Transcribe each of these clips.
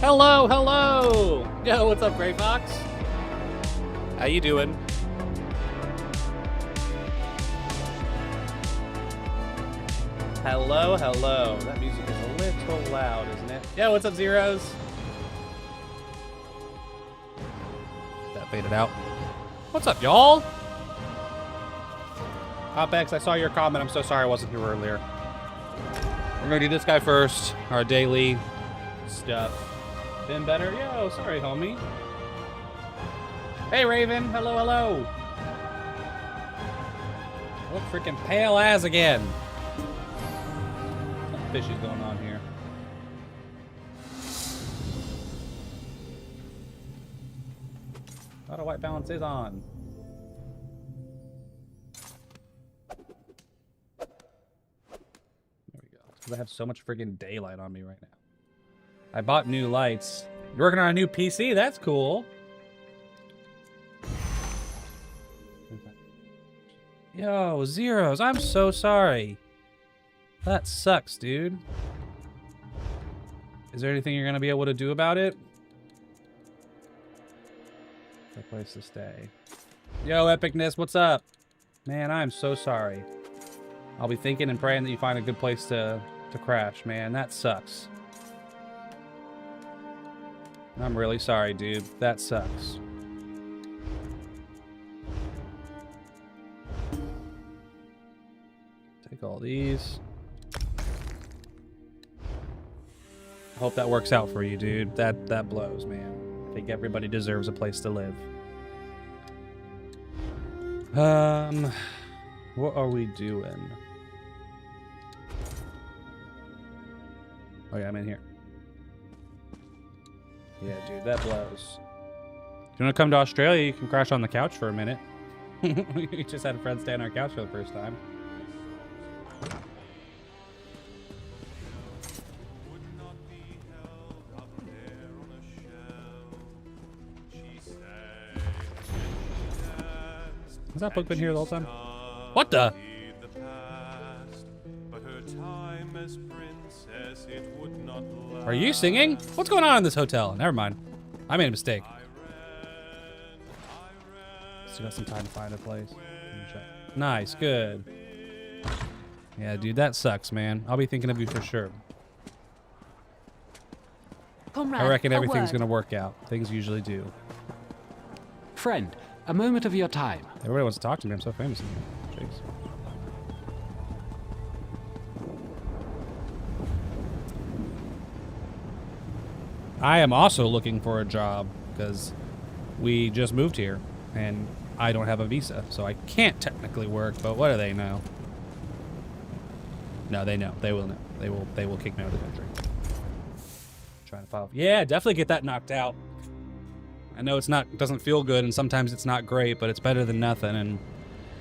Hello, hello! Yo, what's up, Gray Fox? How you doing? Hello, hello. That music is a little loud, isn't it? Yo, what's up, Zeros? That faded out. What's up, y'all? OpX, I saw your comment. I'm so sorry I wasn't here earlier. We're gonna do this guy first. Our daily stuff. Been better? Yo, sorry, homie. Hey, Raven. Hello, hello. I look freaking pale as again. Something fishy's going on here. Auto white balance is on. There we go. Because I have so much freaking daylight on me right now. I bought new lights. You're working on a new PC? That's cool. Yo, Zeros, I'm so sorry. That sucks, dude. Is there anything you're gonna be able to do about it? No place to stay. Yo, Epicness, what's up? Man, I'm so sorry. I'll be thinking and praying that you find a good place to crash, man. That sucks. I'm really sorry, dude. That sucks. Take all these. Hope that works out for you, dude. That blows, man. I think everybody deserves a place to live. What are we doing? Oh yeah, I'm in here. Yeah, dude, that blows. If you want to come to Australia, you can crash on the couch for a minute. We just had a friend stay on our couch for the first time. Has that book been here the whole time? What the? Are you singing? What's going on in this hotel? Never mind. I made a mistake. Still got some time to find a place. Nice, good. Yeah, dude, that sucks, man. I'll be thinking of you for sure. Comrade, I reckon everything's gonna work out. Things usually do. Friend, a moment of your time. Everybody wants to talk to me. I'm so famous in here. Jeez. I am also looking for a job because we just moved here and I don't have a visa, so I can't technically work, but what do they know? No, they know. They will know. They will kick me out of the country. Trying to file. Yeah, definitely get that knocked out. I know it doesn't feel good and sometimes it's not great, but it's better than nothing and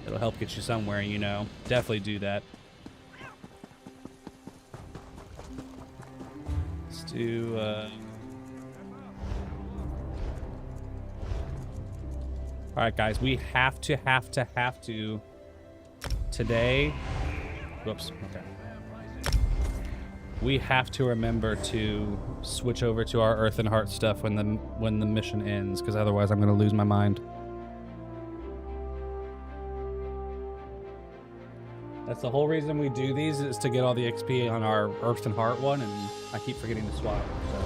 it'll help get you somewhere, you know. Definitely do that. Let's do all right, guys, we have to today. Whoops. Okay. We have to remember to switch over to our Earth and Heart stuff when the mission ends, because otherwise I'm gonna lose my mind. That's the whole reason we do these, is to get all the XP on our Earth and Heart one, and I keep forgetting to swap. So.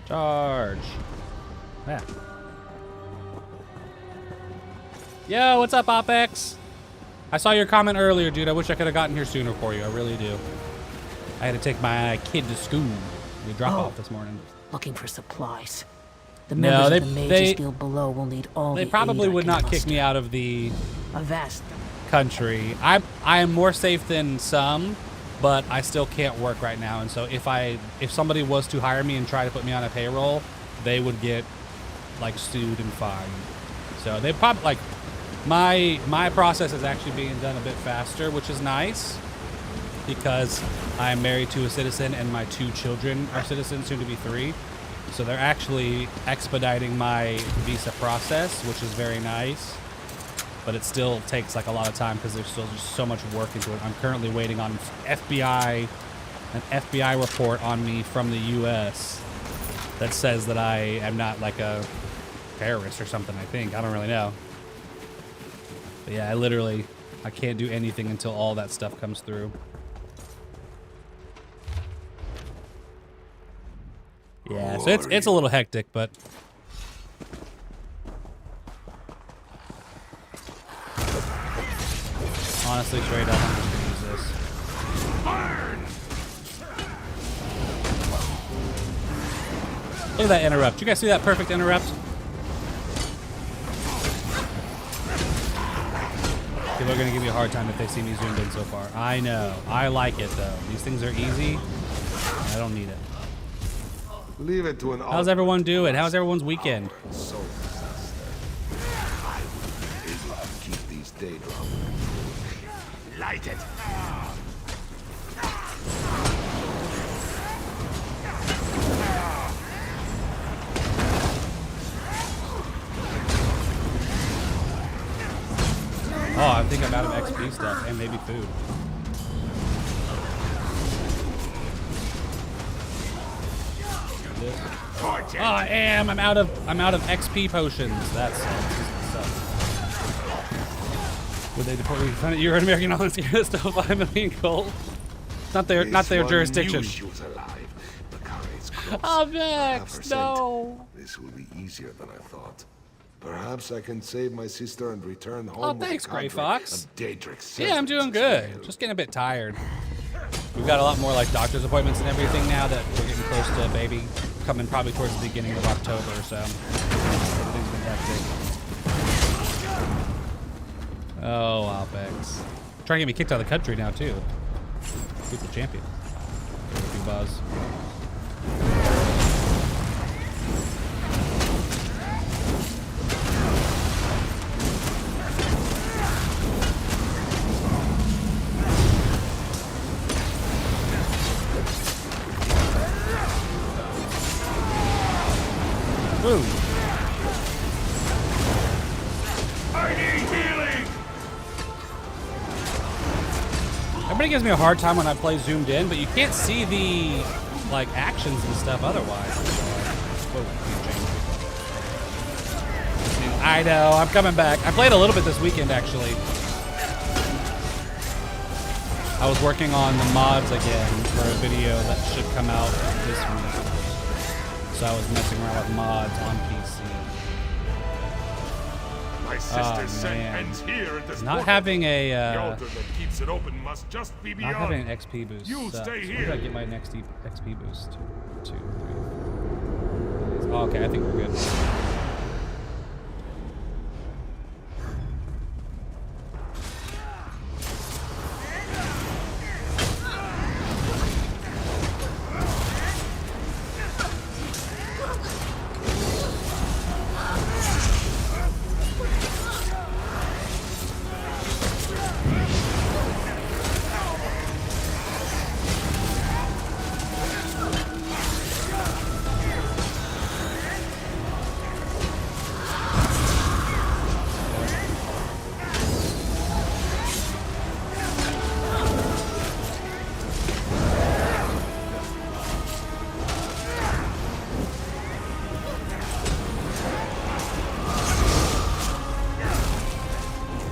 Charge. Yeah. Yo, what's up, OpX? I saw your comment earlier, dude. I wish I could have gotten here sooner for you. I really do. I had to take my kid to school. We drop off this morning. Looking for supplies. The members of the Mages Guild below will need all They probably would not kick me out of the country. I am more safe than some, but I still can't work right now. And so if somebody was to hire me and try to put me on a payroll, they would get like sued and fined. So they probably like. My process is actually being done a bit faster, which is nice because I'm married to a citizen and my 2 children are citizens, soon to be 3. So they're actually expediting my visa process, which is very nice. But it still takes like a lot of time because there's still just so much work into it. I'm currently waiting on FBI an FBI report on me from the U.S. that says that I am not like a terrorist or something, I think. I don't really know. But yeah, I can't do anything until all that stuff comes through. Yeah, so it's a little hectic, but honestly, straight up, I'm just gonna use this. Look at that interrupt. You guys see that perfect interrupt? People are gonna give me a hard time if they see me zoomed in so far. I know. I like it though. These things are easy. I don't need it. Leave it to an How's everyone doing? How's everyone's weekend? So I will be able to keep these daydreams. Light it. Oh, I think I'm out of XP stuff and maybe food. Oh, I am. I'm out of XP potions. That sucks. Would they deport me? You're an American volunteer. Still 5 million gold. Not their jurisdiction. Oh, Vex, no. This will be easier than I thought. Perhaps I can save my sister and return home. Oh, thanks, Gray Fox. Daedric. Yeah, I'm doing good. Just getting a bit tired. We've got a lot more like doctor's appointments and everything now that we're getting close to baby coming probably towards the beginning of October, so everything's been hectic. Oh, Alpex. Trying to get me kicked out of the country now too. Who's the champion? Big buzz. Woo. I need healing. Everybody gives me a hard time when I play zoomed in, but you can't see the like actions and stuff otherwise. Whoa, I know, I'm coming back. I played a little bit this weekend actually. I was working on the mods again for a video that should come out this week. So I was messing around with mods on PC. My sister's scent ends here at this not having a the altar that keeps it open must just be beyond. not having an XP boost. You sucks. stay So here. we gotta get my next XP boost. 2, 3, 4. Oh, okay, I think we're good.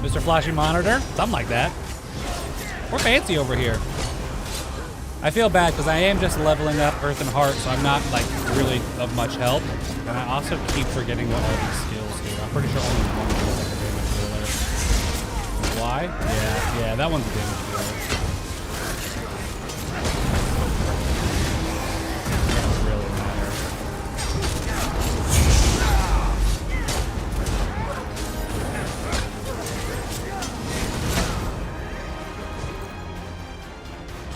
Mr. Flashy Monitor? Something like that. We're fancy over here. I feel bad because I am just leveling up Earth and Heart, so I'm not like really of much help. And I also keep forgetting what all these skills do. I'm pretty sure only one is like a damage dealer. Why? Yeah, that one's a damage dealer. Doesn't really matter.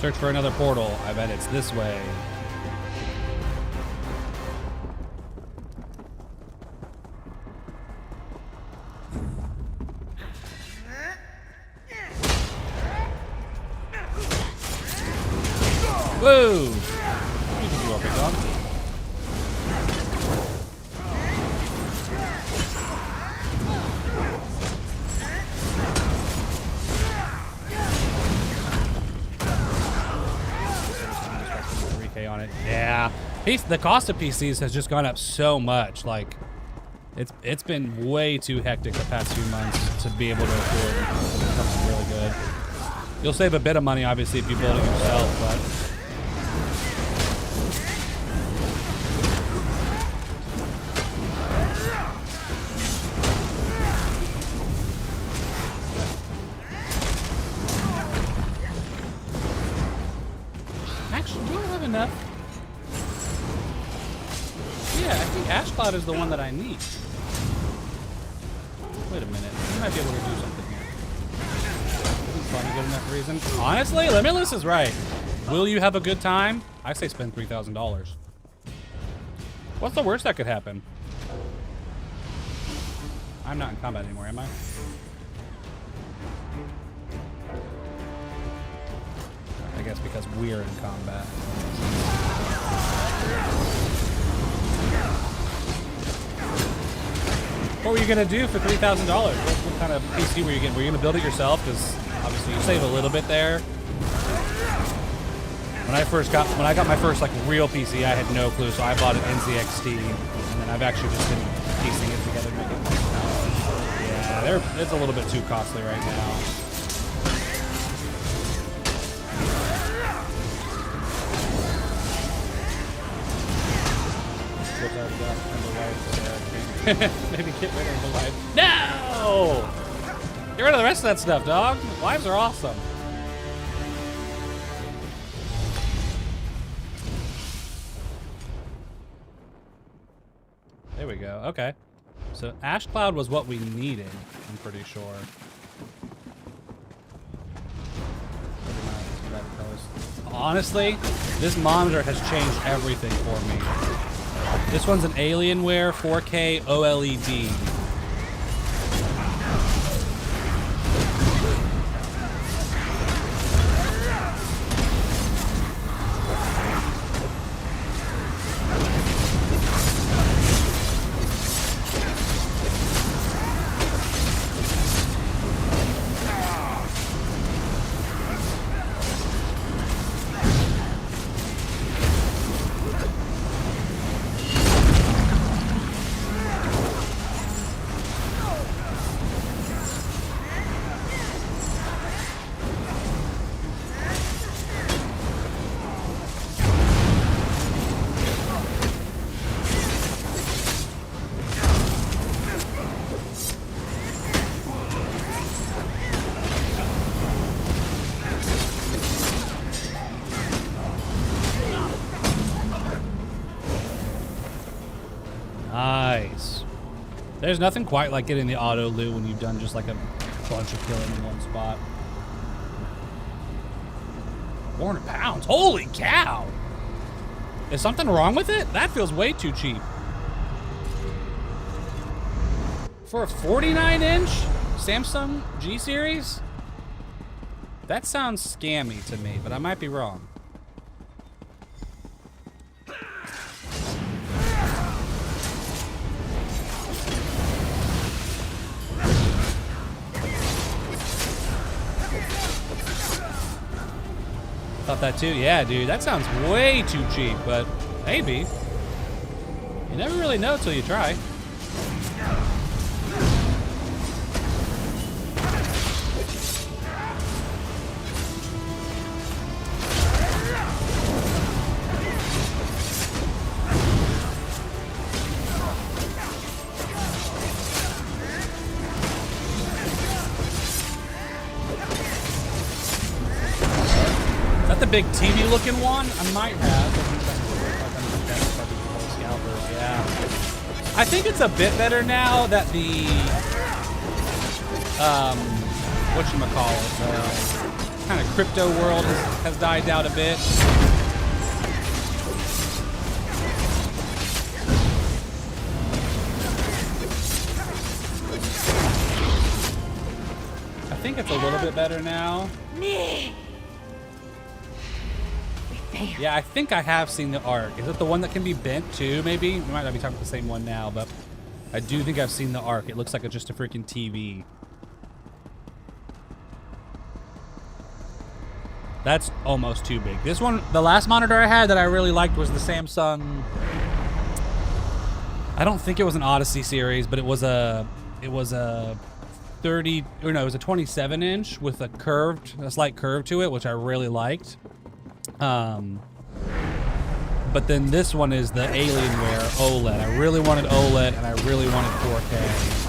Search for another portal. I bet it's this way. Woo! You can do a big dog. The cost of PCs has just gone up so much. Like, it's been way too hectic the past few months to be able to afford something really good. You'll save a bit of money, obviously, if you build it yourself, but... Actually, do I have enough? Yeah, I think Ash Cloud is the one that I need. Wait a minute. We might be able to do something here. Isn't fun a good enough reason? Honestly, Limitless is right. Will you have a good time? I say spend $3,000. What's the worst that could happen? I'm not in combat anymore, am I? I guess because we're in combat. What were you gonna do for $3,000? What kind of PC were you getting? Were you gonna build it yourself? Because obviously you save a little bit there. When I got my first like real PC, I had no clue, so I bought an NZXT, and then I've actually just been piecing it together to make it nice. Yeah, it's a little bit too costly right now. Maybe get rid of the life. No! Get rid of the rest of that stuff, dog. Lives are awesome. There we go. Okay. So Ash Cloud was what we needed, I'm pretty sure. Honestly, this monitor has changed everything for me. This one's an Alienware 4K OLED. Nice. There's nothing quite like getting the auto loot when you've done just like a bunch of killing in one spot. 400 pounds. Holy cow! Is something wrong with it? That feels way too cheap. For a 49-inch Samsung G Series? That sounds scammy to me, but I might be wrong. Thought that too. Yeah, dude, that sounds way too cheap, but maybe. You never really know till you try. The big TV looking one? I might have. Yeah. I think it's a bit better now that the whatchamacallit, kind of crypto world has died down a bit. I think it's a little bit better now. Yeah, I think I have seen the arc. Is it the one that can be bent too, maybe? We might not be talking about the same one now, but I do think I've seen the arc. It looks like it's just a freaking TV. That's almost too big. This one, the last monitor I had that I really liked was the Samsung. I don't think it was an Odyssey series, but it was a 30, or no, it was a 27 inch with a slight curve to it, which I really liked. But then this one is the Alienware OLED. I really wanted OLED and I really wanted 4K.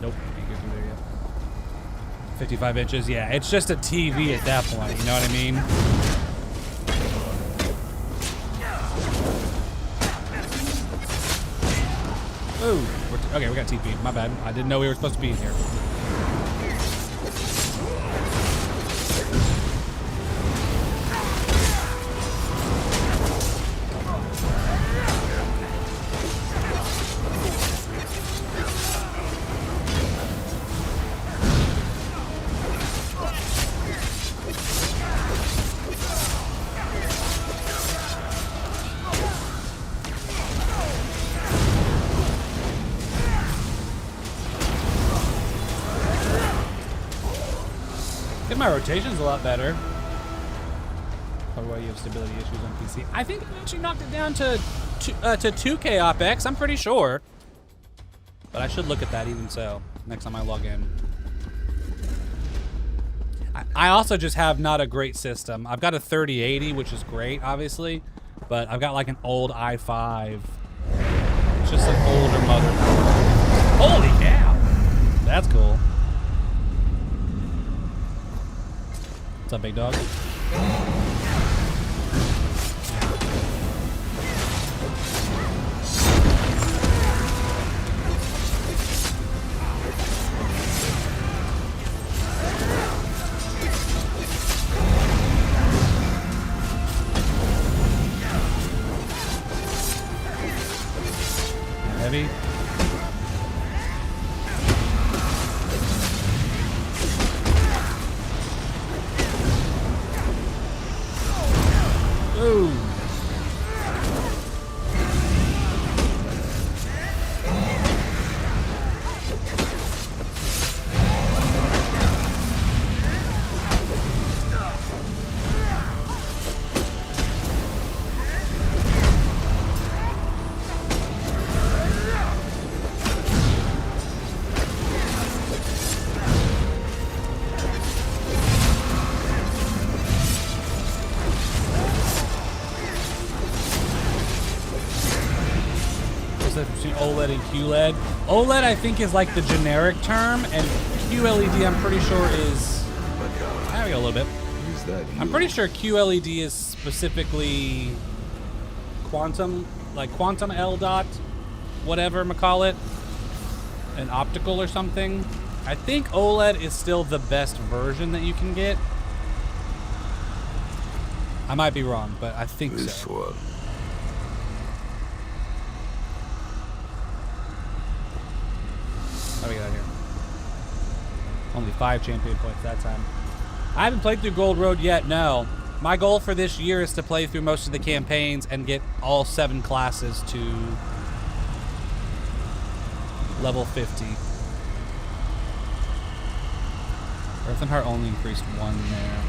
Nope, can't get through there yet. 55 inches, yeah, it's just a TV at that point, you know what I mean? Ooh, okay, we got TP, my bad. I didn't know we were supposed to be in here. My rotation's a lot better. Probably why you have stability issues on PC. I think I actually knocked it down to 2K OpEx. I'm pretty sure. But I should look at that even so next time I log in. I also just have not a great system. I've got a 3080, which is great, obviously. But I've got like an old i5. It's just an older motherboard. Holy cow! That's cool. What's up, big dog? Heavy. Ooh. Between OLED and QLED. OLED, I think, is like the generic term, and QLED, I'm pretty sure is. There we go, a little bit. I'm pretty sure QLED is specifically quantum, like quantum L dot, whatever you call it, an optical or something. I think OLED is still the best version that you can get. I might be wrong, but I think this so. One. How do we get out of here? Only 5 champion points that time. I haven't played through Gold Road yet, no. My goal for this year is to play through most of the campaigns and get all 7 classes to level 50. Earth and Heart only increased 1 there.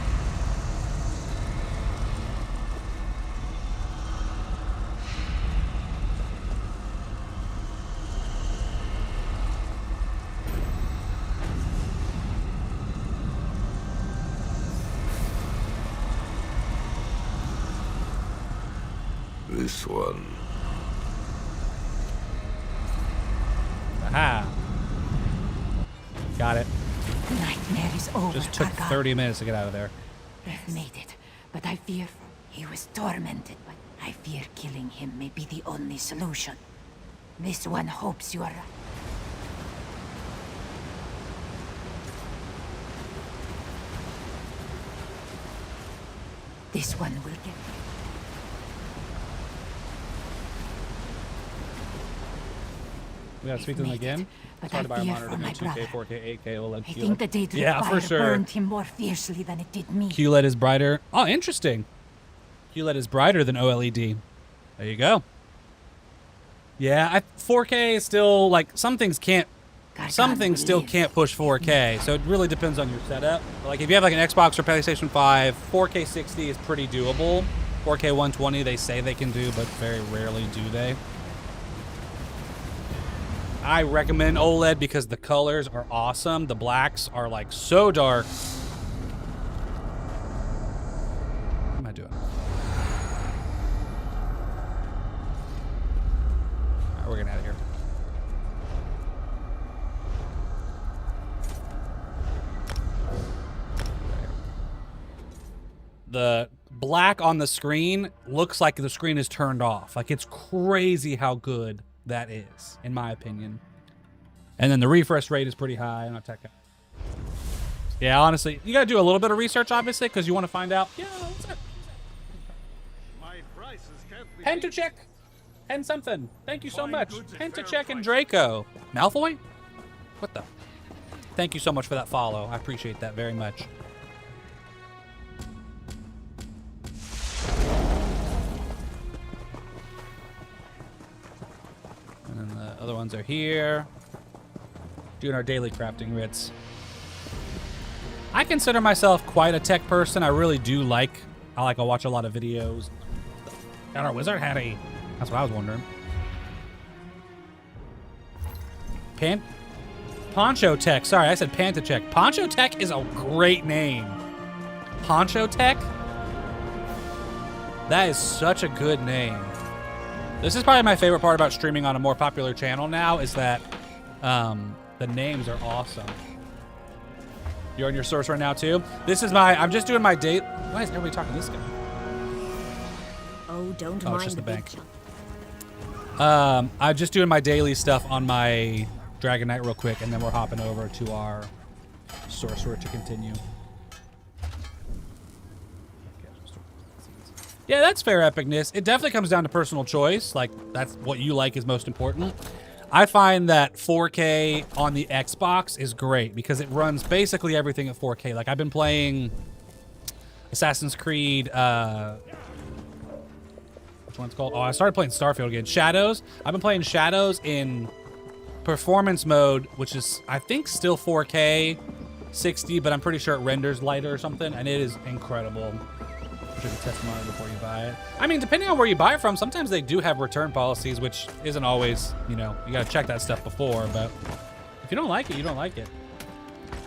This one. Aha. Got it. The nightmare is over. Just took Karga. 30 minutes to get out of there. I've made it, but I fear he was tormented. But I fear killing him may be the only solution. This one hopes you are right. This one will get you. We gotta speak to them again. But It's hard to buy a fear monitor for to my be 2K, brother. 4K, 8K, OLED, I think the Daedric Yeah, fire for sure. burned him more fiercely than it did me. QLED is brighter. Oh, interesting. QLED is brighter than OLED. There you go. Yeah, 4K is still, like, some things can't some things still can't push 4K, so it really depends on your setup. Like if you have like an Xbox or PlayStation 5, 4K 60 is pretty doable. 4K 120 they say they can do, but very rarely do they. I recommend OLED because the colors are awesome. The blacks are like so dark. What am I doing? All right, we're getting out of here. The black on the screen looks like the screen is turned off. Like it's crazy how good that is, in my opinion. And then the refresh rate is pretty high. I'm not tech guy. Yeah, honestly, you gotta do a little bit of research, obviously, because you want to find out. Yeah, what's up? Pentachek and something. Thank you so much. Pentachek and Draco. Malfoy? What the? Thank you so much for that follow. I appreciate that very much. And then the other ones are here. Doing our daily crafting writs. I consider myself quite a tech person. I really do I watch a lot of videos. And our wizard had a... That's what I was wondering. Poncho Tech. Sorry, I said Pantachek. Poncho Tech is a great name. Poncho Tech? That is such a good name. This is probably my favorite part about streaming on a more popular channel now is that the names are awesome. You're on your Sorcerer now too? This is I'm just doing my date. Why is everybody talking to this guy? Oh, don't Oh, mind it's just the big bank. chunk. I'm just doing my daily stuff on my Dragon Knight real quick, and then we're hopping over to our Sorcerer to continue. Yeah, that's fair epicness. It definitely comes down to personal choice. Like, that's what you like is most important. I find that 4K on the Xbox is great because it runs basically everything at 4K. Like, I've been playing Assassin's Creed, which one's called? Oh, I started playing Starfield again. Shadows. I've been playing Shadows in performance mode, which is, I think, still 4K 60, but I'm pretty sure it renders lighter or something, and it is incredible. You should test mine before you buy it. I mean, depending on where you buy it from, sometimes they do have return policies, which isn't always, you know, you gotta check that stuff before, but if you don't like it, you don't like it.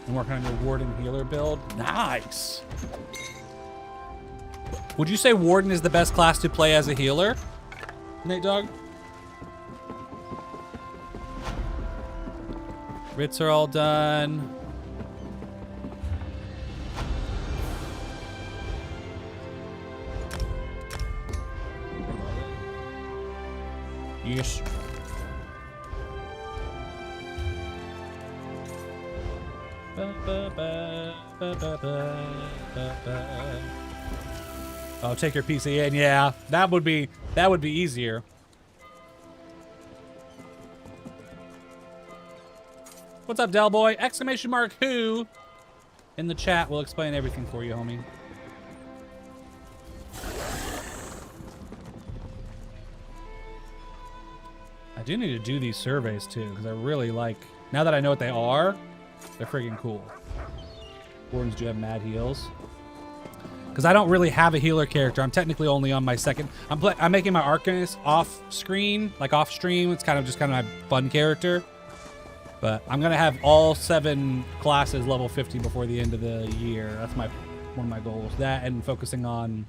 I'm working on your Warden healer build. Nice. Would you say Warden is the best class to play as a healer, Nate Dogg? Writs are all done. Yes. Oh, take your PC in. Yeah, that would be easier. What's up, Del Boy? Exclamation mark who? In the chat, we'll explain everything for you, homie. I do need to do these surveys too, because I really like, now that I know what they are, they're freaking cool. Wardens do have mad heals. Because I don't really have a healer character. I'm technically only on my second. I'm making my Arcanist off screen, like off stream. It's kind of my fun character. But I'm gonna have all 7 classes level 50 before the end of the year. That's one of my goals. That and focusing on.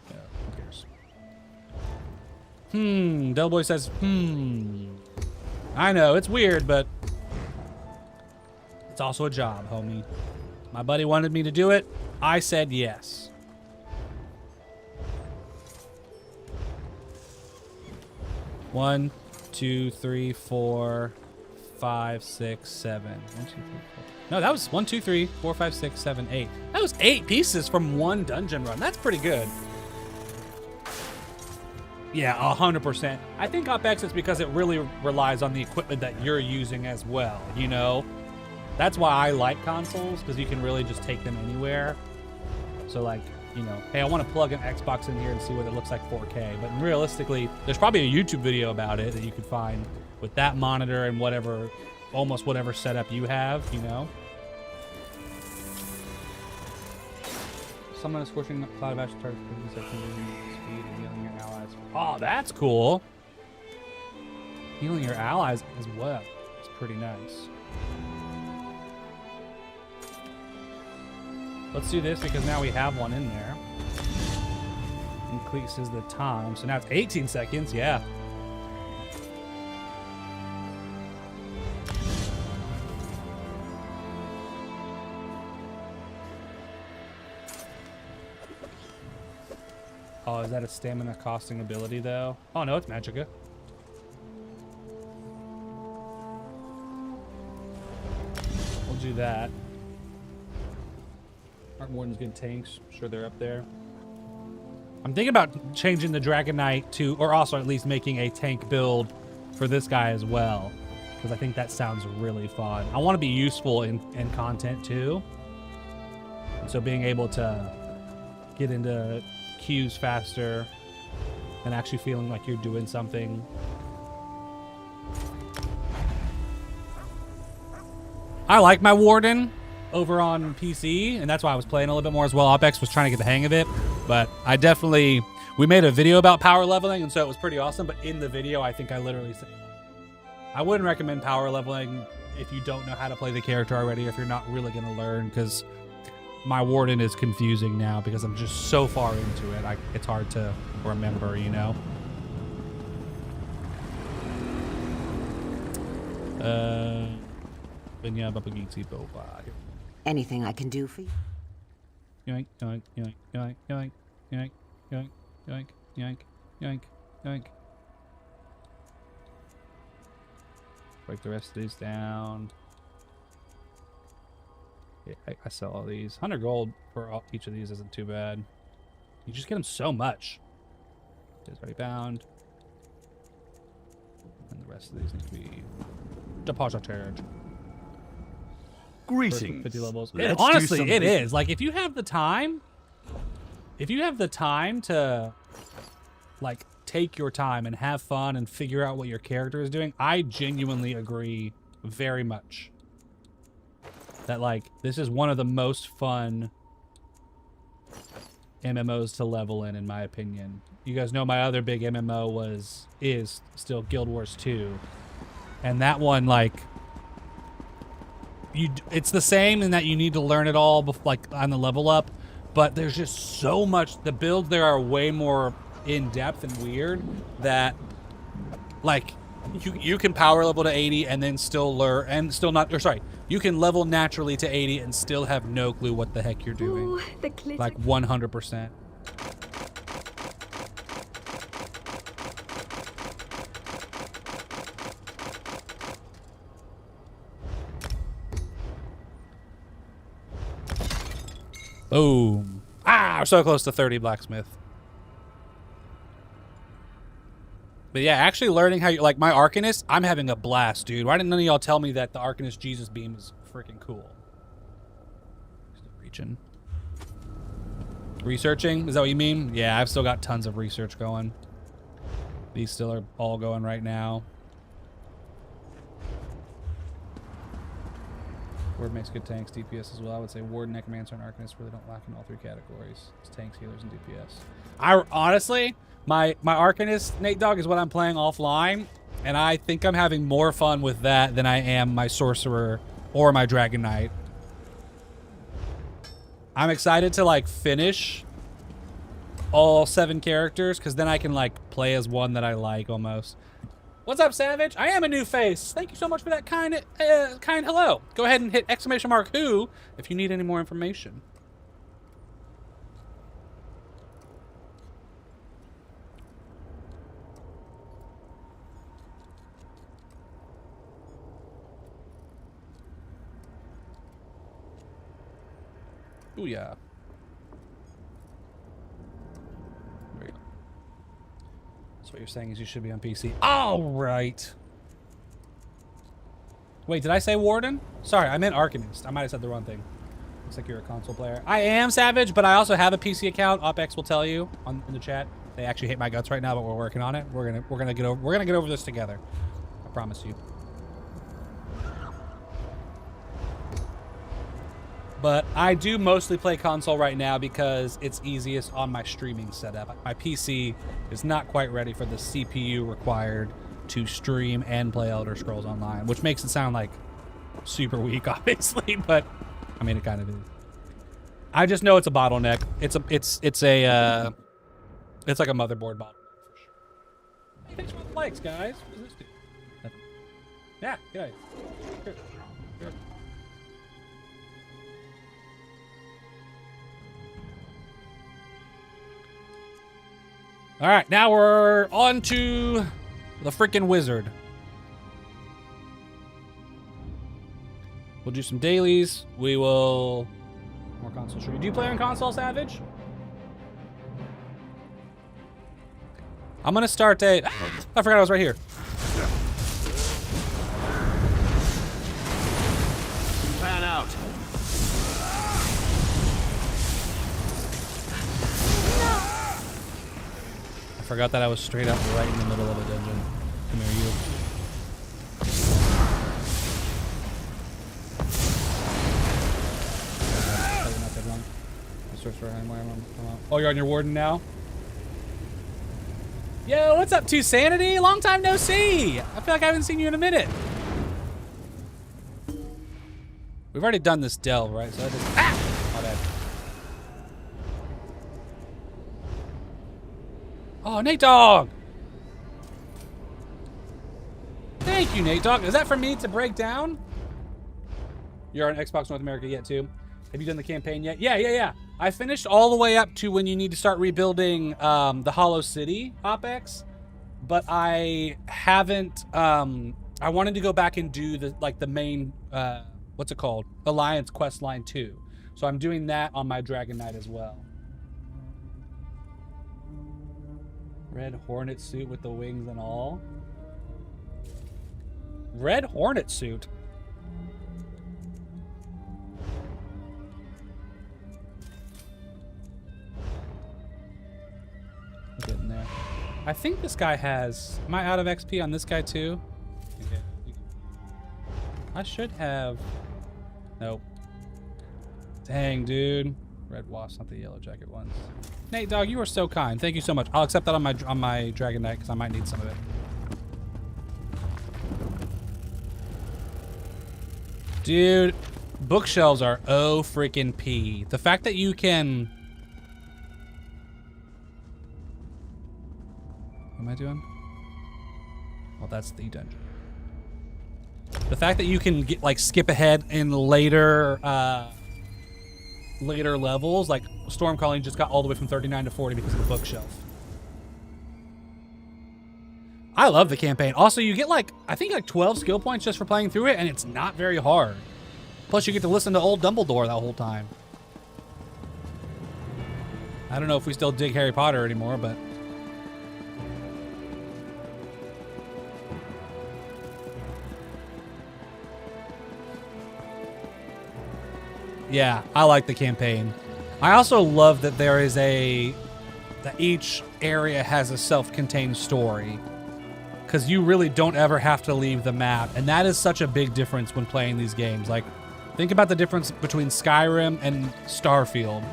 Who cares? Delboy says, I know, it's weird, but it's also a job, homie. My buddy wanted me to do it. I said yes. One, 2, 3, 4, 5, 6, 7. 1, 2, 3, 4. No, that was 1, 2, 3, 4, 5, 6, 7, 8. That was 8 pieces from one dungeon run. That's pretty good. Yeah, 100%. I think OpEx is because it really relies on the equipment that you're using as well, you know? That's why I like consoles, because you can really just take them anywhere. So, like, you know, hey, I want to plug an Xbox in here and see what it looks like 4K. But realistically, there's probably a YouTube video about it that you could find with that monitor and whatever almost whatever setup you have, you know. Summon a scorching cloud of ash target speed and healing your allies. Oh, that's cool. Healing your allies as well. It's pretty nice. Let's do this because now we have one in there. Increases the time. So now it's 18 seconds. Yeah. Oh, is that a stamina costing ability though? Oh no, it's Magicka. We'll do that. Aren't Warden's good tanks? I'm sure they're up there. I'm thinking about changing the Dragon Knight to, or also at least making a tank build for this guy as well, because I think that sounds really fun. I want to be useful in content too. And so being able to get into queues faster and actually feeling like you're doing something. I like my Warden over on PC, and that's why I was playing a little bit more as well. OpEx was trying to get the hang of it, but I definitely, we made a video about power leveling, and so it was pretty awesome, but in the video, I think I literally said, I wouldn't recommend power leveling if you don't know how to play the character already, if you're not really going to learn, because my Warden is confusing now because I'm just so far into it. It's hard to remember, you know? Anything I can do for you? Yoink, yoink, yoink, yoink, yoink, yoink, yoink, yoink, yoink, yoink, yoink. Break the rest of these down. Yeah, I sell all these. 100 gold for each of these isn't too bad. You just get them so much. It's already bound. And the rest of these need to be deposited. Greetings. 50 levels. Let's Honestly, do it something. is. Like, if you have the time to, like, take your time and have fun and figure out what your character is doing, I genuinely agree very much that, like, this is one of the most fun MMOs to level in my opinion. You guys know my other big MMO is still Guild Wars 2. And that one, like, it's the same in that you need to learn it all like on the level up, but there's just so much. The builds there are way more in depth and weird that, like, you can power level to 80 and then still learn and still not, or sorry, you can level naturally to 80 and still have no clue what the heck you're doing. Ooh, the like 100%. Boom. Ah, we're so close to 30 blacksmith. But yeah, actually learning how you, like, my Arcanist, I'm having a blast, dude. Why didn't none of y'all tell me that the Arcanist Jesus beam is freaking cool? Still reaching. Researching? Is that what you mean? Yeah, I've still got tons of research going. These still are all going right now. Ward makes good tanks, DPS as well. I would say Ward, Necromancer, and Arcanist really don't lack in all three categories. It's tanks, healers, and DPS. I honestly, my Arcanist, Nate Dogg, is what I'm playing offline, and I think I'm having more fun with that than I am my Sorcerer or my Dragon Knight. I'm excited to, like, finish all 7 characters, because then I can, like, play as one that I like almost. What's up, Savage? I am a new face. Thank you so much for that kind hello. Go ahead and hit !who if you need any more information. Booyah. There we go. So what you're saying is you should be on PC. All right. Wait, did I say Warden? Sorry, I meant Arcanist. I might have said the wrong thing. Looks like you're a console player. I am, Savage, but I also have a PC account. OpEx will tell you in the chat. They actually hate my guts right now, but we're working on it. We're gonna get over this together. I promise you. But I do mostly play console right now because it's easiest on my streaming setup. My PC is not quite ready for the CPU required to stream and play Elder Scrolls Online, which makes it sound like super weak, obviously, but I mean, it kind of is. I just know it's a bottleneck. It's like a motherboard bottleneck for sure. Hey, thanks for the likes, guys. What does this do? Nothing. Yeah, good. Good. Good. All right, now we're on to the freaking wizard. We'll do some dailies. We will more console stream. Do you play on console, Savage? I'm gonna start a. I forgot I was right here. Fan out. I forgot that I was straight up right in the middle of a dungeon. Come here, you. Oh, you're on your warden now? Yo, what's up, 2 Sanity? Long time no see. I feel like I haven't seen you in a minute. We've already done this delve, right? So I just my bad. Oh, Nate Dogg. Thank you, Nate Dogg. Is that for me to break down? You're on Xbox North America yet too? Have you done the campaign yet? Yeah. I finished all the way up to when you need to start rebuilding the Hollow City OpEx, but I haven't. I wanted to go back and do the main what's it called? Alliance Quest Line 2. So I'm doing that on my Dragon Knight as well. Red Hornet suit with the wings and all. Red Hornet suit. Getting there. I think this guy has. Am I out of XP on this guy too? Okay. I should have. Nope. Dang, dude. Red wasp, not the yellow jacket ones. Nate Dogg, you are so kind. Thank you so much. I'll accept that on my Dragon Knight because I might need some of it. Dude, bookshelves are oh freaking P. The fact that you can. What am I doing? Well, that's the dungeon. The fact that you can get skip ahead in later levels, like Stormcalling just got all the way from 39 to 40 because of the bookshelf. I love the campaign. Also, you get I think 12 skill points just for playing through it, and it's not very hard. Plus, you get to listen to old Dumbledore that whole time. I don't know if we still dig Harry Potter anymore, but. Yeah, I like the campaign. I also love that there is that each area has a self-contained story. Because you really don't ever have to leave the map. And that is such a big difference when playing these games. Think about the difference between Skyrim and Starfield.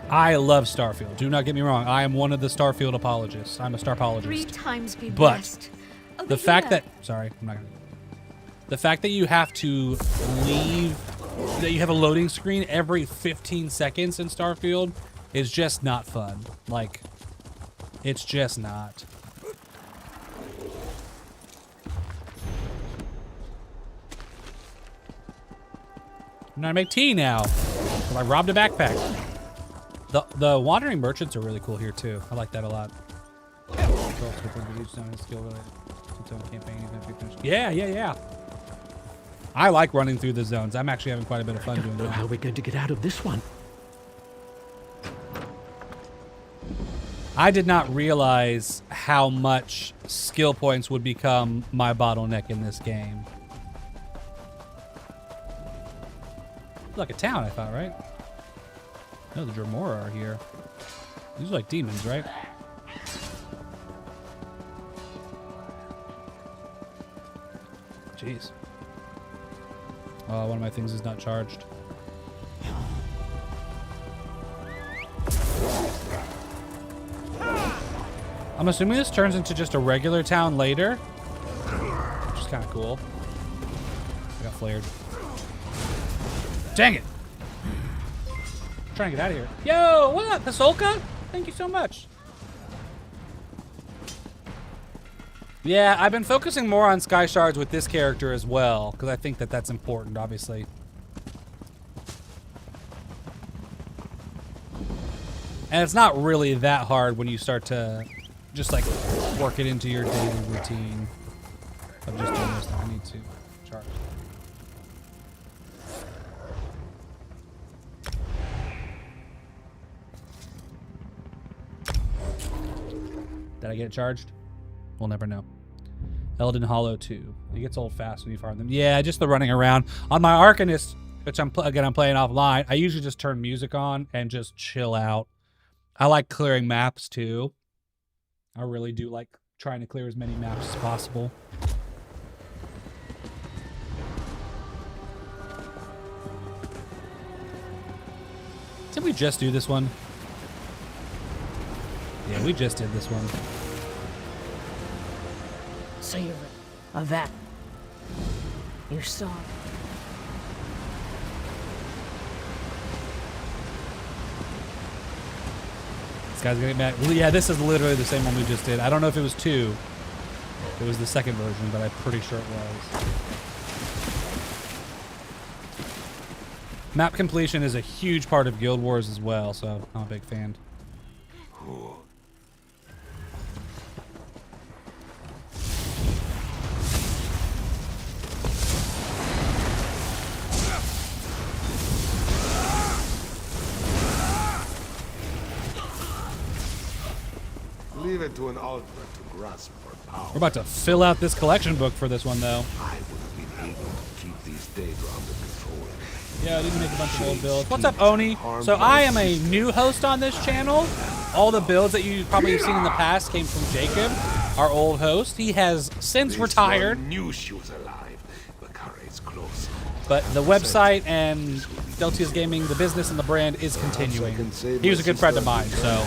I love Starfield. Do not get me wrong. I am one of the Starfield apologists. I'm a Starpologist. 3 times be but blessed. The fact that... Sorry, I'm not going to... The fact that you have to leave... That you have a loading screen every 15 seconds in Starfield is just not fun. It's just not. I'm gonna make tea now. So I robbed a backpack. The wandering merchants are really cool here too. I like that a lot. Yeah. I like running through the zones. I'm actually having quite a bit of fun doing that. How are we going to get out of this one? I did not realize how much skill points would become my bottleneck in this game. Like a town, I thought, right? No, the Dremora are here. These are like demons, right? Jeez. One of my things is not charged. I'm assuming this turns into just a regular town later, which is kind of cool. I got flared. Dang it! I'm trying to get out of here. Yo, what up, Pasolka? Thank you so much. Yeah, I've been focusing more on Sky Shards with this character as well, because I think that that's important, obviously. And it's not really that hard when you start to just like work it into your daily routine of just doing this. I need to charge. Did I get it charged? We'll never know. Elden Hollow 2. It gets old fast when you farm them. Yeah, just the running around. On my Arcanist, which I'm playing offline, I usually just turn music on and just chill out. I like clearing maps too. I really do like trying to clear as many maps as possible. Did we just do this one? Yeah, we just did this one. So you're a vet. You saw. This guy's getting mad. Well, yeah, this is literally the same one we just did. I don't know if it was 2. It was the second version, but I'm pretty sure it was. Map completion is a huge part of Guild Wars as well, so I'm a big fan. Leave it to an ultimate to grasp for power. We're about to fill out this collection book for this one, though. I would have been able to keep these Daedra under control. Yeah, I didn't make a bunch of old builds. What's up, Oni? So I am a new host on this channel. All the builds that you probably have seen in the past came from Jacob, our old host. He has since retired. Knew she was alive. Bakara is close. But the website and Deltia's Gaming, the business and the brand is continuing. He was a good friend of mine, so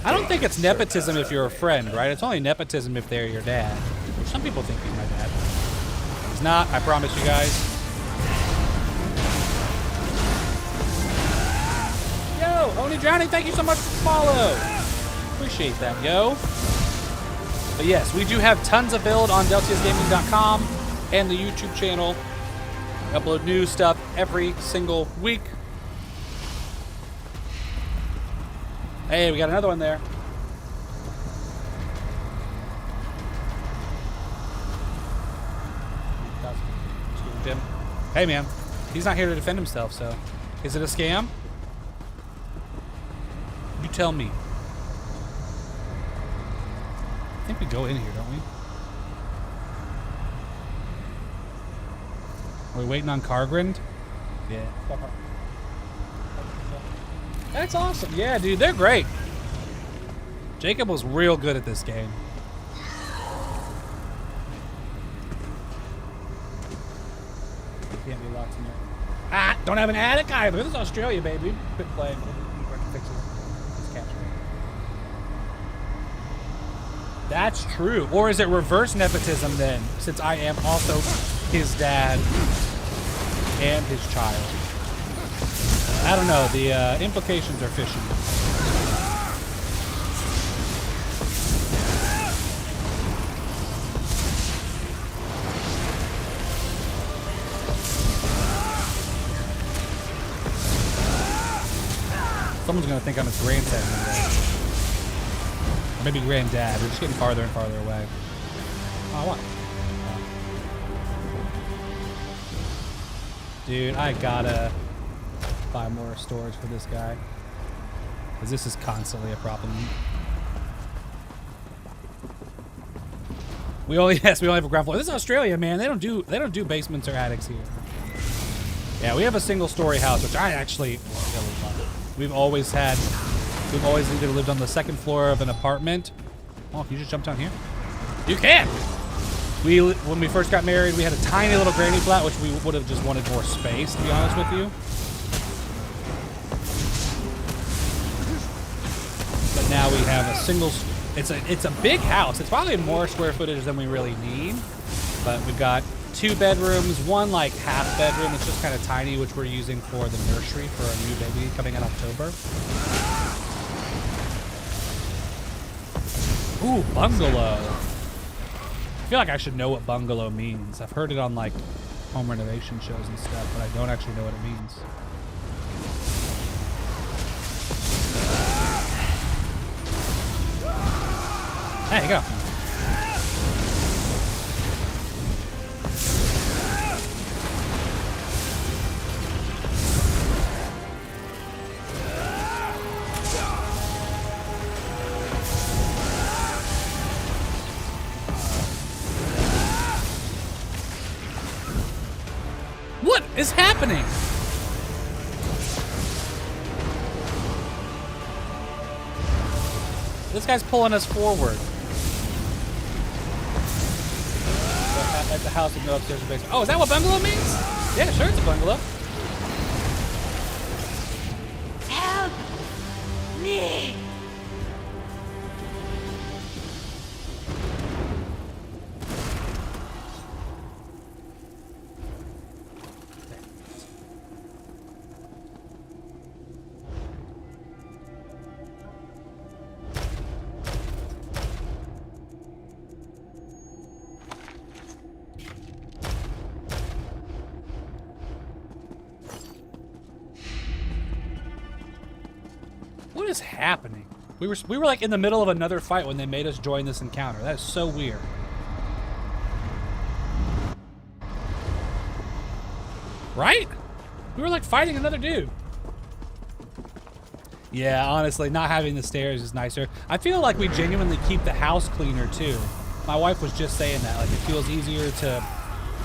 I don't think it's nepotism if you're a friend, right? It's only nepotism if they're your dad. Some people think he's my dad. He's not, I promise you guys. Yo, Oni Drowning, thank you so much for the follow. Appreciate that, yo. But yes, we do have tons of build on deltiasgaming.com and the YouTube channel. We upload new stuff every single week. Hey, we got another one there. Hey, man. He's not here to defend himself, so. Is it a scam? You tell me. I think we go in here, don't we? Are we waiting on Kargrind? Yeah. That's awesome. Yeah, dude, they're great. Jacob was real good at this game. Can't be locked in there. Ah, don't have an attic either. This is Australia, baby. We've been playing. That's true. Or is it reverse nepotism then, since I am also his dad and his child? I don't know. The implications are fishy. Someone's gonna think I'm his grandson one day. Or maybe granddad. We're just getting farther and farther away. Oh, what? Dude, I gotta buy more storage for this guy, because this is constantly a problem. We only have a ground floor. This is Australia, man. They don't do basements or attics here. Yeah, we have a single story house, which I actually really love. We've always either lived on the second floor of an apartment. Oh, can you just jump down here? You can! When we first got married, we had a tiny little granny flat, which we would have just wanted more space, to be honest with you. But now we have a single It's a big house. It's probably more square footage than we really need, but we've got 2 bedrooms, 1 like half bedroom. It's just kind of tiny, which we're using for the nursery for a new baby coming in October. Ooh, bungalow. I feel like I should know what bungalow means. I've heard it on like home renovation shows and stuff, but I don't actually know what it means. There you go. What is happening? This guy's pulling us forward. At the house and go upstairs and basement. Oh, is that what bungalow means? Yeah, sure, it's a bungalow. Help me! What is happening? We were like in the middle of another fight when they made us join this encounter. That is so weird. Right? We were like fighting another dude. Yeah, honestly, not having the stairs is nicer. I feel like we genuinely keep the house cleaner too. My wife was just saying that. Like, it feels easier to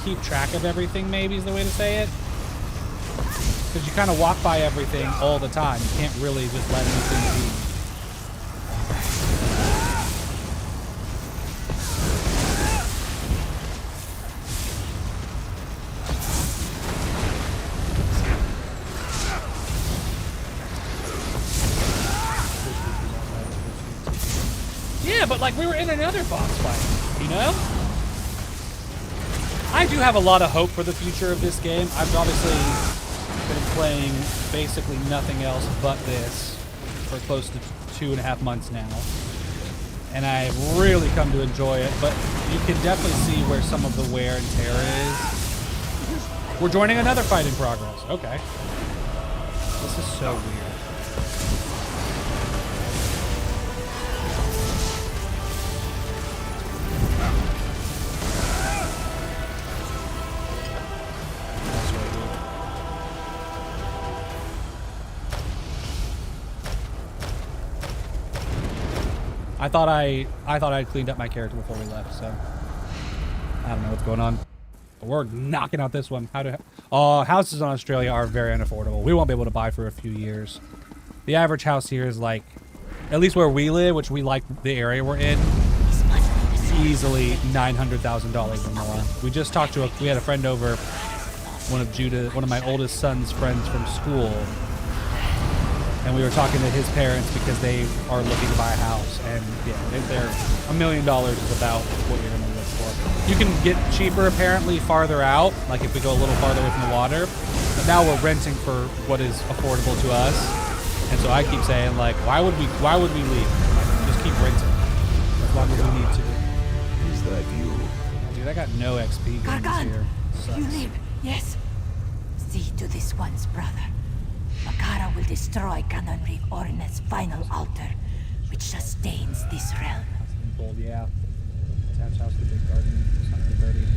keep track of everything, maybe is the way to say it. Because you kind of walk by everything all the time. You can't really just let anything be. Yeah, but like we were in another boss fight, you know? I do have a lot of hope for the future of this game. I've obviously been playing basically nothing else but this for close to 2.5 months now. And I've really come to enjoy it, but you can definitely see where some of the wear and tear is. We're joining another fight in progress. Okay. This is so weird. I thought I'd cleaned up my character before we left, so I don't know what's going on. But we're knocking out this one. Houses in Australia are very unaffordable. We won't be able to buy for a few years. The average house here is like, at least where we live, which we like the area we're in, easily $900,000 or more. We just talked to we had a friend over, one of my oldest son's friends from school. And we were talking to his parents because they are looking to buy a house, and yeah, they're $1 million is about what you're gonna look for. You can get cheaper apparently farther out, like if we go a little farther away from the water. But now we're renting for what is affordable to us, and so I keep saying like, why would we leave? Like, just keep renting as long as we need to. Is that you? Dude, I got no XP gains here. You live, yes. See to this once, brother. Makara will destroy Karinwe Orneth's final altar, which sustains this realm. Bold, yeah. Sam's house, the big garden.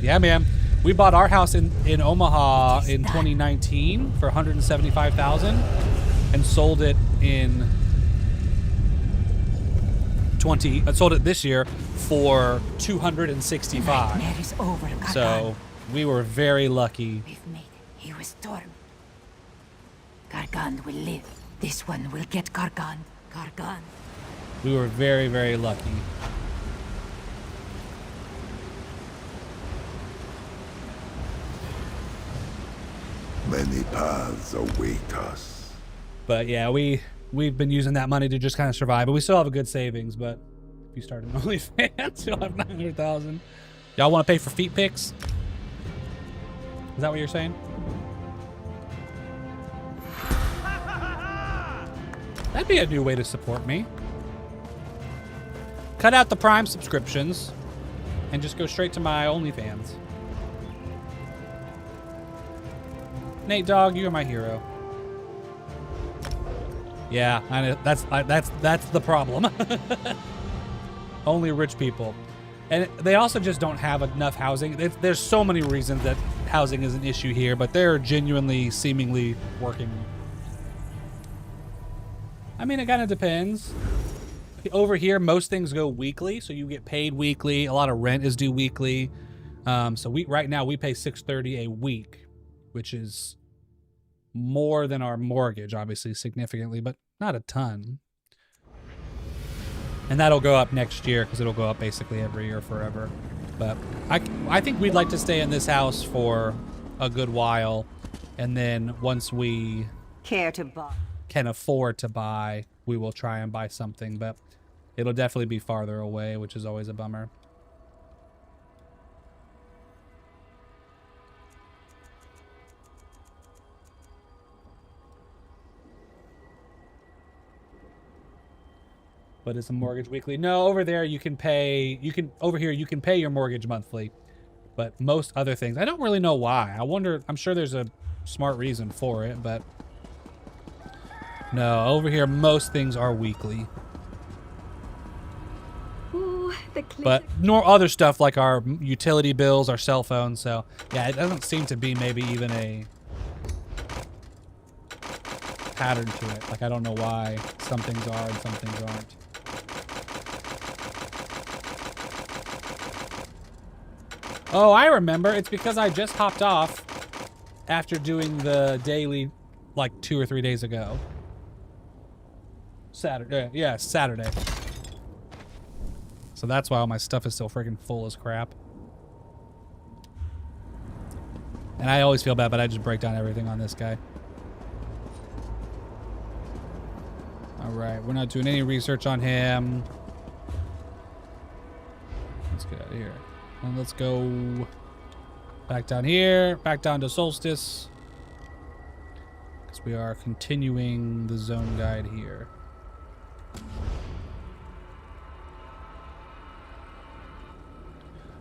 Yeah, man. We bought our house in Omaha in 2019 for $175,000 and sold it in sold it this year for $265,000. Nightmare is over, Gargan. So we were very lucky. We've made it. He was torn. Gargan will live. This one will get Gargan. Gargan. We were very, very lucky. Many paths await us. But yeah, we've been using that money to just kind of survive, but we still have a good savings. But If you start an OnlyFans, you'll have 900,000. Y'all want to pay for feet pics? Is that what you're saying? That'd be a new way to support me. Cut out the Prime subscriptions and just go straight to my OnlyFans. Nate Dogg, you are my hero. Yeah, I know, that's the problem. Only rich people. And they also just don't have enough housing. There's so many reasons that housing is an issue here, but they're genuinely, seemingly working. I mean, it kind of depends. Over here, most things go weekly, so you get paid weekly. A lot of rent is due weekly. So right now we pay $630 a week, which is more than our mortgage, obviously, significantly, but not a ton. And that'll go up next year because it'll go up basically every year forever. But I think we'd like to stay in this house for a good while, and then once we Care to buy? can afford to buy, we will try and buy something, but it'll definitely be farther away, which is always a bummer. But is a mortgage weekly? No, over there you can pay, over here you can pay your mortgage monthly, but most other things, I don't really know why. I wonder, I'm sure there's a smart reason for it, but no, over here most things are weekly. Ooh, But nor other stuff like our utility bills, our cell phones, so yeah, it doesn't seem to be maybe even a pattern to it. Like, I don't know why some things are and some things aren't. Oh, I remember. It's because I just hopped off after doing the daily like 2 or 3 days ago. Saturday. Yeah, Saturday. So that's why all my stuff is still freaking full as crap. And I always feel bad, but I just break down everything on this guy. All right, we're not doing any research on him. Let's get out of here. And let's go back down here, back down to Solstice. Because we are continuing the zone guide here.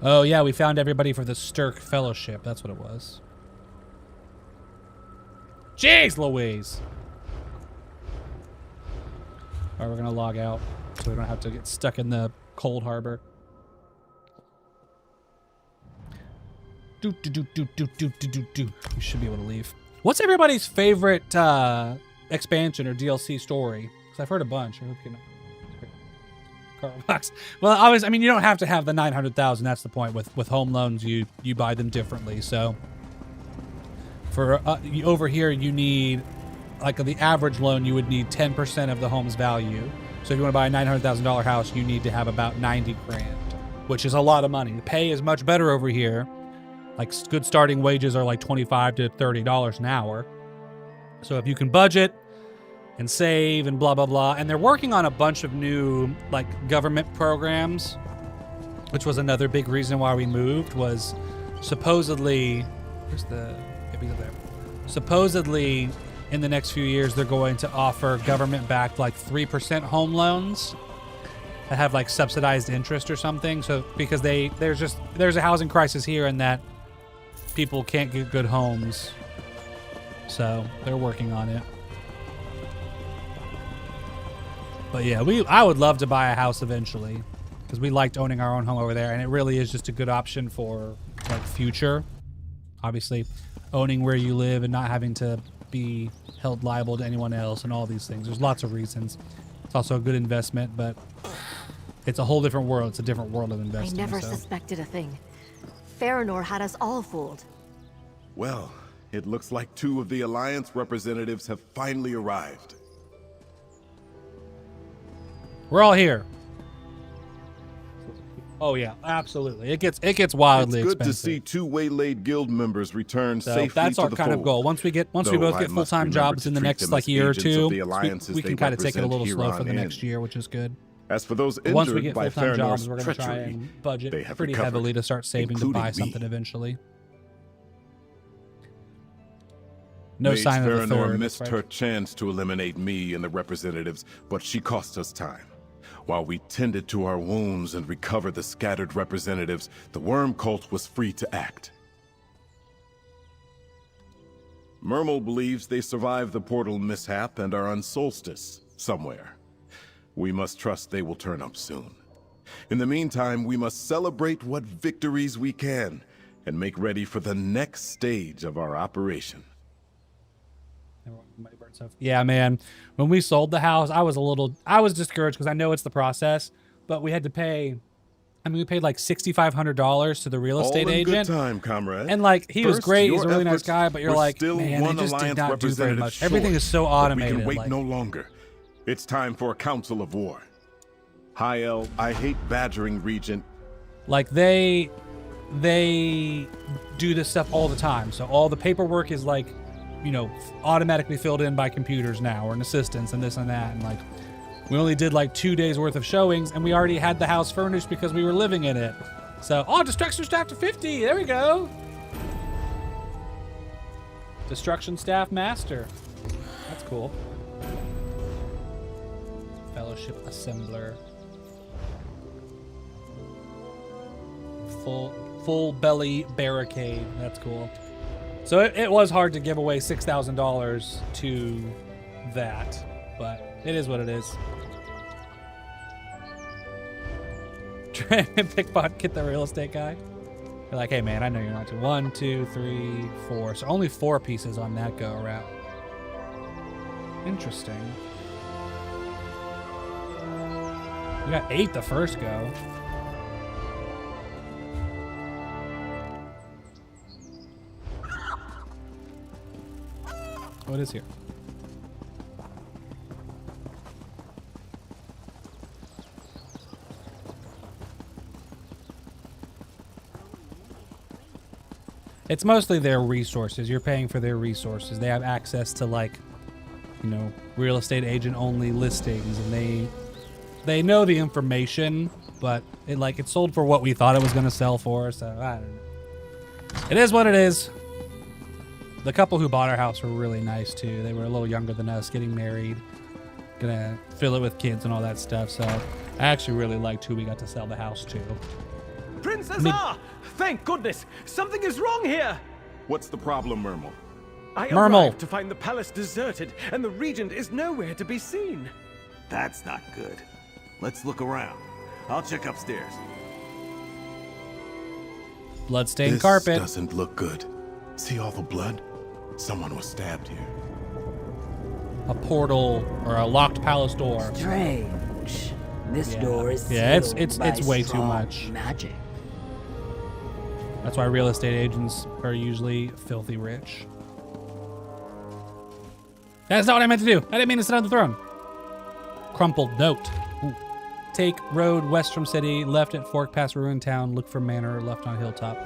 Oh yeah, we found everybody for the Stirk Fellowship. That's what it was. Jeez Louise! Alright, we're gonna log out so we don't have to get stuck in the cold harbor. We should be able to leave. What's everybody's favorite expansion or DLC story? Because I've heard a bunch. I hope you know. Box. Well, obviously, I mean, you don't have to have the 900,000. That's the point. With home loans, you buy them differently. So for over here, you need, like, the average loan, you would need 10% of the home's value. So if you want to buy a $900,000 house, you need to have about 90 grand, which is a lot of money. The pay is much better over here. Like, good starting wages are like $25 to $30 an hour. So if you can budget and save and blah, blah, blah. And they're working on a bunch of new, like, government programs, which was another big reason why we moved, was supposedly, where's the, maybe there. Supposedly, in the next few years, they're going to offer government-backed, like, 3% home loans that have, like, subsidized interest or something. So, because there's a housing crisis here in that people can't get good homes. So, they're working on it. But yeah, I would love to buy a house eventually, because we liked owning our own home over there, and it really is just a good option for, like, future. Obviously, owning where you live and not having to be held liable to anyone else and all these things. There's lots of reasons. It's also a good investment, but it's a whole different world. It's a different world of investing. I never suspected a thing. Farinor had us all fooled. Well, it looks like 2 of the Alliance representatives have finally arrived. We're all here. Oh yeah, absolutely. It gets wildly It's good expensive. to see 2 waylaid guild members return So safely that's to our the kind of fold. goal. Once we both Though get I must full-time remember jobs to in the treat next them like as year or agents two, of the alliances we they can kind of take it a represent little here slow on for the in. next year, which is good. As for those Once we injured get by full-time jobs, Theranor's we're going to try treachery, and budget they have pretty recovered, heavily to start saving to including buy me. something eventually. No Mage sign of the Theranar third. missed right? her chance to eliminate me and the representatives, but she cost us time. While we tended to our wounds and recovered the scattered representatives, the worm cult was free to act. Mermal believes they survived the portal mishap and are on Solstice somewhere. We must trust they will turn up soon. In the meantime, we must celebrate what victories we can and make ready for the next stage of our operation. Yeah, man. When we sold the house, I was discouraged because I know it's the process, but we had to pay. I mean, we paid like $6,500 to the real estate All in agent. Good time, comrade. And like he was First, great, he's your a really nice efforts guy, but you're were like, still man, one they just did alliance not do very representative much. Everything short, is so but automated. we can wait like, no longer. It's time for a council of war. Hi, El. I hate badgering Regent. like they do this stuff all the time. So all the paperwork is like, you know, automatically filled in by computers now, or an assistants and this and that. And like, we only did like 2 days worth of showings, and we already had the house furnished because we were living in it. So, oh, destruction staff to 50. There we go. Destruction staff master. That's cool. Fellowship assembler. Full belly barricade. That's cool. So it was hard to give away $6,000 to that, but it is what it is. Try and pickpocket the real estate guy. You're like, hey man, I know you're not doing 1, 2, 3, 4. So only 4 pieces on that go around. Interesting. We got 8 the first go. What is here? It's mostly their resources. You're paying for their resources. They have access to, like, you know, real estate agent only listings, and they know the information, but it's sold for what we thought it was going to sell for. So I don't know. It is what it is. The couple who bought our house were really nice too. They were a little younger than us, getting married, gonna fill it with kids and all that stuff. So I actually really liked who we got to sell the house to. Princess Ah! Thank goodness! Something is wrong here! What's the problem, Mermal? I Mermal. arrived to find the palace deserted, and the regent is nowhere to be seen. That's not good. Let's look around. I'll check upstairs. Bloodstained This carpet. doesn't look good. See all the blood? Someone was stabbed here. A portal or a locked palace door. Strange. This Yeah. door is Yeah, sealed it's by way too strong much. magic. That's why real estate agents are usually filthy rich. That's not what I meant to do. I didn't mean to sit on the throne. Crumpled note. Ooh. Take road west from city, left at fork past ruined town, look for manor, left on hilltop.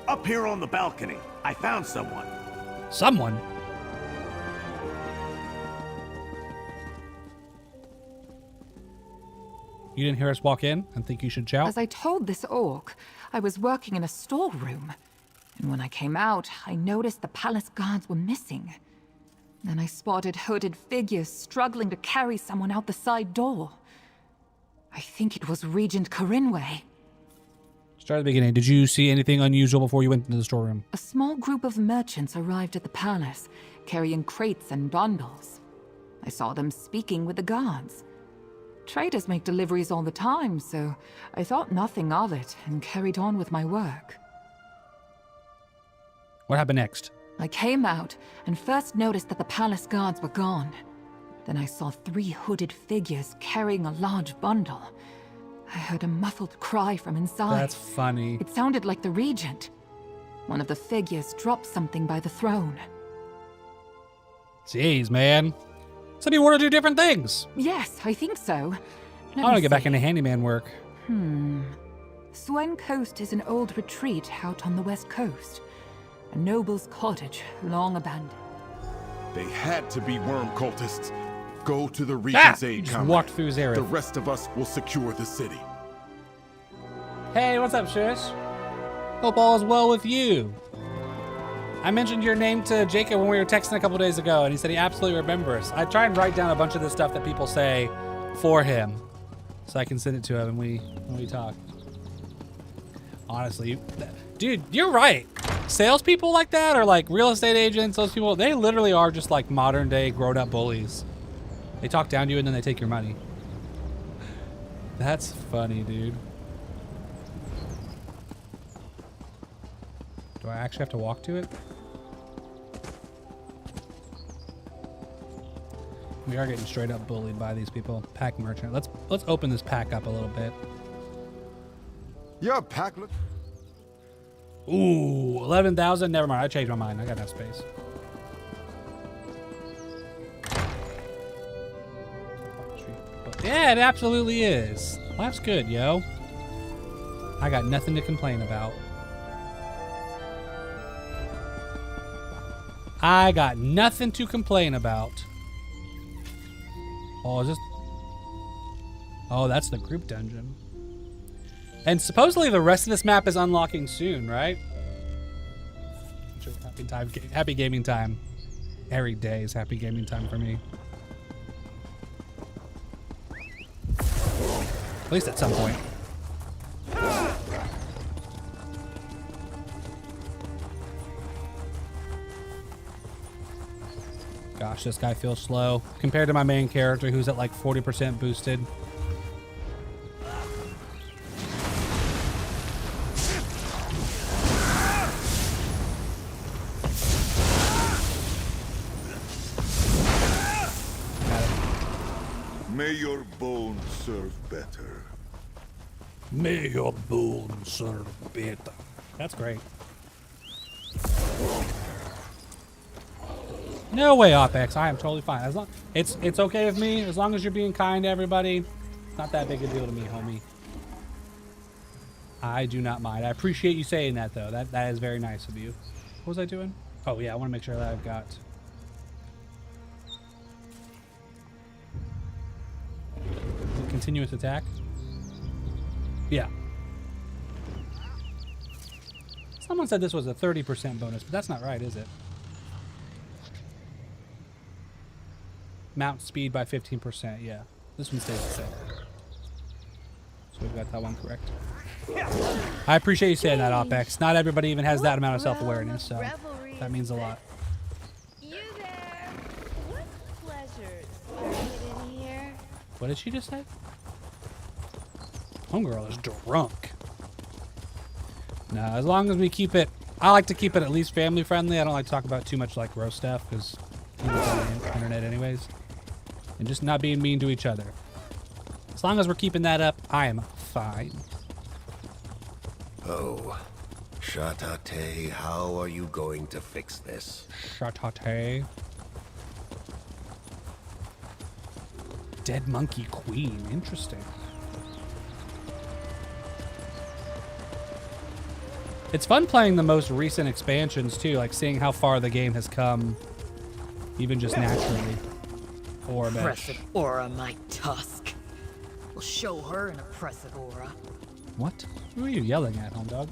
Up here on the balcony, I found someone. Someone? You didn't hear us walk in and think you should shout? As I told this orc, I was working in a storeroom. And when I came out, I noticed the palace guards were missing. Then I spotted hooded figures struggling to carry someone out the side door. I think it was Regent Karinwe. Start at the beginning. Did you see anything unusual before you went into the storeroom? A small group of merchants arrived at the palace, carrying crates and bundles. I saw them speaking with the guards. Traders make deliveries all the time, so I thought nothing of it and carried on with my work. What happened next? I came out and first noticed that the palace guards were gone. Then I saw 3 hooded figures carrying a large bundle. I heard a muffled cry from inside. That's funny. It sounded like the regent. One of the figures dropped something by the throne. Jeez, man. Some people want to do different things. Yes, I think so. I want to get back into handyman work. Swen Coast is an old retreat out on the west coast. A noble's cottage, long abandoned. They had to be worm cultists. Go to the Regent's aid, Just comrade. walked through Zareth. The rest of us will secure the city. Hey, what's up, Shush? Hope all is well with you. I mentioned your name to Jacob when we were texting a couple days ago, and he said he absolutely remembers. I try and write down a bunch of the stuff that people say for him, so I can send it to him when we talk. Honestly, dude, you're right. Salespeople like that, or like real estate agents, those people, they literally are just like modern day grown-up bullies. They talk down to you and then they take your money. That's funny, dude. Do I actually have to walk to it? We are getting straight up bullied by these people. Pack merchant. Let's open this pack up a little bit. Your pack look. Ooh, 11,000. Never mind. I changed my mind. I got enough space. Yeah, it absolutely is. Life's good, yo. I got nothing to complain about. I got nothing to complain about. Oh, is this? Oh, that's the group dungeon. And supposedly the rest of this map is unlocking soon, right? Happy gaming time. Every day is happy gaming time for me. At least at some point. Gosh, this guy feels slow compared to my main character who's at like 40% boosted. May your bones serve better. May your bones serve better. That's great. No way, OpEx. I am totally fine. As long it's okay with me as long as you're being kind to everybody. It's not that big a deal to me, homie. I do not mind. I appreciate you saying that, though. That is very nice of you. What was I doing? Oh yeah, I want to make sure that I've got. Continuous attack. Yeah. Someone said this was a 30% bonus, but that's not right, is it? Mount speed by 15%, yeah. This one stays the same. So we've got that one correct. I appreciate you saying that, OpEx. Not everybody even has that amount of self-awareness, so that means a lot. You there? What pleasures are hidden here? What did she just say? Homegirl is drunk. No, as long as we keep it, I like to keep it at least family friendly. I don't like to talk about too much like gross stuff because people on the internet anyways. And just not being mean to each other. As long as we're keeping that up, I am fine. Oh, Shatate, how are you going to fix this? Shatate. Dead Monkey Queen. Interesting. It's fun playing the most recent expansions too, like seeing how far the game has come, even just naturally. Oppressive aura, my tusk. We'll show her an oppressive aura. What? Who are you yelling at, home dog?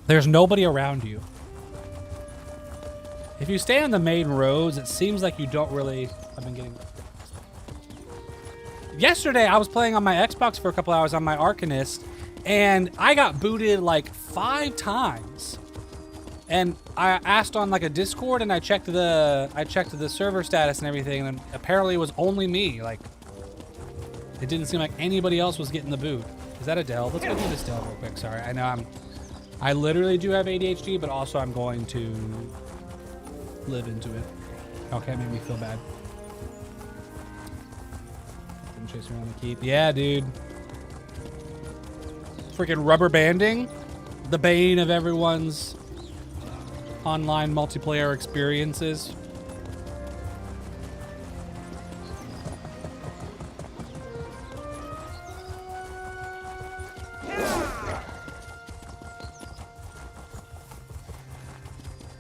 There's nobody around you. If you stay on the main roads, it seems like you don't really. I've been getting. Yesterday, I was playing on my Xbox for a couple hours on my Arcanist, and I got booted like 5 times. And I asked on like a Discord, and I checked the server status and everything, and apparently it was only me. Like, it didn't seem like anybody else was getting the boot. Is that a delve? Let's go do this delve real quick. Sorry, I know I literally do have ADHD, but also I'm going to live into it. Okay, it made me feel bad. Didn't chase around the keep. Yeah, dude. Freaking rubber banding, the bane of everyone's online multiplayer experiences.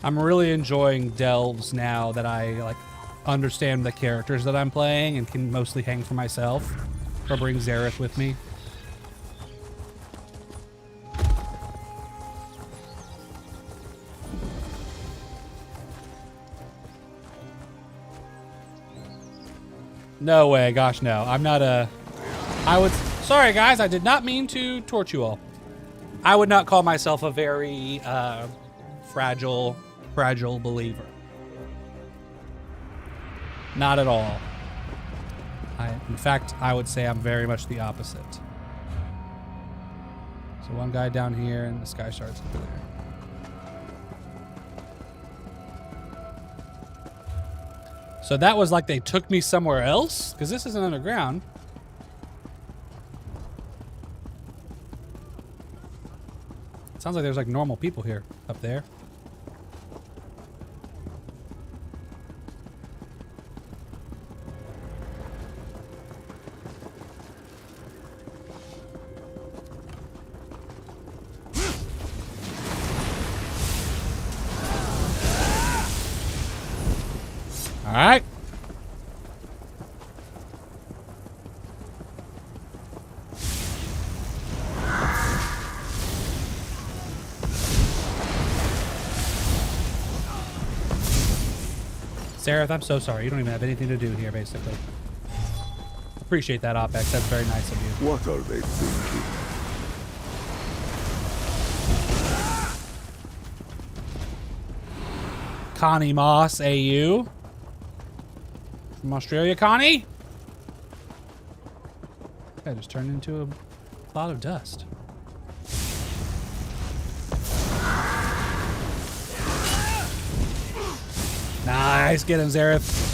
I'm really enjoying delves now that I like understand the characters that I'm playing and can mostly hang for myself or bring Zareth with me. No way, gosh no. I'm not sorry guys, I did not mean to torch you all. I would not call myself a very fragile believer. Not at all. In fact, I would say I'm very much the opposite. So one guy down here and this guy starts over there. So that was like they took me somewhere else? Because this isn't underground. Sounds like there's like normal people here up there. All right. Sarah, I'm so sorry. You don't even have anything to do here, basically. Appreciate that, Opex. That's very nice of you. What are they thinking? Connie Moss, AU. From Australia, Connie? I just turned into a cloud of dust. Nice, get him, Zareth.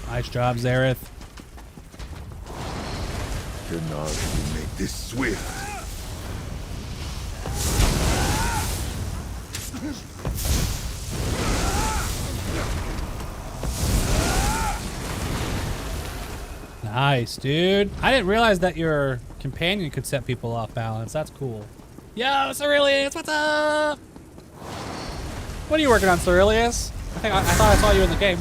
Nice job, Zareth. Cannot you make this swift? Nice, dude. I didn't realize that your companion could set people off balance. That's cool. Yo, Cerilius, what's up? What are you working on, Cerilius? I thought I saw you in the game.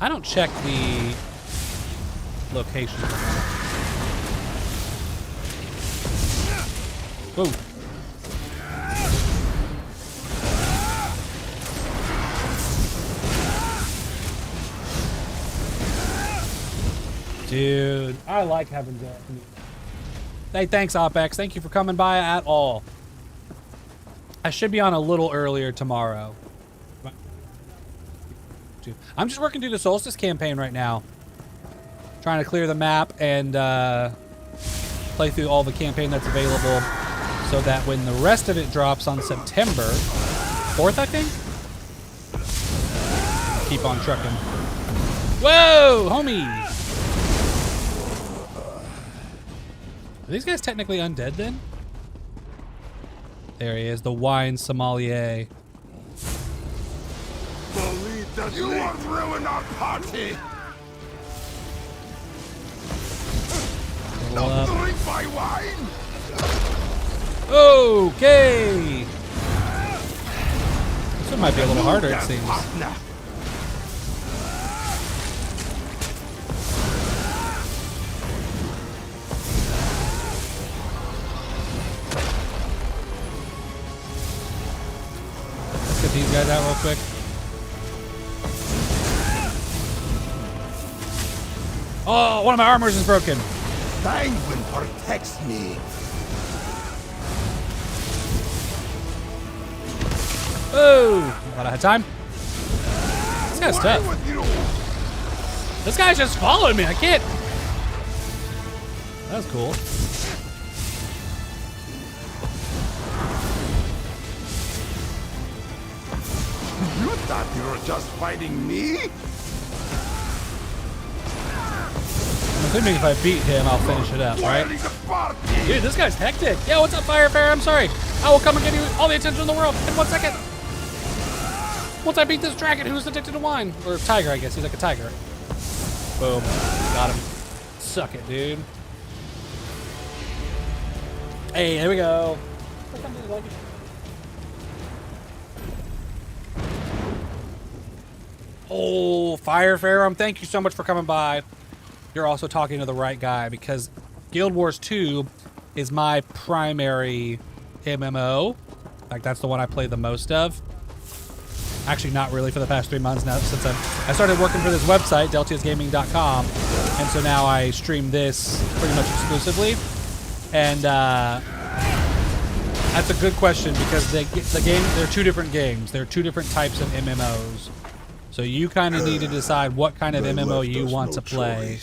I don't check the location. Whoa. Dude, I like having that. Hey, thanks, Opex. Thank you for coming by at all. I should be on a little earlier tomorrow. I'm just working through the Solstice campaign right now. Trying to clear the map and play through all the campaign that's available so that when the rest of it drops on September 4th, I think? Keep on trucking. Whoa, homie! Are these guys technically undead then? There he is, the wine sommelier. You won't ruin our party! Don't drink my wine! Okay! This one might be a little harder, it seems. Let's get these guys out real quick. Oh, one of my armors is broken. Penguin protects me. Oh, not out of time. This guy's tough. This guy's just following me. I can't. That's cool. You thought you were just fighting me? I'm assuming if I beat him, I'll finish it up, right? Dude, this guy's hectic. Yo, what's up, Firefarer? I'm sorry. I will come and give you all the attention in the world in 1 second. Once I beat this dragon who's addicted to wine. Or tiger, I guess. He's like a tiger. Boom. Got him. Suck it, dude. Hey, there we go. Oh, Firefarer, thank you so much for coming by. You're also talking to the right guy because Guild Wars 2 is my primary MMO. Like, that's the one I play the most of. Actually, not really for the past 3 months now since I started working for this website, deltiasgaming.com. And so now I stream this pretty much exclusively. And that's a good question because they're two different games. They're two different types of MMOs. So you kind of need to decide what kind of MMO you want to play.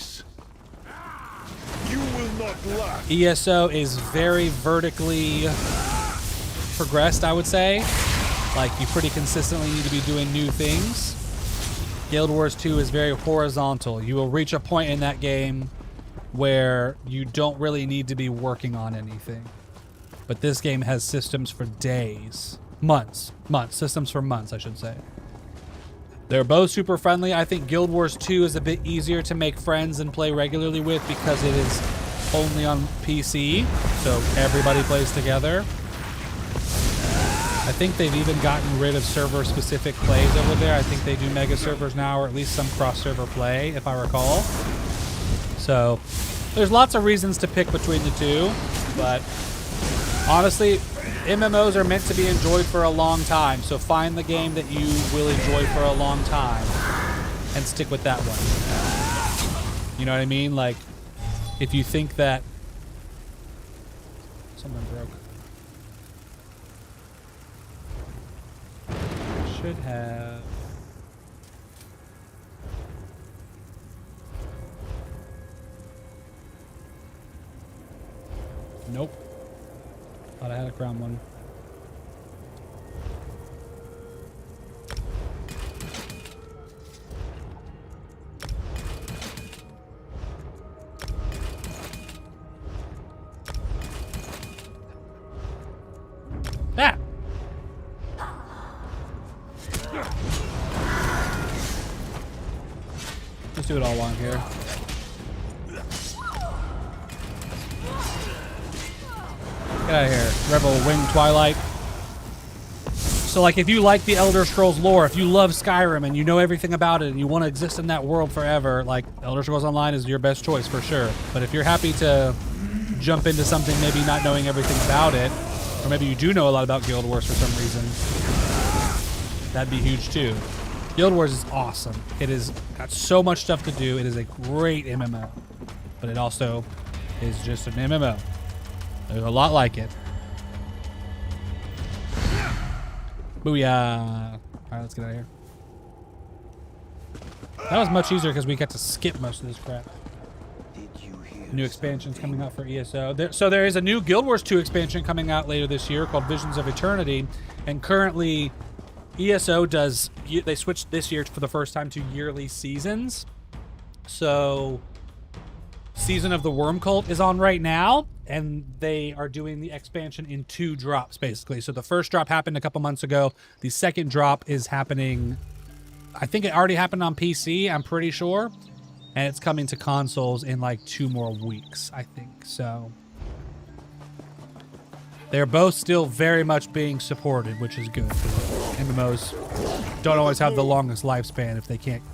You will not last. ESO is very vertically progressed, I would say. Like, you pretty consistently need to be doing new things. Guild Wars 2 is very horizontal. You will reach a point in that game where you don't really need to be working on anything. But this game has systems for days. Months. Systems for months, I should say. They're both super friendly. I think Guild Wars 2 is a bit easier to make friends and play regularly with because it is only on PC, so everybody plays together. I think they've even gotten rid of server-specific plays over there. I think they do mega servers now, or at least some cross-server play, if I recall. So there's lots of reasons to pick between the two, but honestly, MMOs are meant to be enjoyed for a long time, so find the game that you will enjoy for a long time and stick with that one. You know what I mean? Like, if you think that something broke. Should have. Nope. Thought I had a crown one. Ah! Let's do it all one here. Get out of here, Rebel Wing Twilight. So, like, if you like the Elder Scrolls lore, if you love Skyrim and you know everything about it and you want to exist in that world forever, like, Elder Scrolls Online is your best choice for sure. But if you're happy to jump into something maybe not knowing everything about it, or maybe you do know a lot about Guild Wars for some reason, that'd be huge too. Guild Wars is awesome. It has got so much stuff to do. It is a great MMO, but it also is just an MMO. There's a lot like it. Booyah. All right, let's get out of here. That was much easier because we got to skip most of this crap. New expansions coming out for ESO. So there is a new Guild Wars 2 expansion coming out later this year called Visions of Eternity. And currently, ESO they switched this year for the first time to yearly seasons. So Season of the Worm Cult is on right now. And they are doing the expansion in 2 drops, basically. So the first drop happened a couple months ago. The second drop is happening, I think it already happened on PC, I'm pretty sure. And it's coming to consoles in like 2 more weeks, I think. So they're both still very much being supported, which is good. MMOs don't always have the longest lifespan if they can't,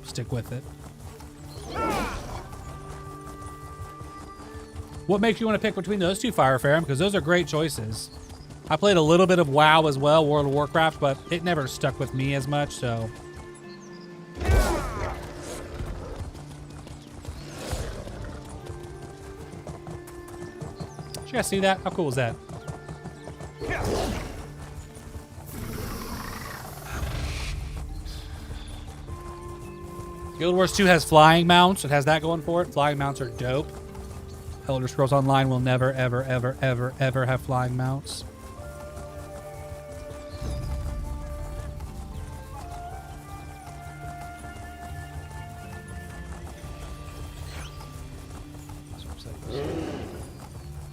stick with it. What makes you want to pick between those two, Firefarer? Because those are great choices. I played a little bit of WoW as well, World of Warcraft, but it never stuck with me as much, so. Did you guys see that? How cool is that? Guild Wars 2 has flying mounts. It has that going for it. Flying mounts are dope. Elder Scrolls Online will never, ever, ever, ever, ever have flying mounts.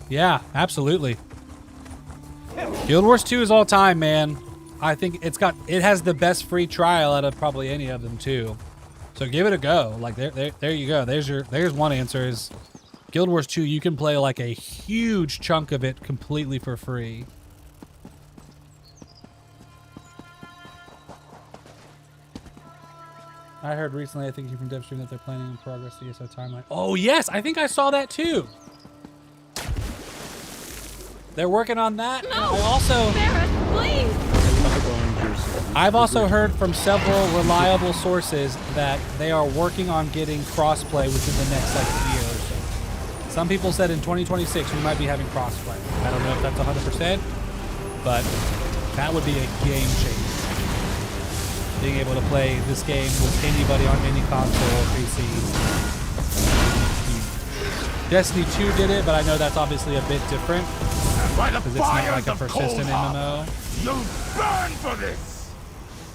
Yeah, absolutely. Guild Wars 2 is all time, man. I think it has the best free trial out of probably any of them too. So give it a go. Like there you go. There's one answer is Guild Wars 2, you can play like a huge chunk of it completely for free. I heard recently, I think you from Devstream, that they're planning in progress the ESO timeline. Oh yes, I think I saw that too. They're working on that. No, I also, Barrett, please. I've also heard from several reliable sources that they are working on getting crossplay within the next like year or so. Some people said in 2026 we might be having crossplay. I don't know if that's 100%, but that would be a game changer. Being able to play this game with anybody on any console or PC. Destiny 2 did it, but I know that's obviously a bit different. Because it's not like a persistent MMO. You'll burn for this!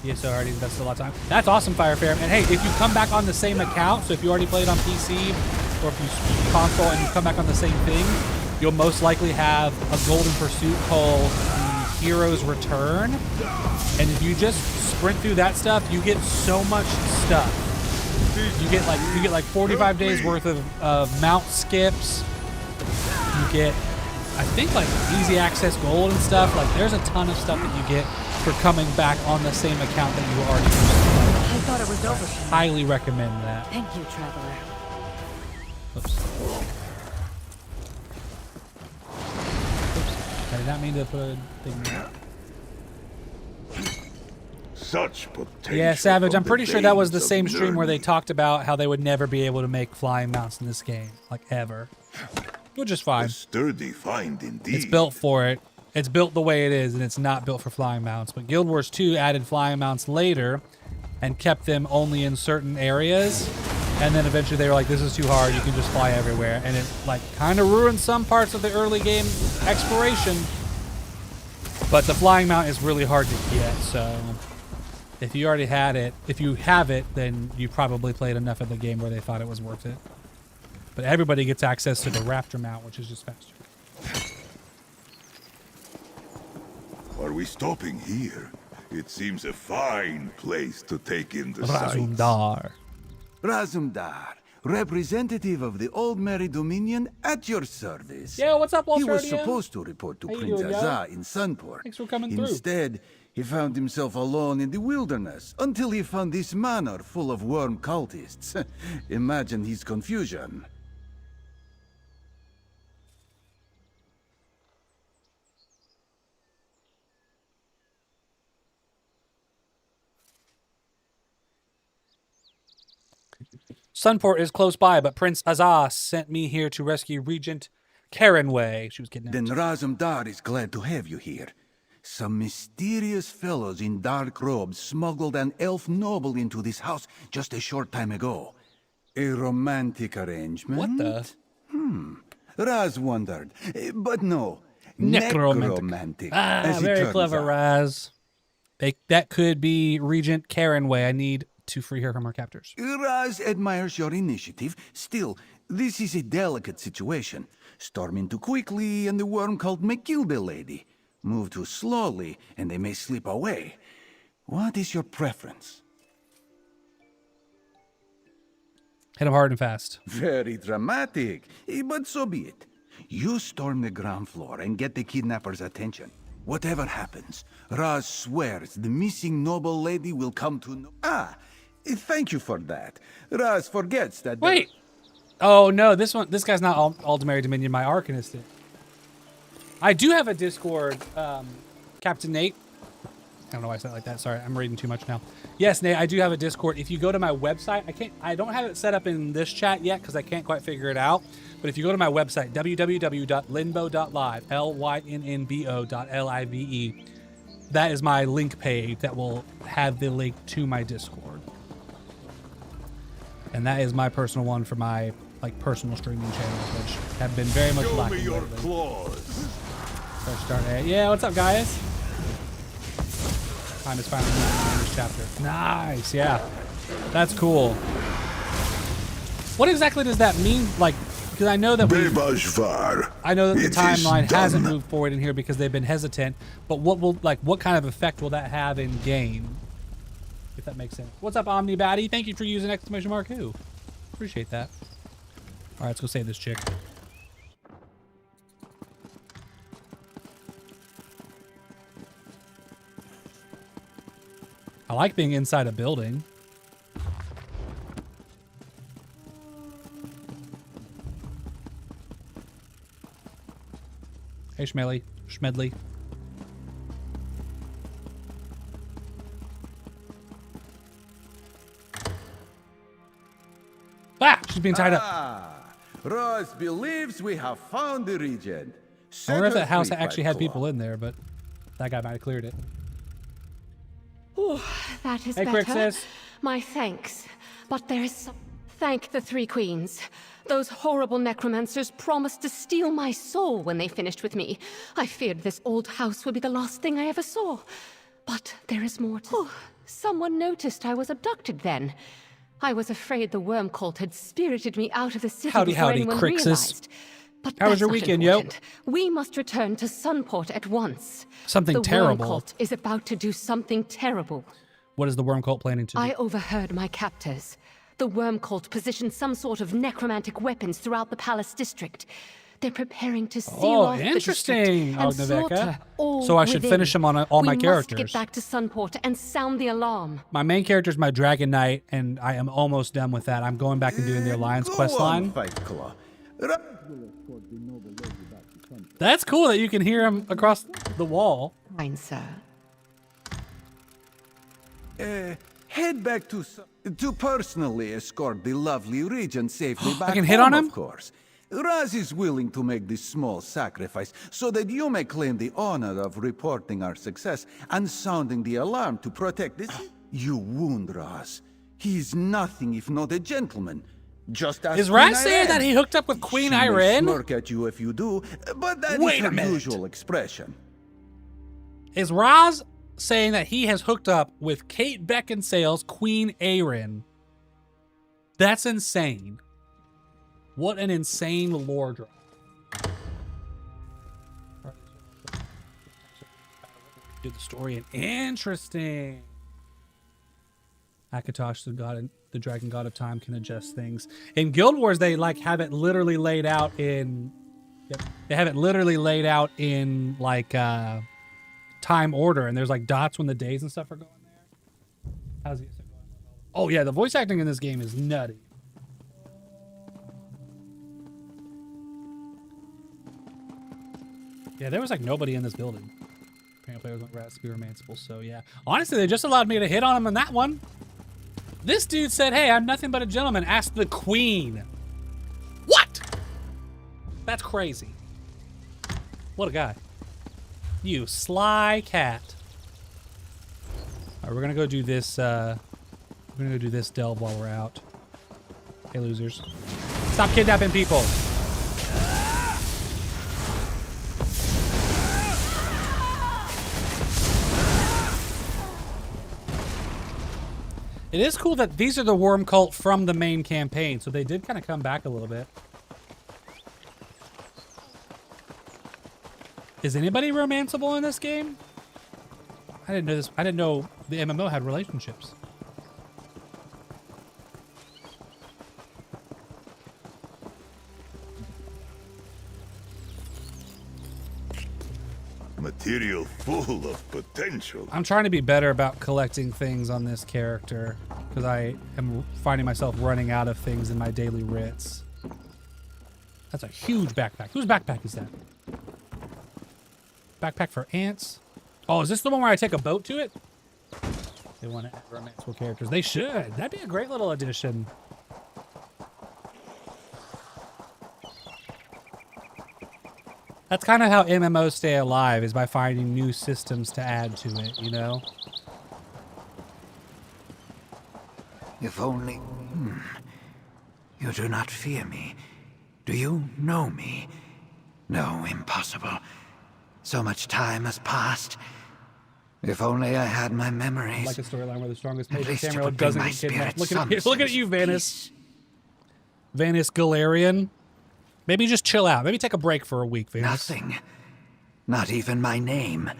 Yeah, so I already invested a lot of time. That's awesome, Firefair. And hey, if you come back on the same account, so if you already played on PC, or if you console and you come back on the same thing, you'll most likely have a golden pursuit called the Hero's Return. And if you just sprint through that stuff, you get so much stuff. You get like 45 days worth of mount skips. You get, I think, like easy access gold and stuff. Like there's a ton of stuff that you get for coming back on the same account that you already used to play. I thought it was over. Highly recommend that. Thank you, Traveler. Oops. I did not mean to put a thing there. Such potential. Yeah, Savage, I'm from pretty the sure that was days the of same stream where they learning. talked about how they would never be able to make flying mounts in this game. Like, ever. Which is fine. A sturdy find indeed. It's built for it. It's built the way it is, and it's not built for flying mounts. But Guild Wars 2 added flying mounts later and kept them only in certain areas. And then eventually they were like, this is too hard, you can just fly everywhere. And it, like, kind of ruined some parts of the early game exploration. But the flying mount is really hard to get, so if you already had it, if you have it, then you probably played enough of the game where they thought it was worth it. But everybody gets access to the Raptor mount, which is just faster. Are we stopping here? It seems a fine place to take in the sights. Razumdar. Razumdar, representative of the Old Merry Dominion at your service. Yeah, what's up, Walter? He was supposed to report to How you Prince doing, Azah in Sunport. Thanks for coming through. Instead, he found himself alone in the wilderness until he found this manor full of worm cultists. Imagine his confusion. Sunport is close by, but Prince Azah sent me here to rescue Regent Karinwe. She was kidnapped. Then Razumdar is glad to have you here. Some mysterious fellows in dark robes smuggled an elf noble into this house just a short time ago. A romantic arrangement? What the? Raz wondered. But no. Necromantic. as it Very turns clever, out. Raz. That could be Regent Karinwe. I need to free her from her captors. Raz admires your initiative. Still, this is a delicate situation. Storm in too quickly, and the worm cult may kill the lady. Move too slowly, and they may slip away. What is your preference? Hit him hard and fast. Very dramatic, but so be it. You storm the ground floor and get the kidnapper's attention. Whatever happens, Raz swears the missing noble lady will come to know. Thank you for that. Raz forgets that. Wait. Oh no, this guy's not Aldemary Dominion. My Arcanist is. I do have a Discord, Captain Nate. I don't know why I said it like that. Sorry, I'm reading too much now. Yes, Nate, I do have a Discord. If you go to my website, I don't have it set up in this chat yet because I can't quite figure it out. But if you go to my website, www.lynnbo.live, lynnbo.live, that is my link page that will have the link to my Discord. And that is my personal one for my like personal streaming channels, which have been very much lacking Show me your lately. claws. First start. Yeah, what's up, guys? Time is finally moving in this chapter. Nice, yeah, that's cool. What exactly does that mean? Like, because I know that the timeline hasn't moved forward in here because they've been hesitant. But what kind of effect will that have in game? If that makes sense. What's up, Omni Baddie? Thank you for using exclamation mark who. Appreciate that. All right, let's go save this chick. I like being inside a building. Hey, Schmedley. Ah, she's being tied up. Ross believes we have found the Regent. I wonder if that house actually had people in there, but that guy might have cleared it. Oh, that is better. Crixus. My thanks. But there is some... Thank the Three Queens. Those horrible necromancers promised to steal my soul when they finished with me. I feared this old house would be the last thing I ever saw. But there is more to... Oh, someone noticed I was abducted then. I was afraid the worm cult had spirited me out of the city before anyone realized. But how was your weekend, yo? We must return to Sunport at once. Something terrible. The worm cult is about to do something terrible. What is the worm cult planning to do? I overheard my captors. The worm cult positioned some sort of necromantic weapons throughout the palace district. They're preparing to seal off the district and slaughter all so I should within. finish them on all my characters. We must get back to Sunport and sound the alarm. My main character is my Dragon Knight, and I am almost done with that. I'm going back and doing the Alliance quest line. That's cool that you can hear him across the wall. Fine, sir. Head back to personally escort the lovely Regent safely back I can hit on him? Of course. Raz is willing to make this small sacrifice so that you may claim the honor of reporting our success and sounding the alarm to protect this. You wound Raz. He is nothing if not a gentleman. Just as is Raz saying that he hooked up with Queen Irene? Smirk at you if you do, but that is her usual expression. Is Raz saying that he has hooked up with Kate Beckinsale's Queen Irene? That's insane. What an insane lore drop. Do the story and interesting. Akatosh, the dragon god of time, can adjust things. In Guild Wars, they like have it literally laid out in. They have it literally laid out in like time order, and there's like dots when the days and stuff are going there. How's it going? Oh yeah, the voice acting in this game is nutty. Yeah, there was like nobody in this building. Apparently players went rats to be romanceable, so yeah. Honestly, they just allowed me to hit on him in that one. This dude said, hey, I'm nothing but a gentleman. Ask the queen. What? That's crazy. What a guy. You sly cat. All right, we're gonna go do this, delve while we're out. Hey, losers. Stop kidnapping people. It is cool that these are the worm cult from the main campaign, so they did kind of come back a little bit. Is anybody romanceable in this game? I didn't know this. I didn't know the MMO had relationships. Material full of potential. I'm trying to be better about collecting things on this character because I am finding myself running out of things in my daily writs. That's a huge backpack. Whose backpack is that? Backpack for ants? Oh, is this the one where I take a boat to it? They want to add romanceable characters. They should. That'd be a great little addition. That's kind of how MMOs stay alive, is by finding new systems to add to it, you know? If only... You do not fear me. Do you know me? No, impossible. So much time has passed. If only I had my memories. Like a storyline where the strongest mage in least it Tamriel would bring doesn't my get kidnapped. spirit Look at you, Vanis. Vanis Galarian. Maybe just chill out. Maybe take a break for a week, Vanis. Nothing. Not even my name.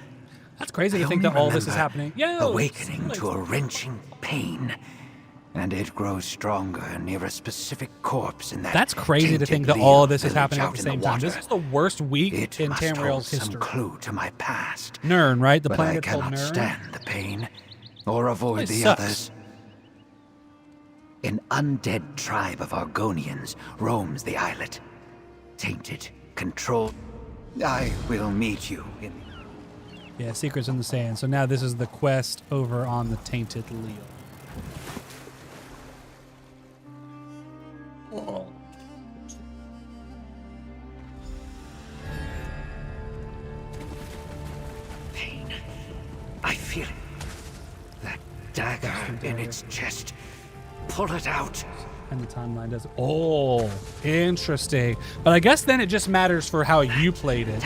That's crazy I to think that only all this is remember happening. Yo, awakening to a wrenching pain. And it grows stronger near a specific corpse in that. That's crazy to think that all of this is happening at the same time. This is the worst week in Tamriel's history. Some clue to my past. Nirn, right? The but planet I called cannot Nirn. stand the pain or avoid It the sucks. others. An undead tribe of Argonians roams the islet. Tainted, controlled. I will meet you in... Yeah, Secrets in the Sand. So now this is the quest over on the Tainted Leal. Oh. Pain. I feel it. That dagger in its chest. Pull it out. And the timeline does. Oh, interesting. But I guess then it just matters for how you played it.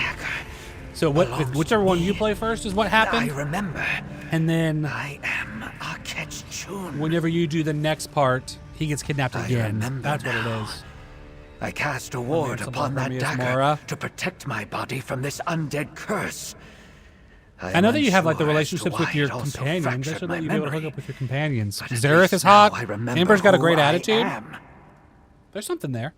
So whichever one you play first is what happened. I remember. And then I am a catch-tune. whenever you do the next part, he gets kidnapped again. That's what it is. I cast a ward upon that dagger to protect my body from this undead curse. I know that you have like the relationships with your companions. I should let you be able to hook up with your companions. Zareth is hot. Amber's got a great attitude. There's something there.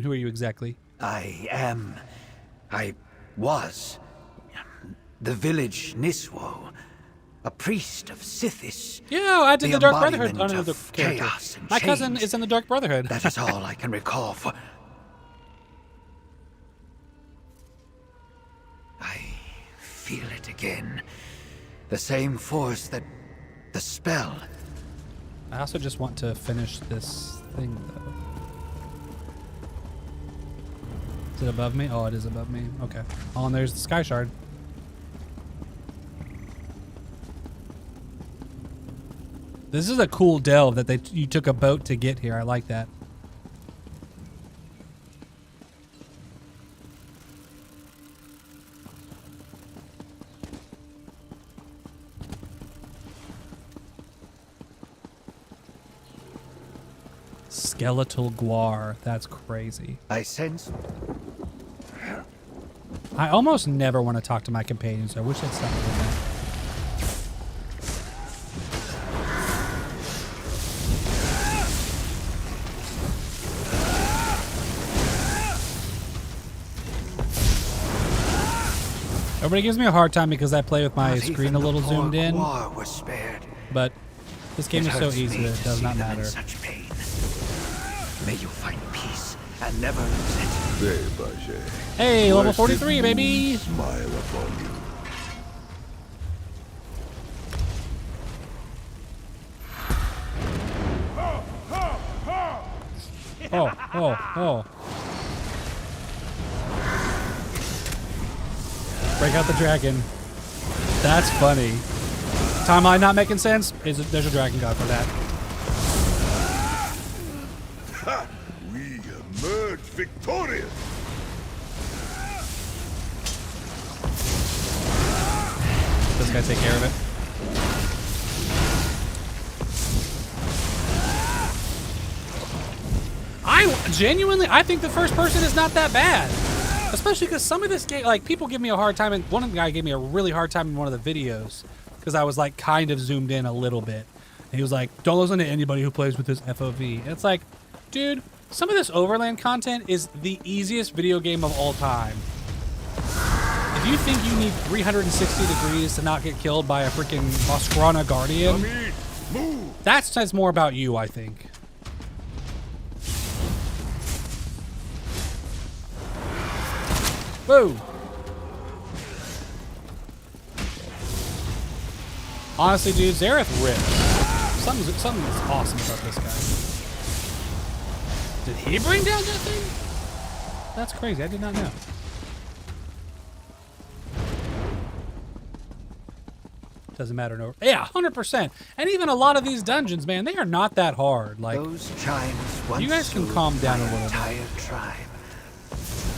Who are you exactly? I was the village Niswo, a priest of Sithis. Yeah, I did the Dark Brotherhood embodiment under the of character. chaos and My cousin change. is in the Dark Brotherhood. That is all I can recall for... I feel it again. The same force that... the spell. I also just want to finish this thing, though. Is it above me? Oh, it is above me. Okay. Oh, and there's the Sky Shard. This is a cool delve that you took a boat to get here. I like that. Skeletal Guar. That's crazy. I sense... I almost never want to talk to my companions. I wish I'd stop doing that. Everybody gives me a hard time because I play with my screen a little zoomed in. But this game is so easy that it does not matter. May you find peace and never lose it. Hey, level 43, baby! Smile upon you. Oh. Break out the dragon. That's funny. Timeline not making sense? There's a dragon god for that. Ha! We emerge victorious! This guy take care of it. I think the first person is not that bad. Especially because some of this game, like, people give me a hard time, and one guy gave me a really hard time in one of the videos because I was, like, kind of zoomed in a little bit. And he was like, don't listen to anybody who plays with this FOV. And it's like, dude, some of this Overland content is the easiest video game of all time. If you think you need 360 degrees to not get killed by a freaking Moskrana Guardian, that says more about you, I think. Whoa! Honestly, dude, Zareth rips. Something's awesome about this guy. Did he bring down that thing? That's crazy. I did not know. Doesn't matter. No. Yeah, 100%. And even a lot of these dungeons, man, they are not that hard. Like, those chimes once you guys can calm down a little entire bit. tribe.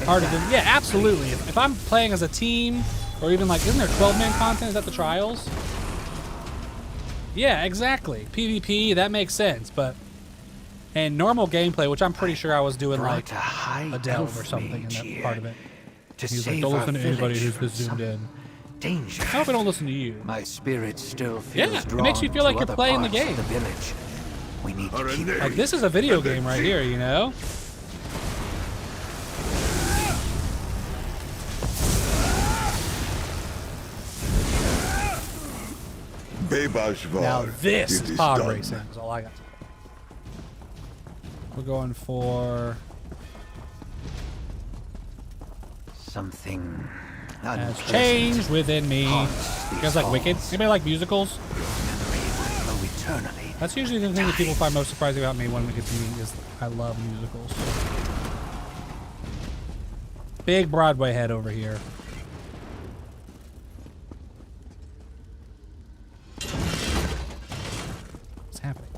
Harder than, yeah, absolutely. If I'm playing as a team, or even like, isn't there 12-man content? Is that the trials? Yeah, exactly. PvP, that makes sense, but and normal gameplay, which I'm pretty sure I was doing like a delve or something in that part of it. He's like, don't listen to anybody who's this zoomed in. Danger. I hope I don't listen to you. My spirit still feels Yeah, drawn it makes you feel like you're to playing the other parts game. of the village. We need to keep Like, this is a video game right here, you know? Now this is pod racing, is all I got. We're going for something has changed within me. You guys like Wicked? Anybody like musicals? That's usually the thing that people find most surprising about me when we get to me is I love musicals. Big Broadway head over here. What's happening?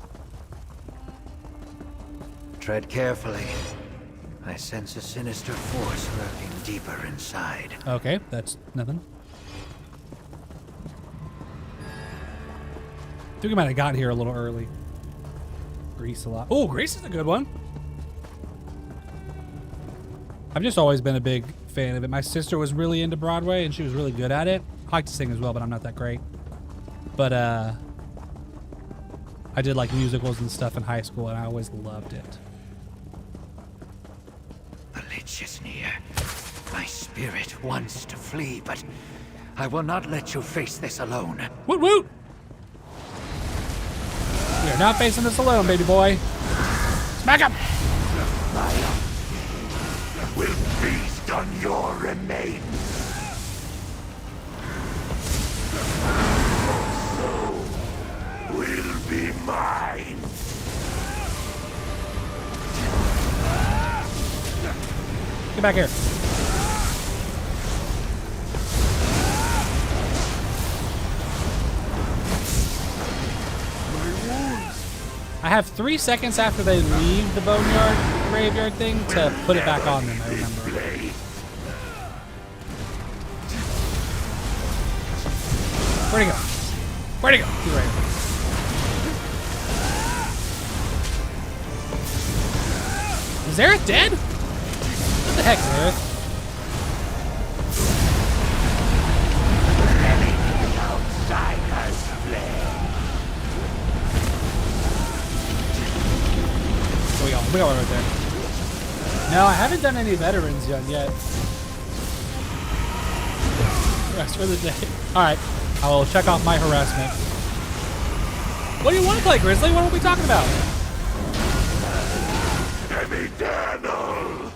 Tread carefully. I sense a sinister force lurking deeper inside. Okay, that's nothing. I think we might have got here a little early. Grease a lot. Oh, Grease is a good one. I've just always been a big fan of it. My sister was really into Broadway and she was really good at it. I like to sing as well, but I'm not that great. But I did like musicals and stuff in high school and I always loved it. The Lich is near. My spirit wants to flee, but I will not let you face this alone. Woot woot! We are not facing this alone, baby boy. Smack him! Will feast on your remains. Also will be mine. Get back here. I have 3 seconds after they leave the boneyard graveyard thing to put it back on them, I remember. Where'd he go? Where'd he go? He's right here. Is Aerith dead? What the heck, Aerith? We got one right there. No, I haven't done any veterans yet. Rest for the day. Alright, I will check off my harassment. What do you want to play, Grizzly? What are we talking about? Eternal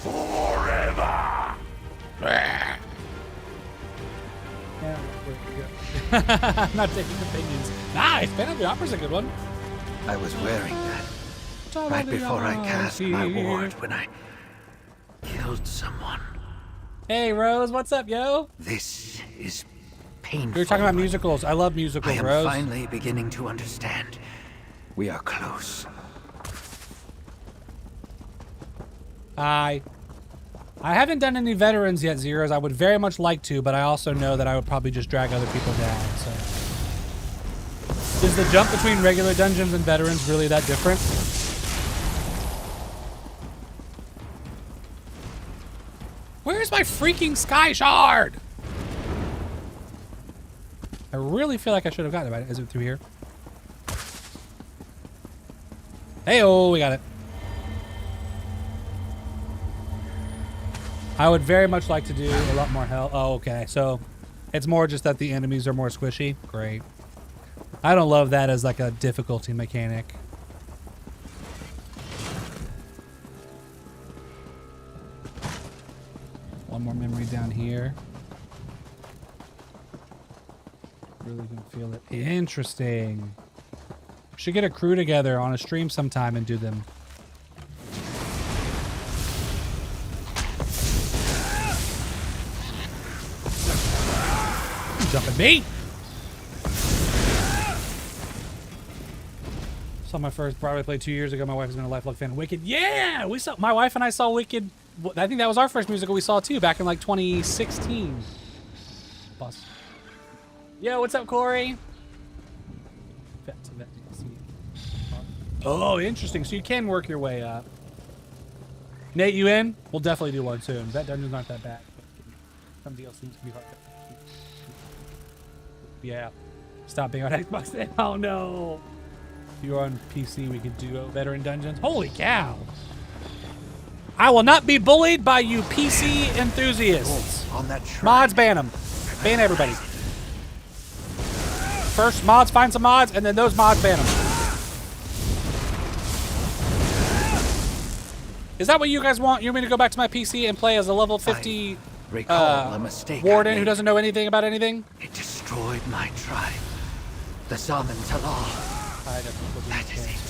forever. Yeah, I'm not taking opinions. Nice! Phantom of the Opera's a good one. I was wearing that right before I cast my ward when I killed someone. Hey, Rose, what's up, yo? This is painful. We were talking about musicals. I love musicals, I am Rose. finally beginning to understand. We are close. I haven't done any veterans yet, Zeros. I would very much like to, but I also know that I would probably just drag other people down, so. Is the jump between regular dungeons and veterans really that different? Where's my freaking Sky Shard? I really feel like I should have gotten it. Is it through here? Hey-oh, we got it. I would very much like to do a lot more health. Oh, okay. So it's more just that the enemies are more squishy. Great. I don't love that as like a difficulty mechanic. One more memory down here. Really can feel it. Interesting. We should get a crew together on a stream sometime and do them. Jump at me. Saw my first Broadway play 2 years ago. My wife has been a lifelong fan of Wicked. Yeah, we saw. My wife and I saw Wicked. I think that was our first musical we saw too, back in like 2016. Boss. Yo, what's up, Corey? Oh, interesting. So you can work your way up. Nate, you in? We'll definitely do one soon. That dungeon's not that bad. Some DLC seems to be hard. Yeah. Stop being on Xbox. Oh no. If you're on PC, we could do veteran dungeons. Holy cow. I will not be bullied by you PC enthusiasts. On that mods, ban them. Ban everybody. First, mods, find some mods, and then those mods, ban them. Is that what you guys want? You want me to go back to my PC and play as a level 50 recall a mistake warden who doesn't know anything about anything? It destroyed my tribe. The Zaman Talal. That is it.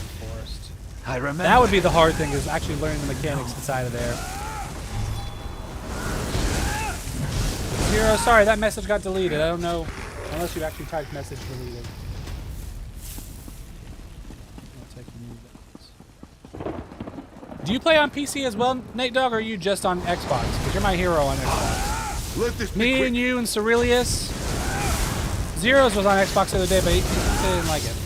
I remember. That would be the hard thing, is actually learning the mechanics inside of there. Zero, sorry, that message got deleted. I don't know, unless you actually typed message deleted. Do you play on PC as well, Nate Dogg, or are you just on Xbox? Because you're my hero on Xbox. Let this be Me quick. and you and Cerilius. Zeros was on Xbox the other day, but he didn't like it.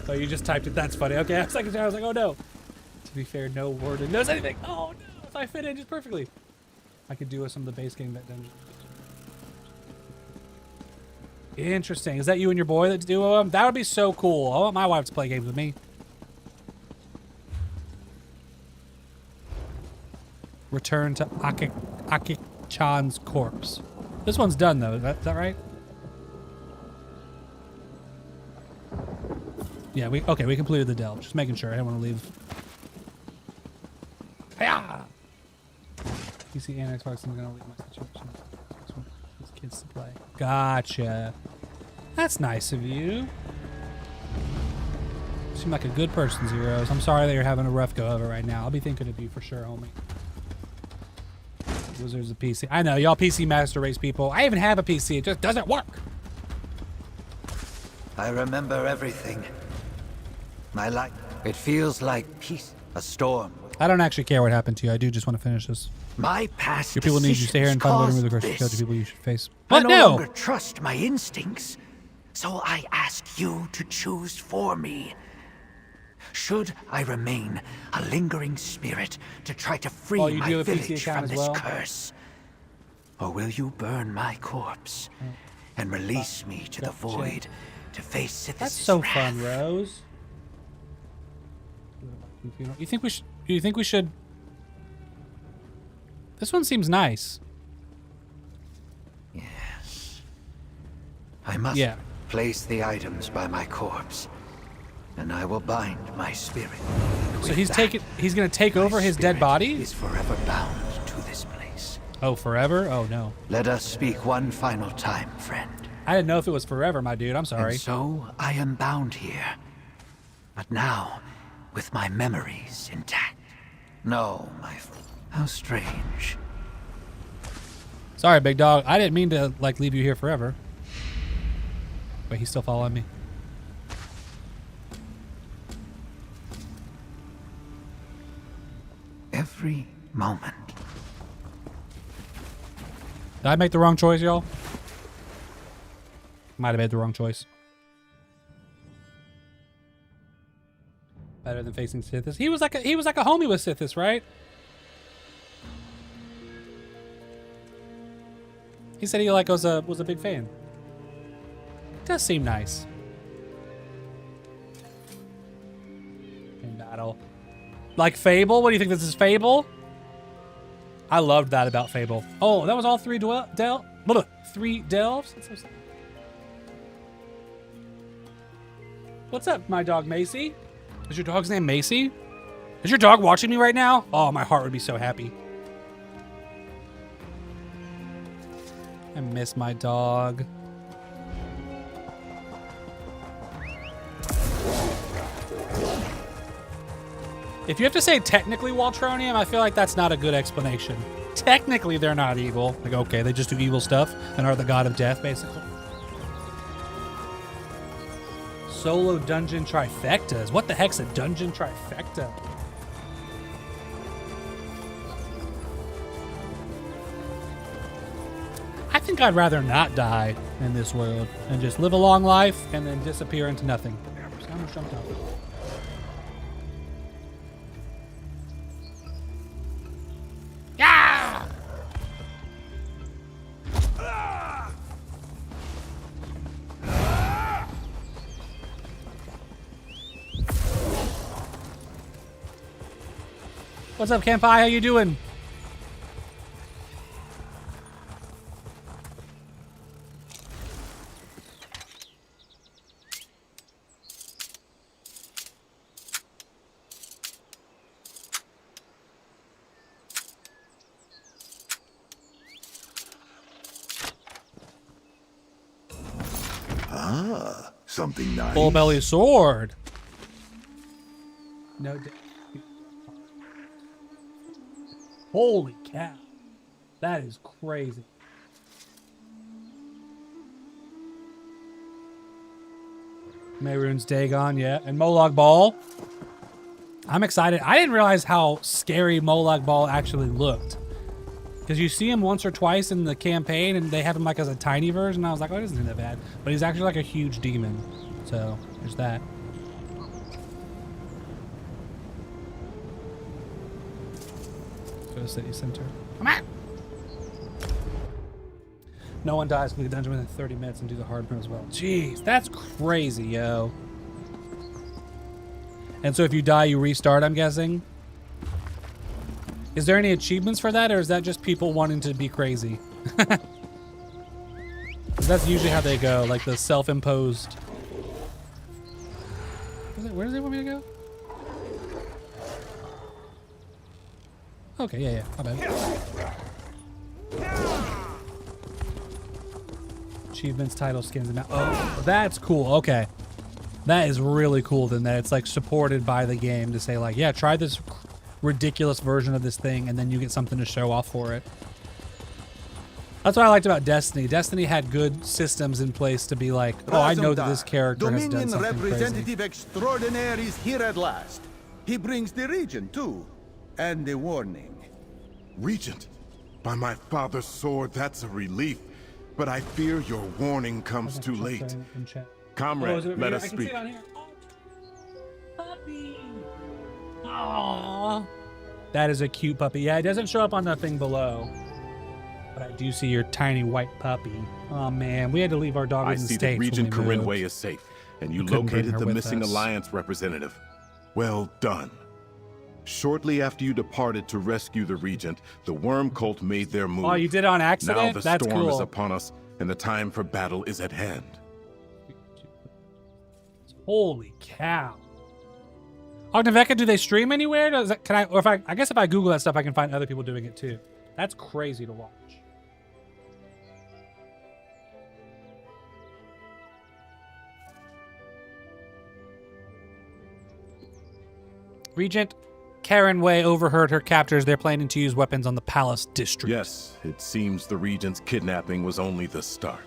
Oh, you just typed it. That's funny. Okay, I was like, oh no. To be fair, no warden knows anything. Oh no, so I fit in just perfectly. I could do some of the base game that dungeon. Interesting. Is that you and your boy that do them? That would be so cool. I want my wife to play games with me. Return to Aki-chan's corpse. This one's done though. Is that right? Yeah, we completed the delve. Just making sure. I didn't want to leave. Hiya! PC and Xbox, I'm gonna leave my situation. These kids to play. Gotcha. That's nice of you. You seem like a good person, Zeros. I'm sorry that you're having a rough go of it right now. I'll be thinking of you for sure, homie. Wizards of PC. I know, y'all PC Master Race people. I even have a PC. It just doesn't work. I remember everything. My life. It feels like peace. A storm. I don't actually care what happened to you. I do just want to finish this. My past Your people need you to stay here and find a way to remove the decisions curse to people you should face. I What? no No! longer trust my instincts, so I ask you to choose for me. Should I remain a lingering spirit to try to free Oh, you my do have a PC village account from as this well? curse? Or will you burn my corpse and release me to the void to face Sithis' That's so wrath? fun, Rose. You think we should? You think we should? This one seems nice. Yes. I must place the items by my corpse, and I will bind my spirit. So he's gonna take over his dead body? Is forever bound to this place. Oh, forever? Oh no. Let us speak one final time, friend. I didn't know if it was forever, my dude. I'm sorry. And so I am bound here. But now, with my memories intact. No, my friend. How strange. Sorry, big dog. I didn't mean to leave you here forever. Wait, he's still following me. Every moment. Did I make the wrong choice, y'all? Might have made the wrong choice. Better than facing Sithis. He was like a homie with Sithis, right? He said he was a big fan. Does seem nice. In battle. Like Fable? What do you think, this is Fable? I loved that about Fable. Oh, that was all three three delves? That's so sad. What's up, my dog Macy? Is your dog's name Macy? Is your dog watching me right now? Oh, my heart would be so happy. I miss my dog. If you have to say technically Waltronium, I feel like that's not a good explanation. Technically, they're not evil. Like, okay, they just do evil stuff and are the god of death, basically. Solo dungeon trifectas. What the heck's a dungeon trifecta? I think I'd rather not die in this world and just live a long life and then disappear into nothing. I almost jumped out. Yeah! What's up, Kenpai? How you doing? Something nice. Full belly sword. No. Holy cow. That is crazy. Mehrunes Dagon, yeah. And Molag Bal. I'm excited. I didn't realize how scary Molag Bal actually looked. Because you see him once or twice in the campaign, and they have him like as a tiny version. I was like, oh, it isn't that bad. But he's actually like a huge demon. So, there's that. Go to City Center. Come on! No one dies from the dungeon within 30 minutes and do the hard print as well. Jeez, that's crazy, yo. And so if you die, you restart, I'm guessing? Is there any achievements for that, or is that just people wanting to be crazy? Because that's usually how they go, like the self-imposed. Where does they want me to go? Okay, yeah, my bad. Achievements, title, skins, and oh, that's cool. Okay, that is really cool. Then that it's like supported by the game to say like, yeah, try this ridiculous version of this thing, and then you get something to show off for it. That's what I liked about Destiny. Destiny had good systems in place to be like, oh, I know that this character has done something Representative crazy. Extraordinaire is here at last. He brings the Regent too, and the warning. Regent, by my father's sword, that's a relief. But I fear your warning comes too late. Comrade, let us speak. Puppy. Aww. That is a cute puppy. Yeah, it doesn't show up on the thing below. But I do see your tiny white puppy. Oh man, we had to leave our dog in the States. I see that Regent Karinwe is safe, and you located the missing us. Alliance representative. Well done. Shortly after you departed to rescue the Regent, the Worm Cult made their move. Oh, you did it on accident? Now the That's storm cool. is upon us, and the time for battle is at hand. Holy cow. Ognaveka, do they stream anywhere? Does that, can I, or if I guess if I Google that stuff, I can find other people doing it too. That's crazy to watch. Regent Karinwe overheard her captors. They're planning to use weapons on the palace district. Yes, it seems the Regent's kidnapping was only the start.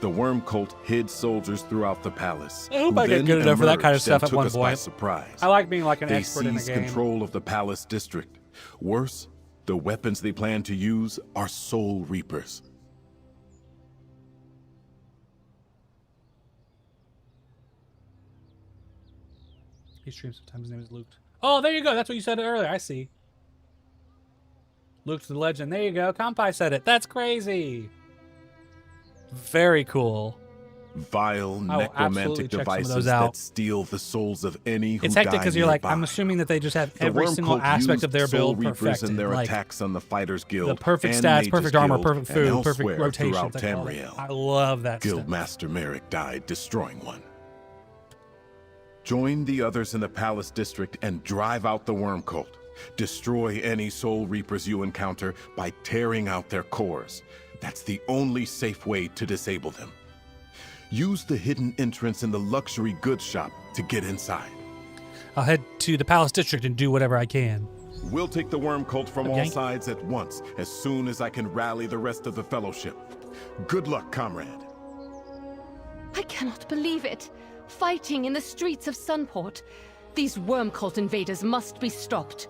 The Worm Cult hid soldiers throughout the palace. I hope I get good enough for that kind of stuff at one point. By surprise. I like being like an expert in the game. They game. seized control of the palace district. Worse, the weapons they plan to use are Soul Reapers. He streams sometimes. His name is Luke. Oh, there you go. That's what you said earlier. I see. Luke the Legend. There you go. Kampai said it. That's crazy. Very cool. Vile necromantic devices that steal the souls of any who It's hectic because you're like, I'm assuming that they just have every single aspect of their build perfected. In their like, attacks on the Fighters Guild, the perfect stats, perfect armor, perfect food, perfect rotations. I love that stuff. Guildmaster Merrick died destroying one. Join the others in the Palace District and drive out the Worm Cult. Destroy any Soul Reapers you encounter by tearing out their cores. That's the only safe way to disable them. Use the hidden entrance in the luxury goods shop to get inside. I'll head to the Palace District and do whatever I can. We'll take the Worm Cult from all sides at once, as soon as I can rally the rest of the Fellowship. Good luck, comrade. I cannot believe it. fighting in the streets of Sunport. These worm cult invaders must be stopped.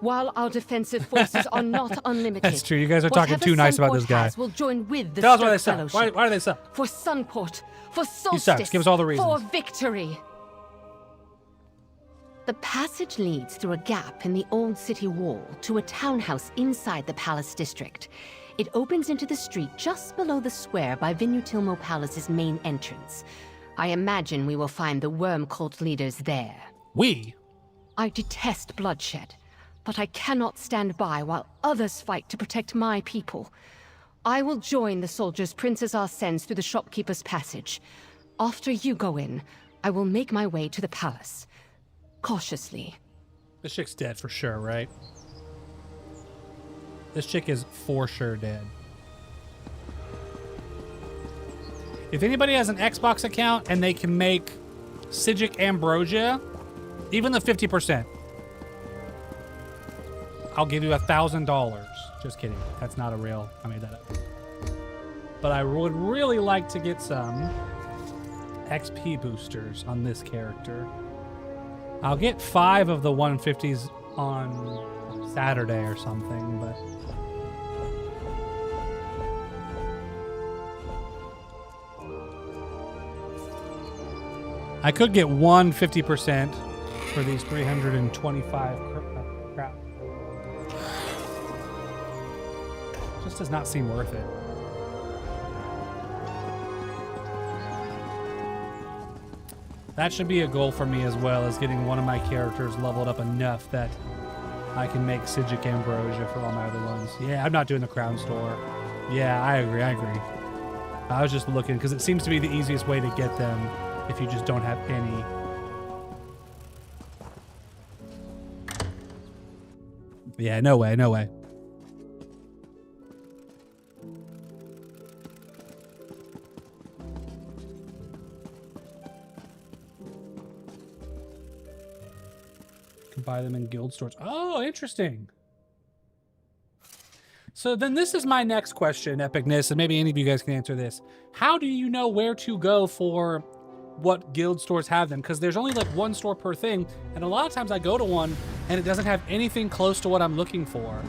While our defensive forces are not unlimited, That's true. You guys are talking too nice about this guy. Will join with the Tell us why they Stoke suck. Why Fellowship. do they suck? For Sunport, for Solstice, He sucks. Give us all the reasons. for victory. The passage leads through a gap in the old city wall to a townhouse inside the palace district. It opens into the street just below the square by Vinutilmo Palace's main entrance. I imagine we will find the worm cult leaders there. I detest bloodshed, but I cannot stand by while others fight to protect my people. I will join the soldiers Princess R sends through the shopkeeper's passage. After you go in, I will make my way to the palace. Cautiously. This chick's dead for sure, right? This chick is for sure dead. If anybody has an Xbox account and they can make Sigic Ambrosia, even the 50%, I'll give you $1,000. Just kidding. That's not a real. I made that up. But I would really like to get some XP boosters on this character. I'll get 5 of the 150s on Saturday or something, but I could get 150% for these 325 crap. Just does not seem worth it. That should be a goal for me as well, as getting one of my characters leveled up enough that I can make Sigic Ambrosia for all my other ones. Yeah, I'm not doing the Crown Store. Yeah, I agree. I was just looking, because it seems to be the easiest way to get them if you just don't have any. Yeah, no way. Buy them in guild stores. Oh, interesting. So then this is my next question, Epicness, and maybe any of you guys can answer this. How do you know where to go for what guild stores have them? Because there's only like one store per thing, and a lot of times I go to one and it doesn't have anything close to what I'm looking for.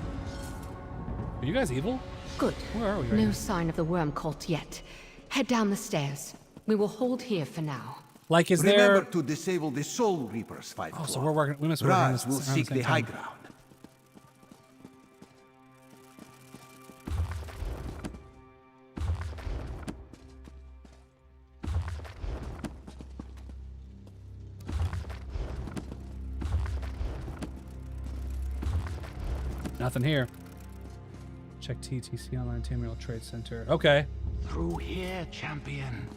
Are you guys evil? Good. Where are we right No now? sign of the worm cult yet. Head down the stairs. We will hold here for now. Like, is Remember there... to disable the Soul Reaper's fight. Oh, so we're working... We must be working on Raz this will around seek the the same high time. ground. Nothing here. Check TTC Online Tamriel Trade Center. Okay. Through here, champion.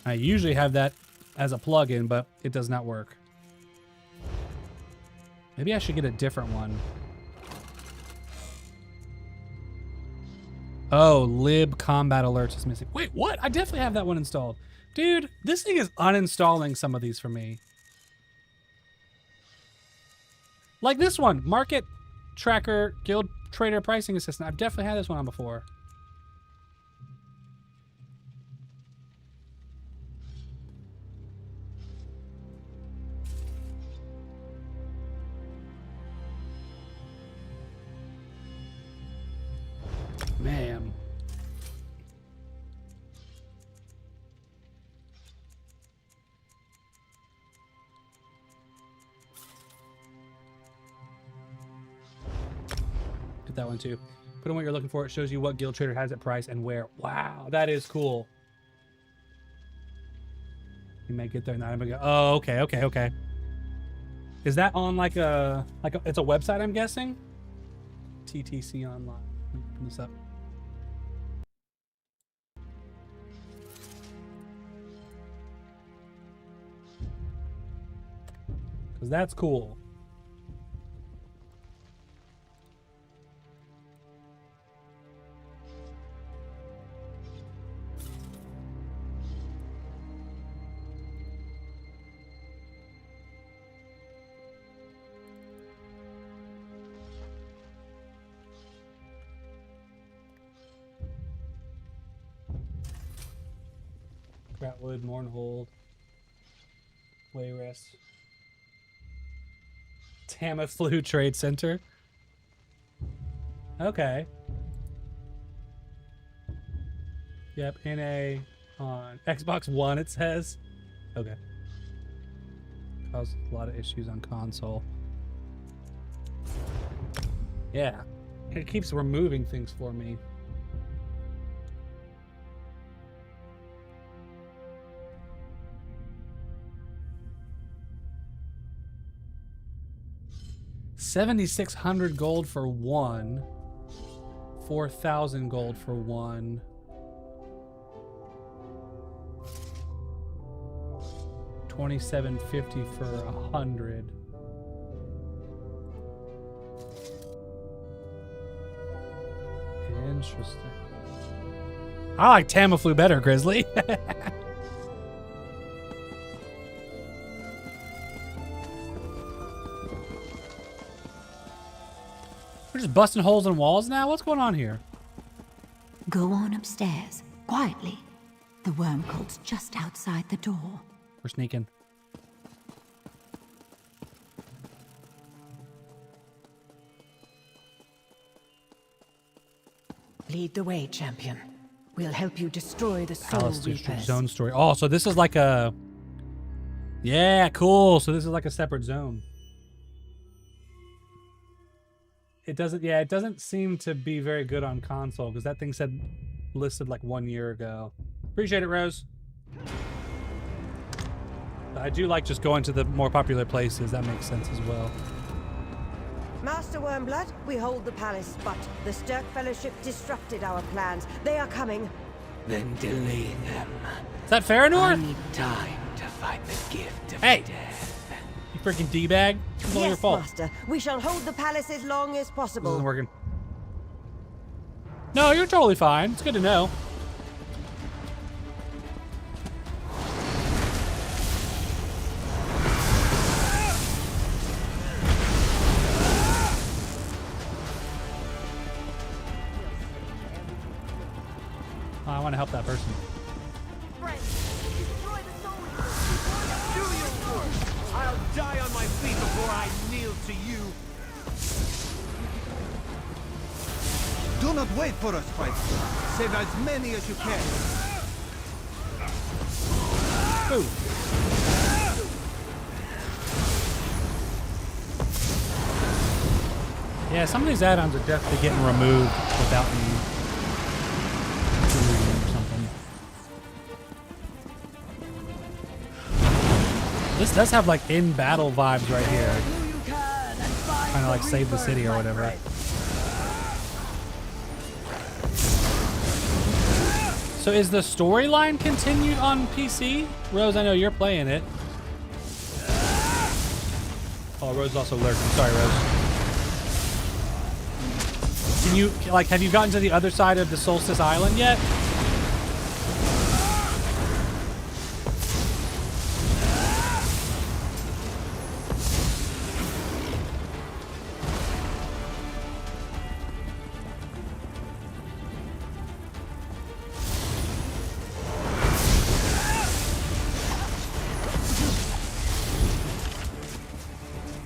I usually have that as a plugin, but it does not work. Maybe I should get a different one. Oh, lib combat alerts is missing. Wait, what? I definitely have that one installed. Dude, this thing is uninstalling some of these for me. Like this one, Market Tracker Guild Trader Pricing Assistant. I've definitely had this one on before. Man. Get that one too. Put in what you're looking for. It shows you what guild trader has at price and where. Wow, that is cool. You may get there and not go. Oh, okay. Is that on like a it's a website, I'm guessing? TTC Online. Open this up. Because that's cool. Scratwood, Mournhold, Wayrest, Tamiflu Trade Center. Okay. Yep, NA on Xbox One, it says. Okay. Caused a lot of issues on console. Yeah. It keeps removing things for me. $7,600 gold for one. 4,000 gold for one. $2,750 for 100. Interesting. I like Tamiflu better, Grizzly. We're just busting holes in walls now? What's going on here? Go on upstairs, quietly. The worm cult's just outside the door. We're sneaking. Lead the way, champion. We'll help you destroy the Soul Palace District Reapers. Zone story. Oh, so this is like a... Yeah, cool. So this is like a separate zone. It doesn't seem to be very good on console because that thing said listed like 1 year ago. Appreciate it, Rose. I do like just going to the more popular places. That makes sense as well. Master Wormblood, we hold the palace, but the Stirk Fellowship disrupted our plans. They are coming. Then delay them. Is that Farinor? I need time to find the gift of death. You freaking D-bag. It's all your Yes, fault. Master. We shall hold the palace as long as This possible. isn't working. No, you're totally fine. It's good to know. Oh, I want to help that person. I'll die on my feet before I kneel to you. Do not wait for us, fight. Save as many as you can. Ooh. Yeah, some of these add-ons are definitely getting removed without me doing or something. This does have like in-battle vibes right here. Kind of like save the city or whatever. So is the storyline continued on PC? Rose, I know you're playing it. Oh, Rose is also lurking. Sorry, Rose. Can you, like, have you gotten to the other side of the Solstice Island yet?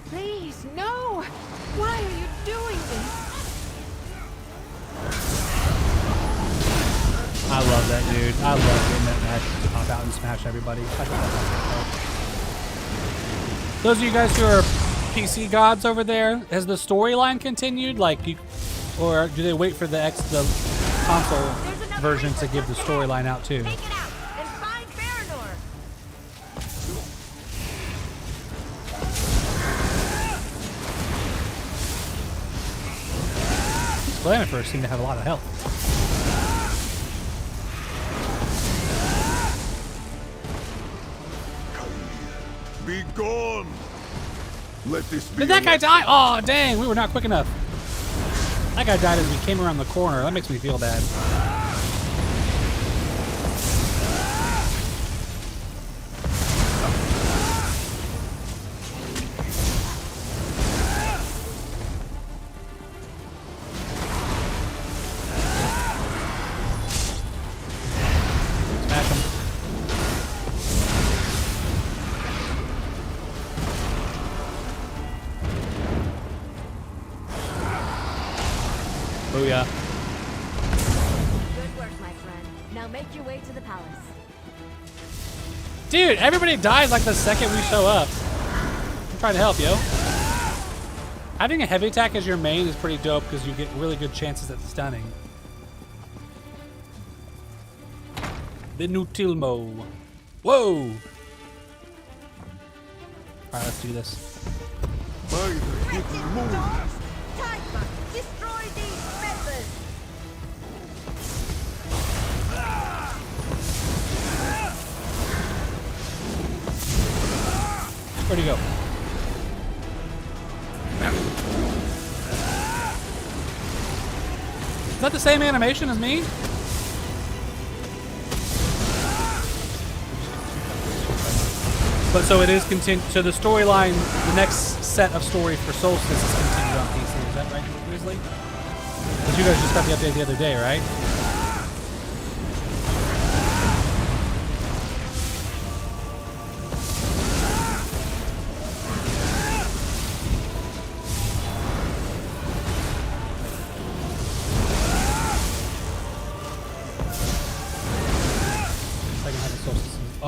Please, no! Why are you doing this? I love that dude. I love getting that match to pop out and smash everybody. I think that's awesome. Those of you guys who are PC gods over there, has the storyline continued? Like, or do they wait for the console version to give the storyline out too? Take it out and find Farinor. Planifers seem to have a lot of health. Be gone! Let this be. Did that guy die? Oh, dang, we were not quick enough. That guy died as we came around the corner. That makes me feel bad. Smash him. Oh yeah. Good work, my friend. Now make your way to the palace. Dude, everybody dies like the second we show up. I'm trying to help, yo. Having a heavy attack as your main is pretty dope because you get really good chances at stunning. The Nutilmo. Whoa! Alright, let's do this. Destroy these members! Where'd he go? Is that the same animation as me? But so it is so the storyline, the next set of story for Solstice is continued on PC. Is that right, Grizzly? Because you guys just got the update the other day, right?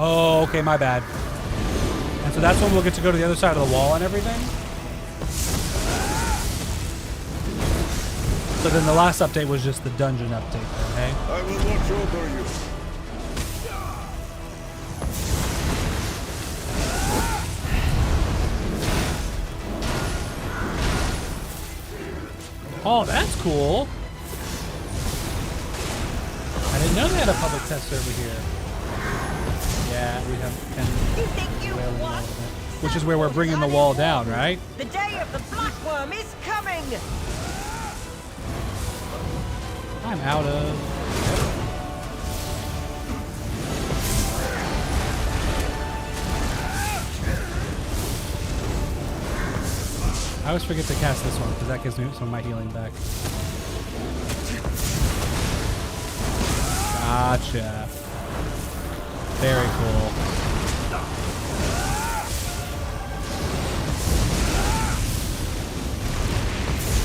Oh, okay, my bad. And so that's when we'll get to go to the other side of the wall and everything. So then the last update was just the dungeon update, okay? I will watch over you. Oh, that's cool. I didn't know they had a public test server here. Yeah, we have which is where we're bringing the wall down, right? The day of the Blackworm is coming! I'm out of... I always forget to cast this one because that gives me some of my healing back. Gotcha. Very cool.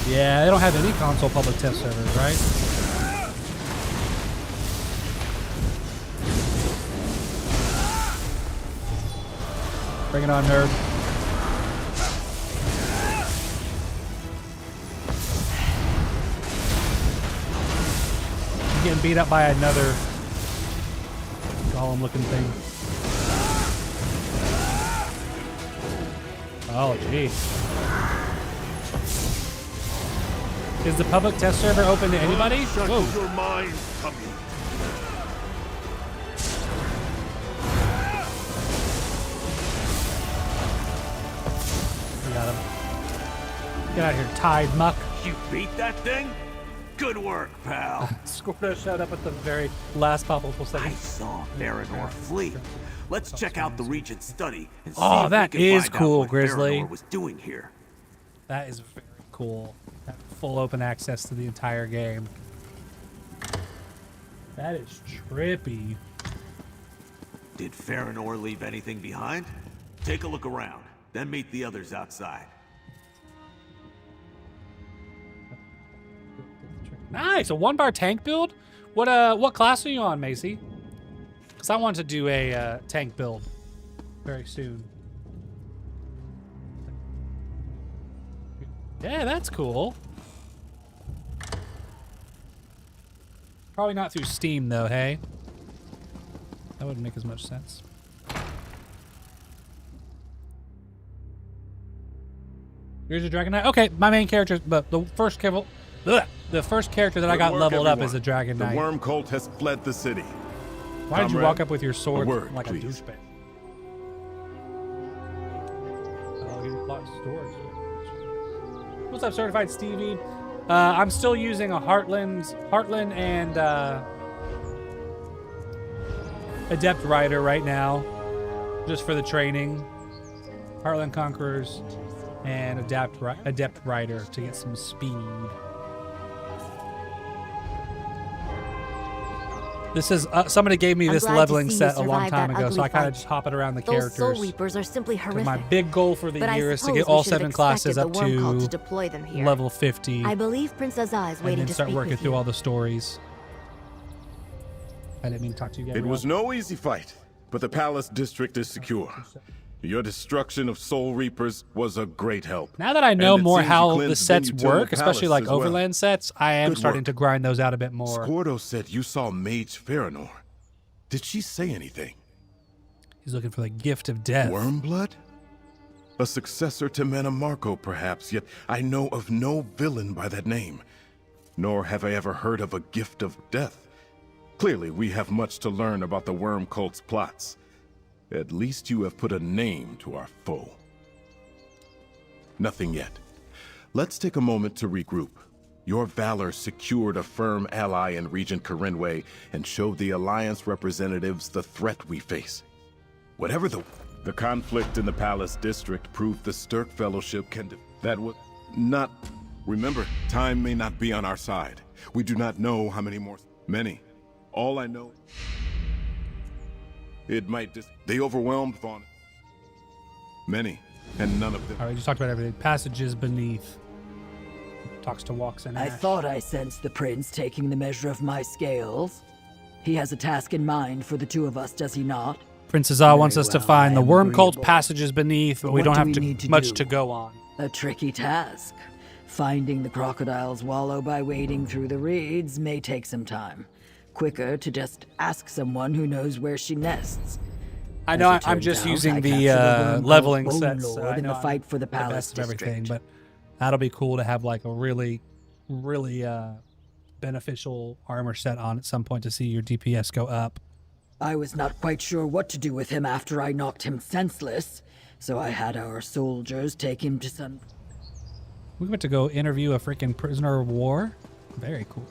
Yeah, they don't have any console public test servers, right? Bring it on, nerd. I'm getting beat up by another golem looking thing. Oh, jeez. Is the public test server open to anybody? Whoa. Your mind coming. We got him. Get out of here, Tide Muck. You beat that thing? Good work, pal. Scordo showed up at the very last possible second. I saw Farinor flee. Let's check out the Regent's study and see Oh, if that we can is find out cool, what Grizzly. Farinor was doing here. That is very cool. Have full open access to the entire game. That is trippy. Did Farinor leave anything behind? Take a look around, then meet the others outside. Nice, a 1-bar tank build? What class are you on, Macy? Because I want to do a tank build very soon. Yeah, that's cool. Probably not through Steam though, hey? That wouldn't make as much sense. Here's a Dragon Knight. Okay, my main character, but the first character that I got leveled up is a Dragon Knight. The worm cult has fled the city. Why did you Comrade, walk up with your sword a word, like please. a douchebag? Oh, he lost storage. What's up, Certified Stevie? I'm still using a Heartland and Adept Rider right now, just for the training. Heartland Conquerors and Adept Rider to get some speed. This is somebody gave me I'm this glad to leveling see you set a long survived time that ago, so ugly I kind of fight. just hop it around the Those Soul characters. Reapers are simply 'Cause horrific. my big goal for the But I year is to suppose get we all should have 7 classes expected up the worm cult to to deploy them here. level 50. I believe Princess Azah is and waiting then to start speak working with through you. all the stories. I didn't mean to talk to you, It Gabriel. was no easy fight, but the palace district is secure. Your destruction of Soul Reapers was a great help. Now that I know And it more seems you how the cleansed sets Venutilma work, especially Palace like as well. Overland sets, I am Good starting work. to grind those out a bit more. Squardo said you saw Mage Farinor. Did she say anything? He's looking for the gift of death. Wormblood? A successor to Mannimarco, perhaps, yet I know of no villain by that name. Nor have I ever heard of a gift of death. Clearly, we have much to learn about the Worm Cult's plots. At least you have put a name to our foe. Nothing yet. Let's take a moment to regroup. Your valor secured a firm ally in Regent Karinwe and showed the Alliance representatives the threat we face. Whatever the conflict in the Palace District proved the Stirk Fellowship can that was not... Remember, time may not be on our side. We do not know how many more... Many. All I know... It might they overwhelmed Vaughn. Many, and none of them... All right, we just talked about everything. Passages beneath. Talks to Walks and I Ash. thought I sensed the prince taking the measure of my scales. He has a task in mind for the two of us, does he not? Princess Azah wants us to well, find I the am Worm Cult agreeable. passages beneath, but we what don't do have we to, need to much do? to go on. A tricky task. Finding the crocodile's wallow by wading through the reeds may take some time. Quicker to just ask someone who knows where she nests. I know As it I'm turns just out, using I the captured a worm leveling called sets. Bone So Lord I in know the I'm fight for the best Palace of everything, District. but that'll be cool to have like a really beneficial armor set on at some point to see your DPS go up. I was not quite sure what to do with him after I knocked him senseless, so I had our soldiers take him to some... We went to go interview a freaking prisoner of war. Very cool.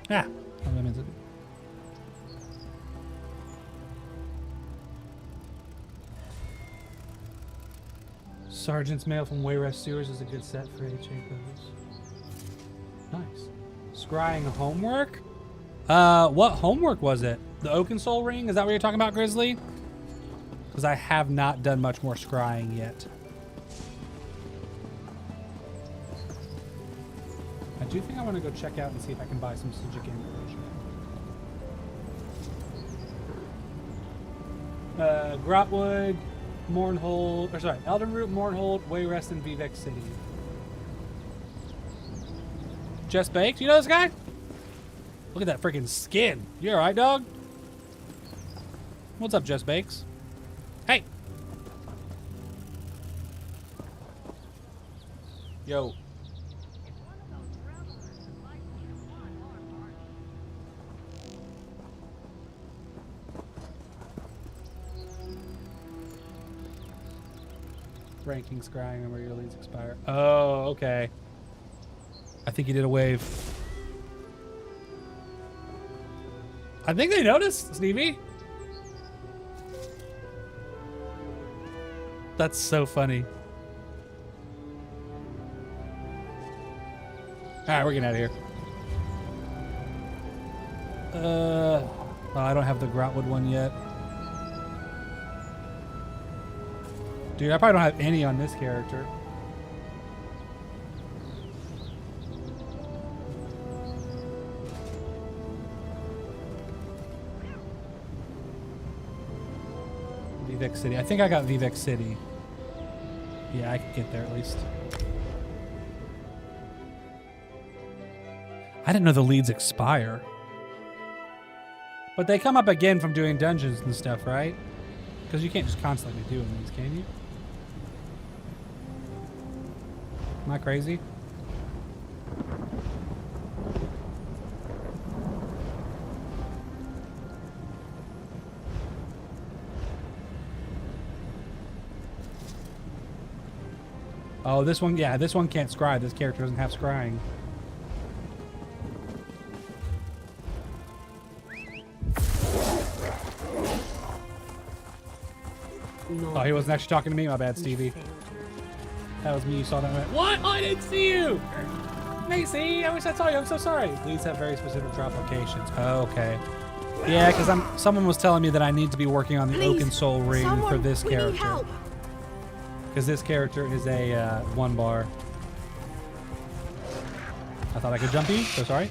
Yeah. Sergeant's Mail from Wayrest Sewers is a good set for HA purpose. Nice. Scrying homework? What homework was it? The Oaken Soul Ring? Is that what you're talking about, Grizzly? Because I have not done much more scrying yet. I do think I want to go check out and see if I can buy some Sujic ammunition. Grotwood, Mournhold, or sorry, Eldenroot, Mournhold, Wayrest, and Vivek City. Just Baked? You know this guy? Look at that freaking skin. You alright, dog? What's up, Just Bakes? Hey! Yo. Ranking scrying and where your leads expire. Oh, okay. I think he did a wave. I think they noticed, Stevie. That's so funny. Alright, we're getting out of here. Oh, I don't have the Grotwood one yet. Dude, I probably don't have any on this character. Vivek City. I think I got Vivek City. Yeah, I could get there at least. I didn't know the leads expire. But they come up again from doing dungeons and stuff, right? Because you can't just constantly be doing these, can you? Am I crazy? Oh, this one, yeah, this one can't scry. This character doesn't have scrying. Oh, he wasn't actually talking to me? My bad, Stevie. That was me. You saw that, right? What? Oh, I didn't see you. Macy, I wish I saw you. I'm so sorry. Leads have very specific drop locations. Oh, okay. Yeah, because someone was telling me that I need to be working on the Oaken Soul ring for this character. Because this character is a 1 bar. I thought I could jump you. So sorry.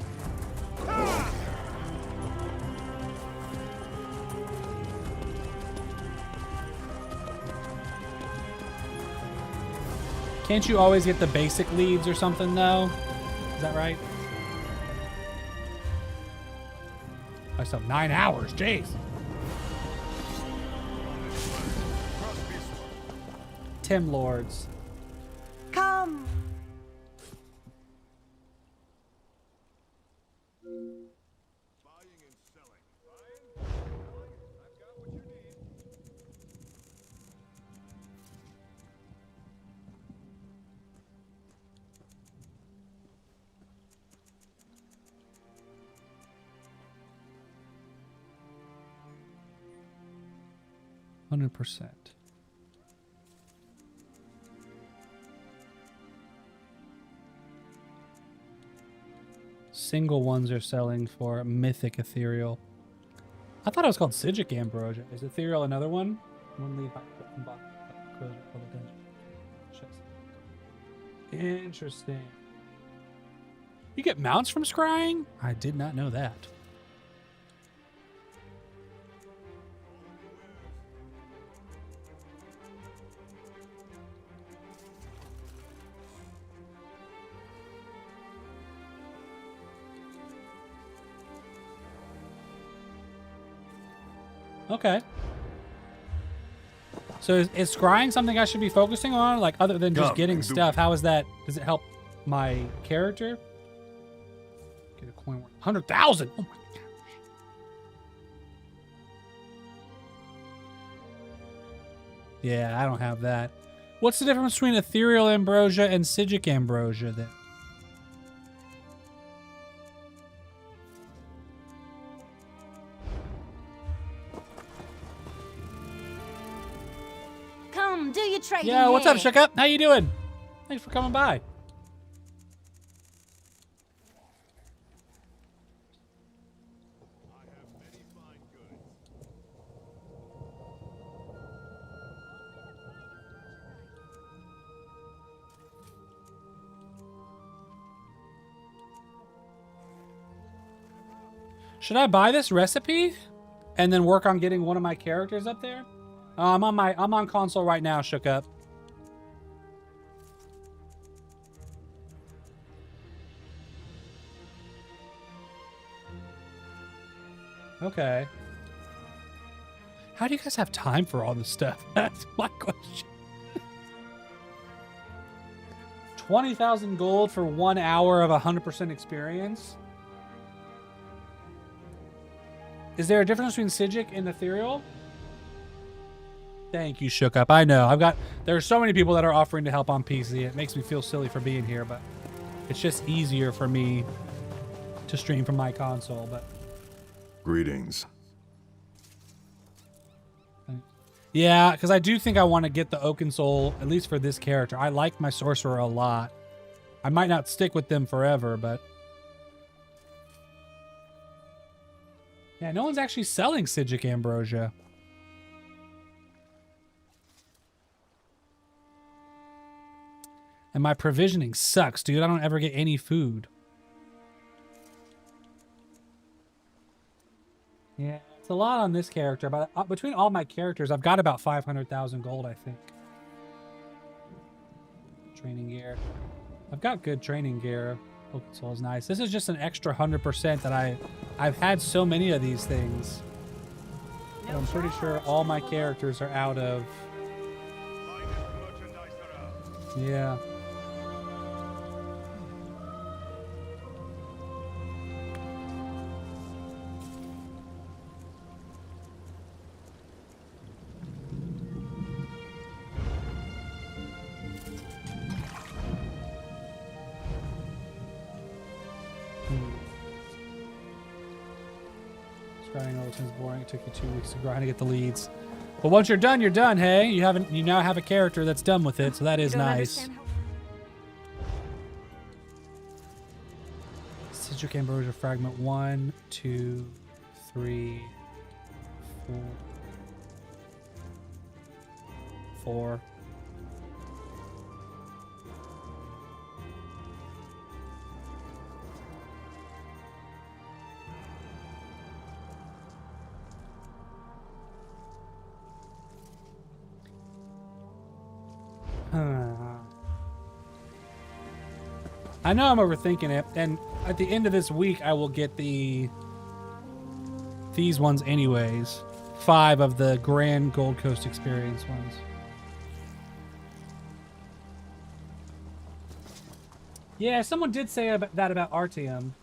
Can't you always get the basic leads or something though? Is that right? I still have 9 hours, jeez. Tim Lords. Come. %. Single ones are selling for mythic ethereal. I thought it was called Sigic Ambrosia. Is ethereal another one? Interesting. You get mounts from scrying? I did not know that. Okay. So is scrying something I should be focusing on? Like, other than just getting stuff, how is that? Does it help my character? Get a coin worth 100,000. Oh my gosh. Yeah, I don't have that. What's the difference between ethereal ambrosia and Sigic ambrosia then? Do your trading. Yeah, what's up, Shook Up? How you doing? Thanks for coming by. Should I buy this recipe and then work on getting one of my characters up there? I'm on console right now, Shook Up. Okay. How do you guys have time for all this stuff? That's my question. 20,000 gold for 1 hour of 100% experience? Is there a difference between Sigic and ethereal? Thank you, Shook Up. I know. There are so many people that are offering to help on PC. It makes me feel silly for being here, but it's just easier for me to stream from my console. But greetings. Yeah, because I do think I want to get the Oaken Soul, at least for this character. I like my Sorcerer a lot. I might not stick with them forever, but yeah, no one's actually selling Sigic Ambrosia. And my provisioning sucks, dude. I don't ever get any food. Yeah, it's a lot on this character, but between all my characters, I've got about 500,000 gold, I think. Training gear. I've got good training gear. Oaken Soul is nice. This is just an extra 100% that I've had so many of these things. But I'm pretty sure all my characters are out of. Yeah. Scrying all seems boring. It took you 2 weeks to grind to get the leads. But once you're done, hey? You now have a character that's done with it, so that is nice. Citric Ambrosia Fragment 1, 2, 3, 4. I know I'm overthinking it, and at the end of this week, I will get these ones anyways. 5 of the Grand Gold Coast Experience ones. Yeah, someone did say that about Artyom.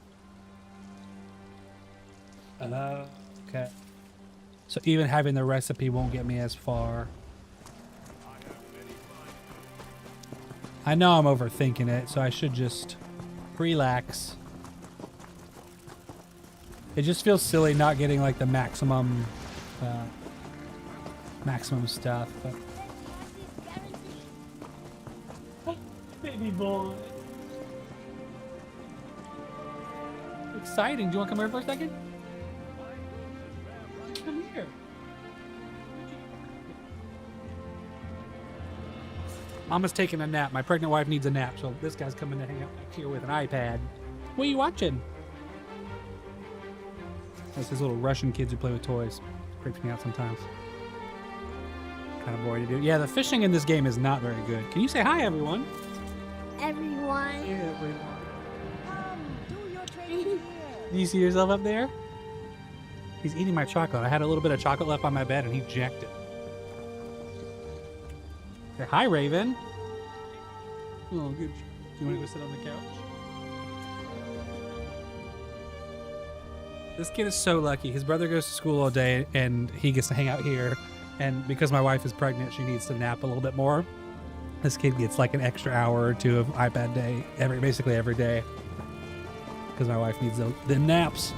Okay. So even having the recipe won't get me as far. I know I'm overthinking it, so I should just relax. It just feels silly not getting like the maximum stuff. But... Baby boy. Exciting. Do you want to come here for a second? Come here. Mama's taking a nap. My pregnant wife needs a nap, so this guy's coming to hang out back here with an iPad. What are you watching? That's these little Russian kids who play with toys. Freaks me out sometimes. Kind of boring to do. Yeah, the fishing in this game is not very good. Can you say hi, everyone? Everyone. Yeah, everyone. Do you see yourself up there? He's eating my chocolate. I had a little bit of chocolate left on my bed, and he jacked it. Say hi, Raven. Oh, good. Do you want to go sit on the couch? This kid is so lucky. His brother goes to school all day, and he gets to hang out here. And because my wife is pregnant, she needs to nap a little bit more. This kid gets like an extra hour or 2 of iPad day, basically every day. Because my wife needs the naps.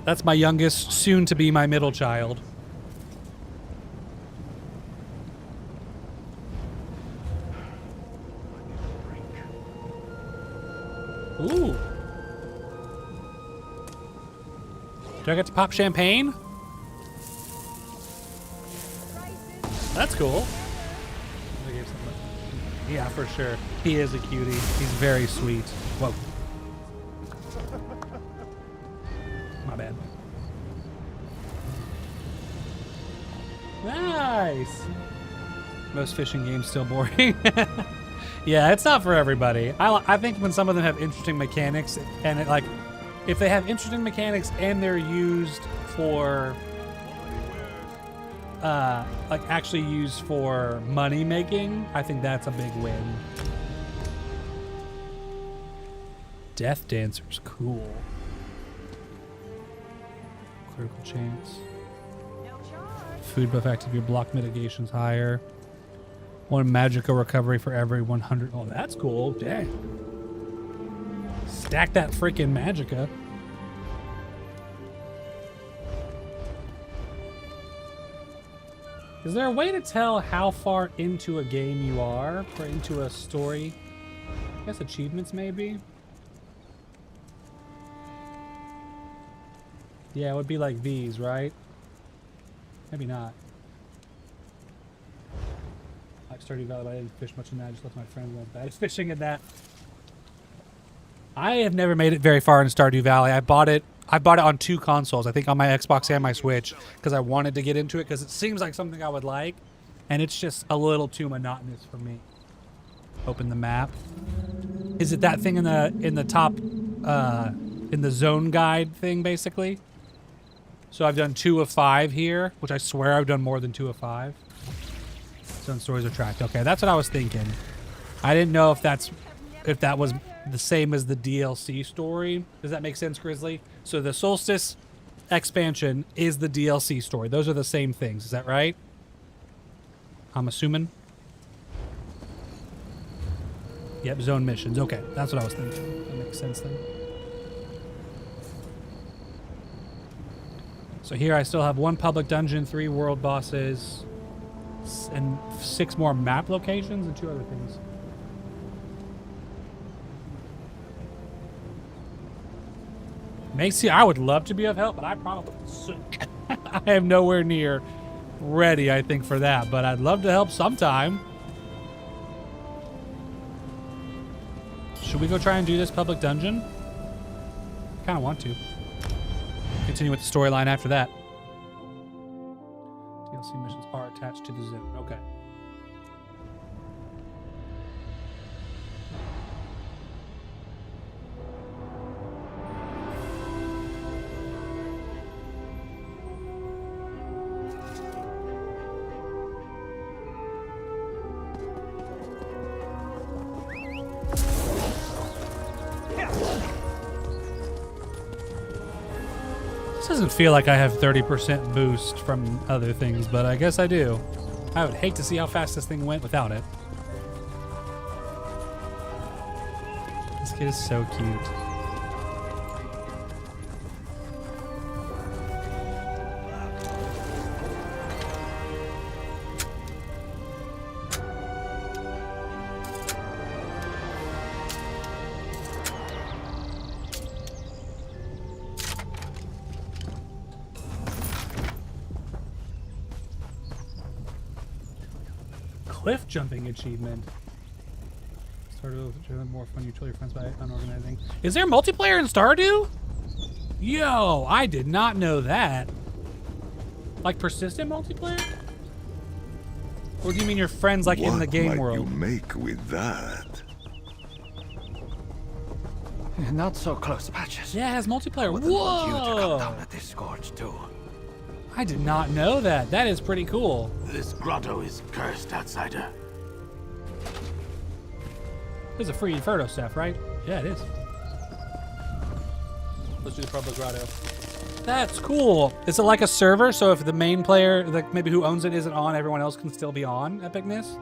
That's my youngest, soon to be my middle child. Ooh. Do I get to pop champagne? That's cool. Yeah, for sure. He is a cutie. He's very sweet. Whoa. My bad. Nice. Most fishing games still boring. Yeah, it's not for everybody. I think when some of them have interesting mechanics, and it, like, if they have interesting mechanics and they're used for, like actually used for money making, I think that's a big win. Death Dancer's cool. Critical chance. Food buff active, your block mitigation's higher. 1 magical recovery for every 100. Oh, that's cool. Dang. Stack that freaking magicka. Is there a way to tell how far into a game you are, or into a story? I guess achievements, maybe? Yeah, it would be like these, right? Maybe not. Like Stardew Valley, but I didn't fish much in that. I just left my friend went bad fishing in that. I have never made it very far in Stardew Valley. I bought it on 2 consoles. I think on my Xbox and my Switch, because I wanted to get into it because it seems like something I would like, and it's just a little too monotonous for me. Open the map. Is it that thing in the top, in the zone guide thing, basically? So I've done 2 of 5 here, which I swear I've done more than 2 of 5. Zone stories are tracked. Okay, that's what I was thinking. I didn't know if that was the same as the DLC story. Does that make sense, Grizzly? So the Solstice expansion is the DLC story. Those are the same things. Is that right? I'm assuming. Yep, zone missions. Okay, that's what I was thinking. That makes sense then. So here I still have 1 public dungeon, 3 world bosses, and 6 more map locations and 2 other things. Macy, I would love to be of help, but I probably suck. I am nowhere near ready, I think, for that, but I'd love to help sometime. Should we go try and do this public dungeon? Kind of want to. Continue with the storyline after that. DLC missions are attached to the zone. Okay. This doesn't feel like I have 30% boost from other things, but I guess I do. I would hate to see how fast this thing went without it. This kid is so cute. Cliff jumping achievement. Sort of more fun. You kill your friends by unorganizing. Is there multiplayer in Stardew? Yo, I did not know that. Like persistent multiplayer? Or do you mean your friends like in the game world? What might you make with that? Not so close, Patches. Yeah, it has multiplayer. Wouldn't want you to come down at this scourge too. I did not know that. That is pretty cool. This grotto is cursed, outsider. There's a free Inferno stuff, right? Yeah, it is. Let's do the public grotto. That's cool. Is it like a server? So if the main player, like maybe who owns it, isn't on, everyone else can still be on Epicness?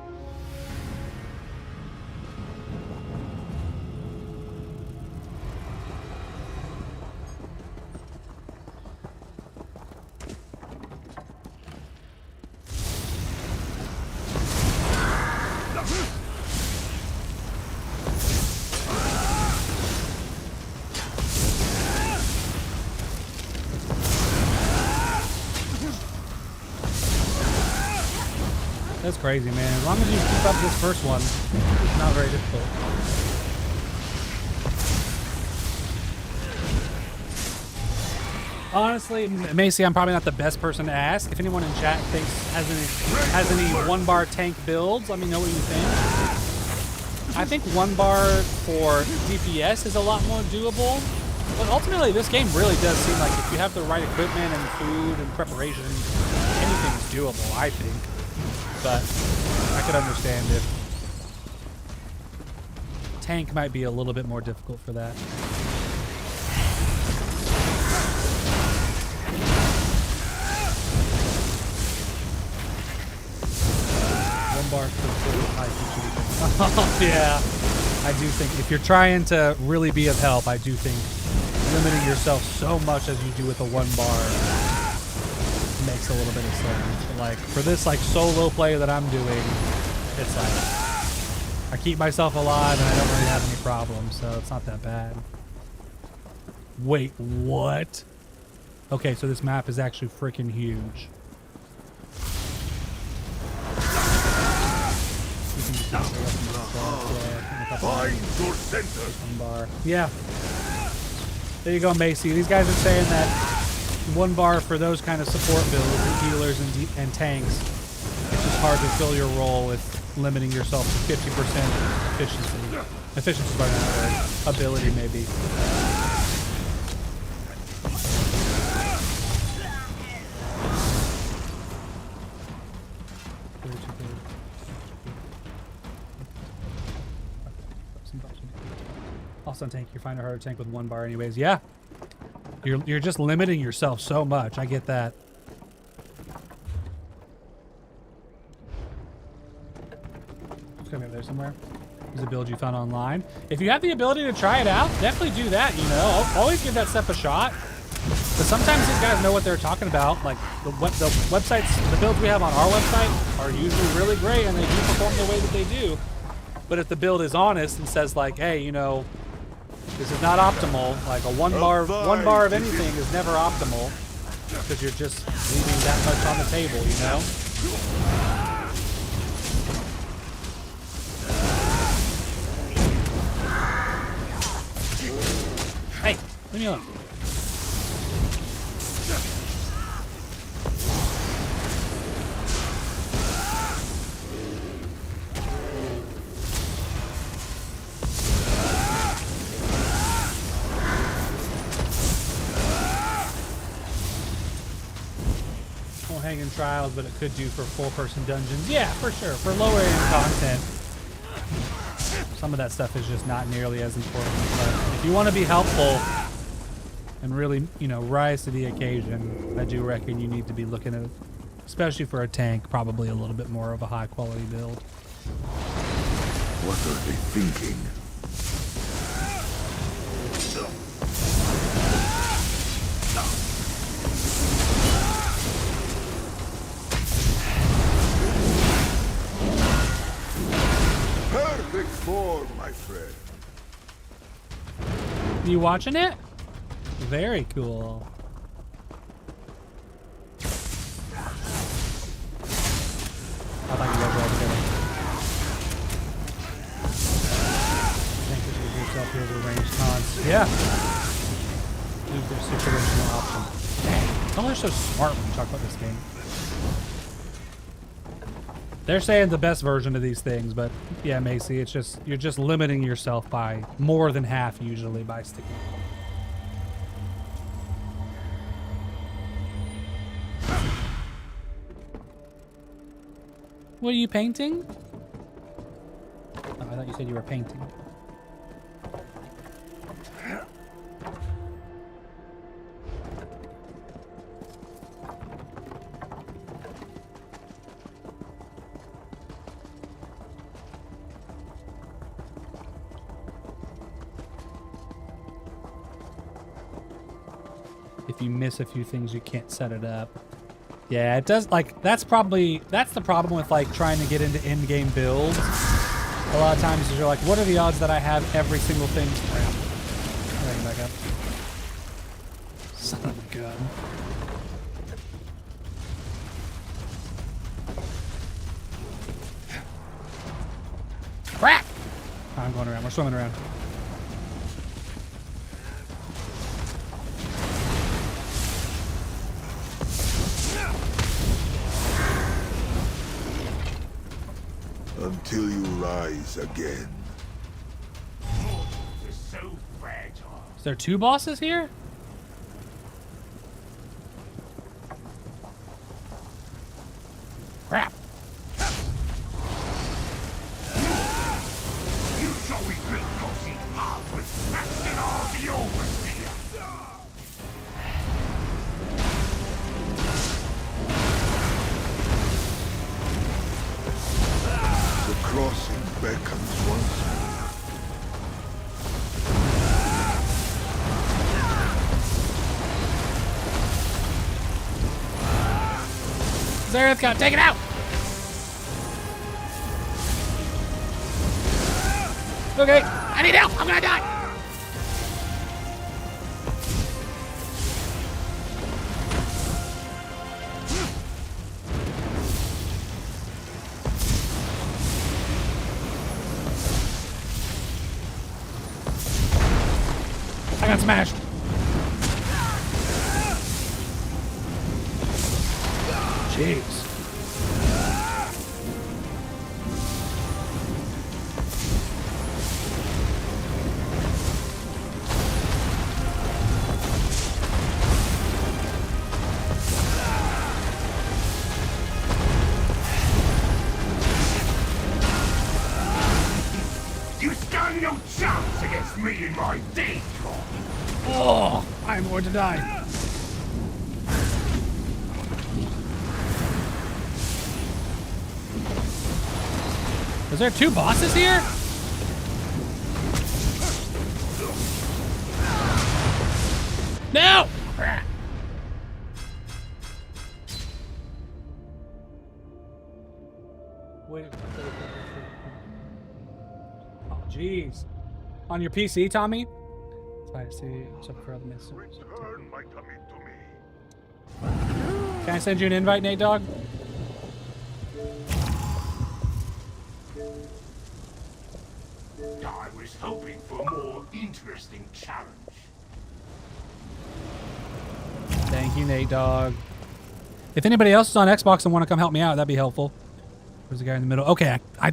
That's crazy, man. As long as you keep up this first one, it's not very difficult. Honestly, Macy, I'm probably not the best person to ask. If anyone in chat thinks has any one-bar tank builds, let me know what you think. I think one bar for DPS is a lot more doable. But ultimately, this game really does seem like if you have the right equipment and food and preparation, anything's doable, I think. But I could understand if tank might be a little bit more difficult for that. One bar for high feature. Oh, yeah. I do think if you're trying to really be of help, I do think limiting yourself so much as you do with a one bar makes a little bit of sense. But like for this like solo play that I'm doing, it's like I keep myself alive and I don't really have any problems, so it's not that bad. Wait, what? Okay, so this map is actually freaking huge. Find your center. Yeah. There you go, Macy. These guys are saying that one bar for those kind of support builds, and healers and tanks, it's just hard to fill your role with limiting yourself to 50% efficiency. Efficiency is probably not a word. Ability, maybe. Also, tank, you find a harder tank with one bar, anyways. Yeah. You're just limiting yourself so much. I get that. It's gonna be up there somewhere. There's a build you found online. If you have the ability to try it out, definitely do that. You know, always give that stuff a shot. But sometimes these guys know what they're talking about. Like the websites, the builds we have on our website are usually really great, and they do perform the way that they do. But if the build is honest and says like, hey, you know, This is not optimal. Like a one bar of anything is never optimal because you're just leaving that much on the table, you know? Hey, leave me alone. Hanging trials, but it could do for full-person dungeons. Yeah, for sure. For lower-end content, some of that stuff is just not nearly as important. But if you want to be helpful and really, you know, rise to the occasion, I do reckon you need to be looking at, especially for a tank, probably a little bit more of a high-quality build. What are they thinking? Perfect form, my friend. You watching it? Very cool. I thought you guys were all together. Think that you yourself here to range taunts. Yeah. Use their situational option. Dang. Y'all are so smart when you talk about this game. They're saying the best version of these things, but yeah, Macy, it's just you're just limiting yourself by more than half usually by sticking. What are you painting? Oh, I thought you said you were painting. If you miss a few things, you can't set it up. Yeah, it does. Like that's the problem with like trying to get into in-game builds. A lot of times you're like, what are the odds that I have every single thing? Crap. Back up. Son of a gun. Crap! I'm going around. We're swimming around. Until you rise again. Is there two bosses here? Crap. You shall be built crossing paths with smashing all the overseer. The crossing beckons once more. Zareth got taken out. Okay, I need help. I'm gonna die. I got smashed. Jeez. You stand no chance against me and my Daedra. Oh, I'm going to die. Is there two bosses here? No! Wait. Oh, jeez. On your PC, Tommy? I see. So for the miss. Return my tummy to me. Can I send you an invite, Nate Dogg? I was hoping for a more interesting challenge. Thank you, Nate Dogg. If anybody else is on Xbox and want to come help me out, that'd be helpful. There's the guy in the middle. Okay, I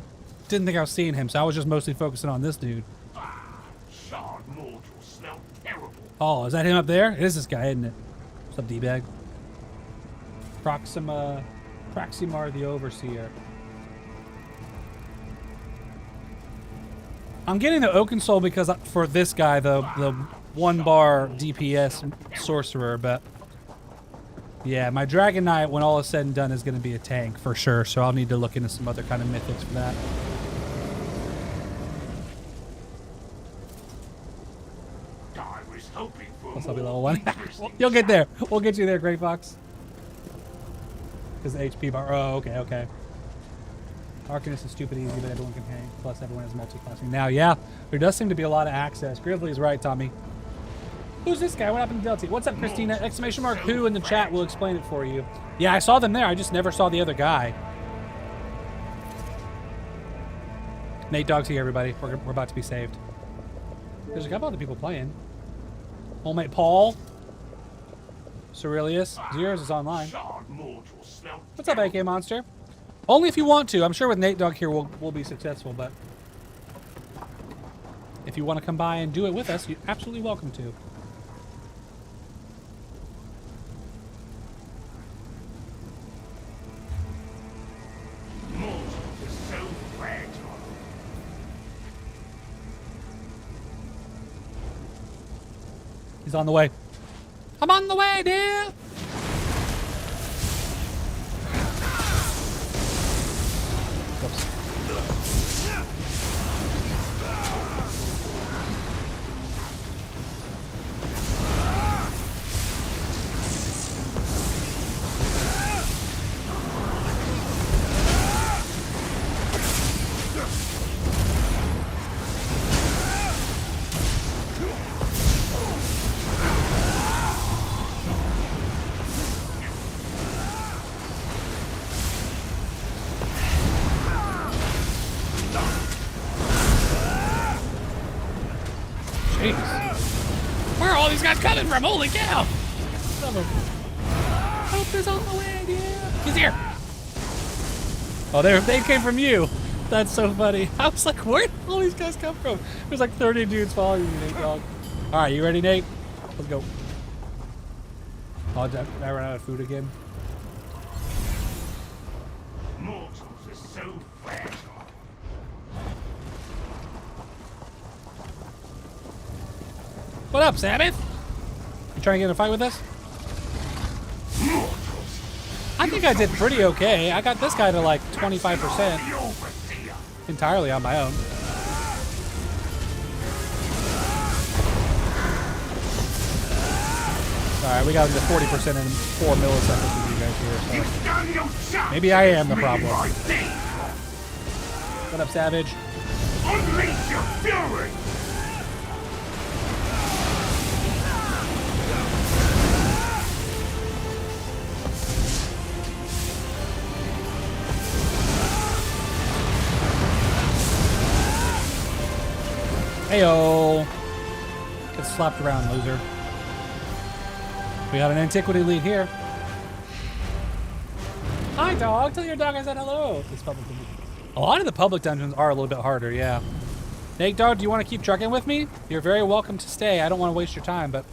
didn't think I was seeing him, so I was just mostly focusing on this dude. Shard mortals smell terrible. Oh, is that him up there? It is this guy, isn't it? What's up, D-Bag? Proximar the Overseer. I'm getting the Oaken Soul because for this guy, the 1-bar DPS Sorcerer, but yeah, my Dragon Knight, when all is said and done, is going to be a tank for sure, so I'll need to look into some other kind of mythics for that. I was hoping for Plus, I'll be level 1. You'll get there. We'll get you there, Grey Fox. Because the HP bar. Oh, okay. Arcanist is stupid easy, but everyone can hang. Plus, everyone has multi-classing. Now, yeah, there does seem to be a lot of access. Gridley's right, Tommy. Who's this guy? What happened to Deltia? What's up, Christina? Exclamation mark who in the chat will explain it for you. Yeah, I saw them there. I just never saw the other guy. Nate Dogg's here, everybody. We're about to be saved. There's a couple other people playing. Old mate Paul. Cerilius. Zeros is online. What's up, AK Monster? Only if you want to. I'm sure with Nate Dogg here we'll be successful, but if you want to come by and do it with us, you're absolutely welcome to. He's on the way. I'm on the way, dude! Where are all these guys coming from? Holy cow! Hope is on the way, yeah. He's here. Oh, they came from you. That's so funny. I was like, where did all these guys come from? There's like 30 dudes following you, Nate Dogg. All right, you ready, Nate? Let's go. Oh, did I run out of food again? Mortals are so fragile. What up, Sabbath? You trying to get in a fight with us? I think I did pretty okay. I got this guy to like 25% entirely on my own. Alright, we got him to 40% in 4 milliseconds with you guys here, so maybe I am the problem. What up, Savage? Unleash your fury! Heyo! Get slapped around, loser. We got an antiquity lead here. Hi, dog. Tell your dog I said hello. A lot of the public dungeons are a little bit harder, yeah. Nate Dog, do you want to keep trucking with me? You're very welcome to stay. I don't want to waste your time, but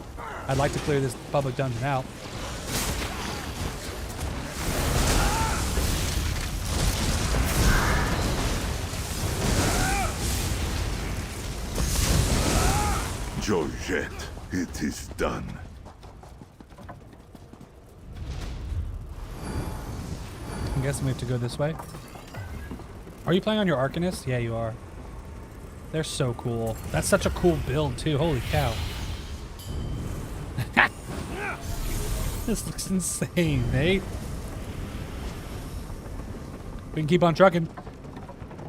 I'd like to clear this public dungeon out. Georgette, it is done. I'm guessing we have to go this way. Are you playing on your Arcanist? Yeah, you are. They're so cool. That's such a cool build, too. Holy cow. This looks insane, Nate. We can keep on trucking.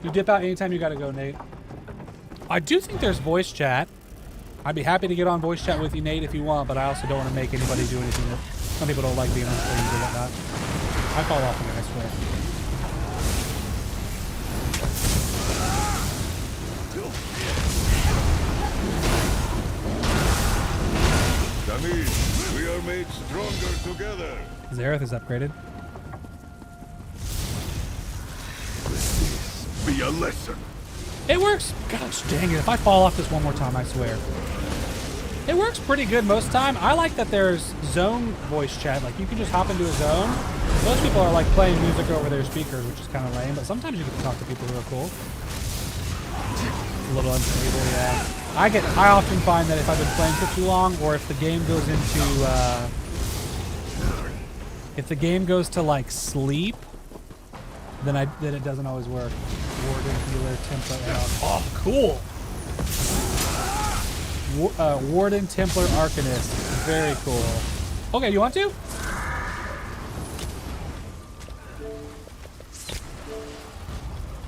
You dip out anytime you gotta go, Nate. I do think there's voice chat. I'd be happy to get on voice chat with you, Nate, if you want, but I also don't want to make anybody do anything that some people don't like being on streams or whatnot. I fall off of it, I swear. Damir, we are made stronger together. Zareth is upgraded. Be a lesson. It works. Gosh dang it. If I fall off this one more time, I swear. It works pretty good most of the time. I like that there's zone voice chat. Like, you can just hop into a zone. Most people are like playing music over their speakers, which is kind of lame, but sometimes you get to talk to people who are cool. A little unstable, yeah. I often find that if I've been playing for too long, or if the game goes into, if the game goes to like sleep, then it doesn't always work. Warden, healer, Templar, oh, cool. Warden, Templar, Arcanist. Very cool. Okay, you want to?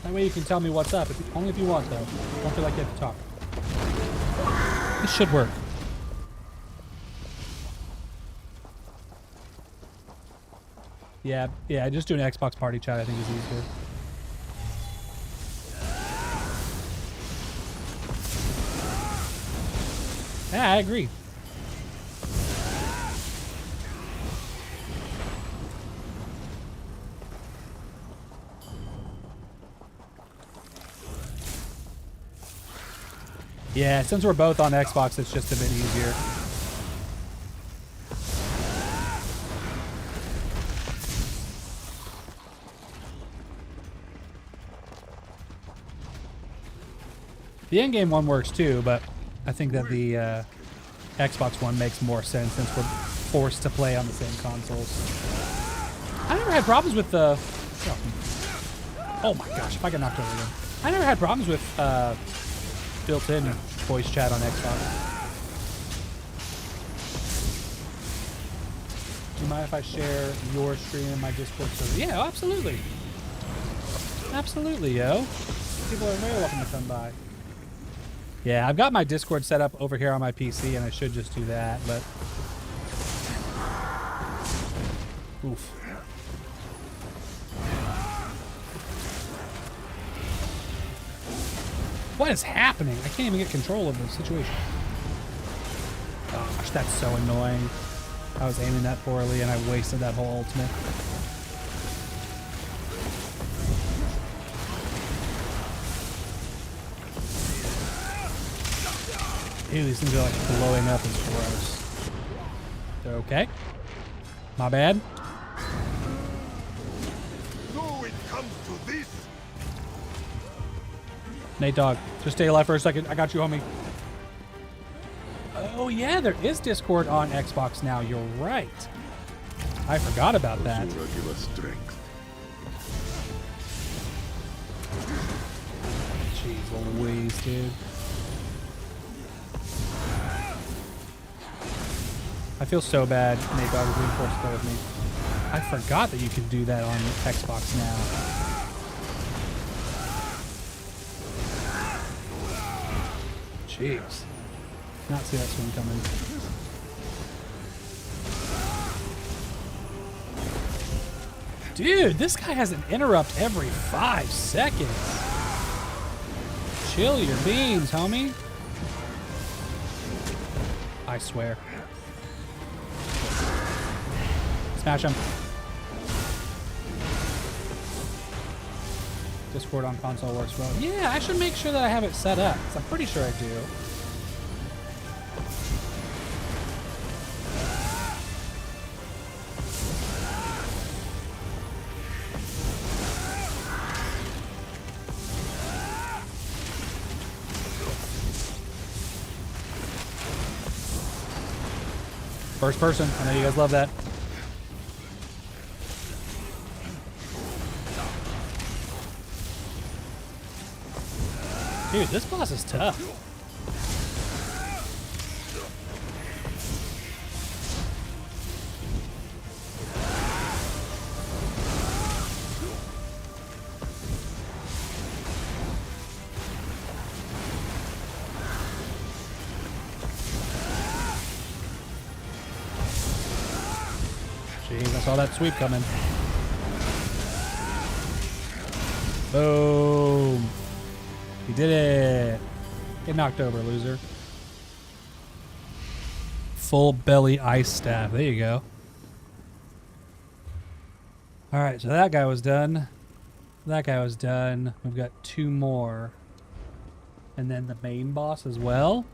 That way you can tell me what's up. Only if you want, though. Don't feel like you have to talk. This should work. Yeah, just doing Xbox party chat I think is easier. Yeah, I agree. Yeah, since we're both on Xbox, it's just a bit easier. The in-game one works too, but I think that the Xbox One makes more sense since we're forced to play on the same consoles. I never had problems with the... Oh my gosh, if I get knocked over again. I never had problems with built-in voice chat on Xbox. Do you mind if I share your stream in my Discord server? Yeah, absolutely. Absolutely, yo. People are very welcome to come by. Yeah, I've got my Discord set up over here on my PC, and I should just do that, but... Oof. What is happening? I can't even get control of the situation. Gosh, that's so annoying. I was aiming that poorly, and I wasted that whole ultimate. Ew, these things are like blowing up. It's gross. They're okay. My bad. So it comes to this. Nate Dogg, just stay alive for a second. I got you, homie. Oh yeah, there is Discord on Xbox now. You're right. I forgot about that. Give us strength. Jeez Louise, dude. I feel so bad Nate Dogg is being forced to play with me. I forgot that you could do that on Xbox now. Jeez. Not see that swing coming. Dude, this guy has an interrupt every 5 seconds. Chill your beans, homie. I swear. Smash him. Discord on console works well. Yeah, I should make sure that I have it set up, because I'm pretty sure I do. First person. I know you guys love that. Dude, this boss is tough. Jeez, I saw that sweep coming. Boom. You did it. Get knocked over, loser. Full belly ice staff. There you go. Alright, so that guy was done. That guy was done. We've got 2 more. And then the main boss as well.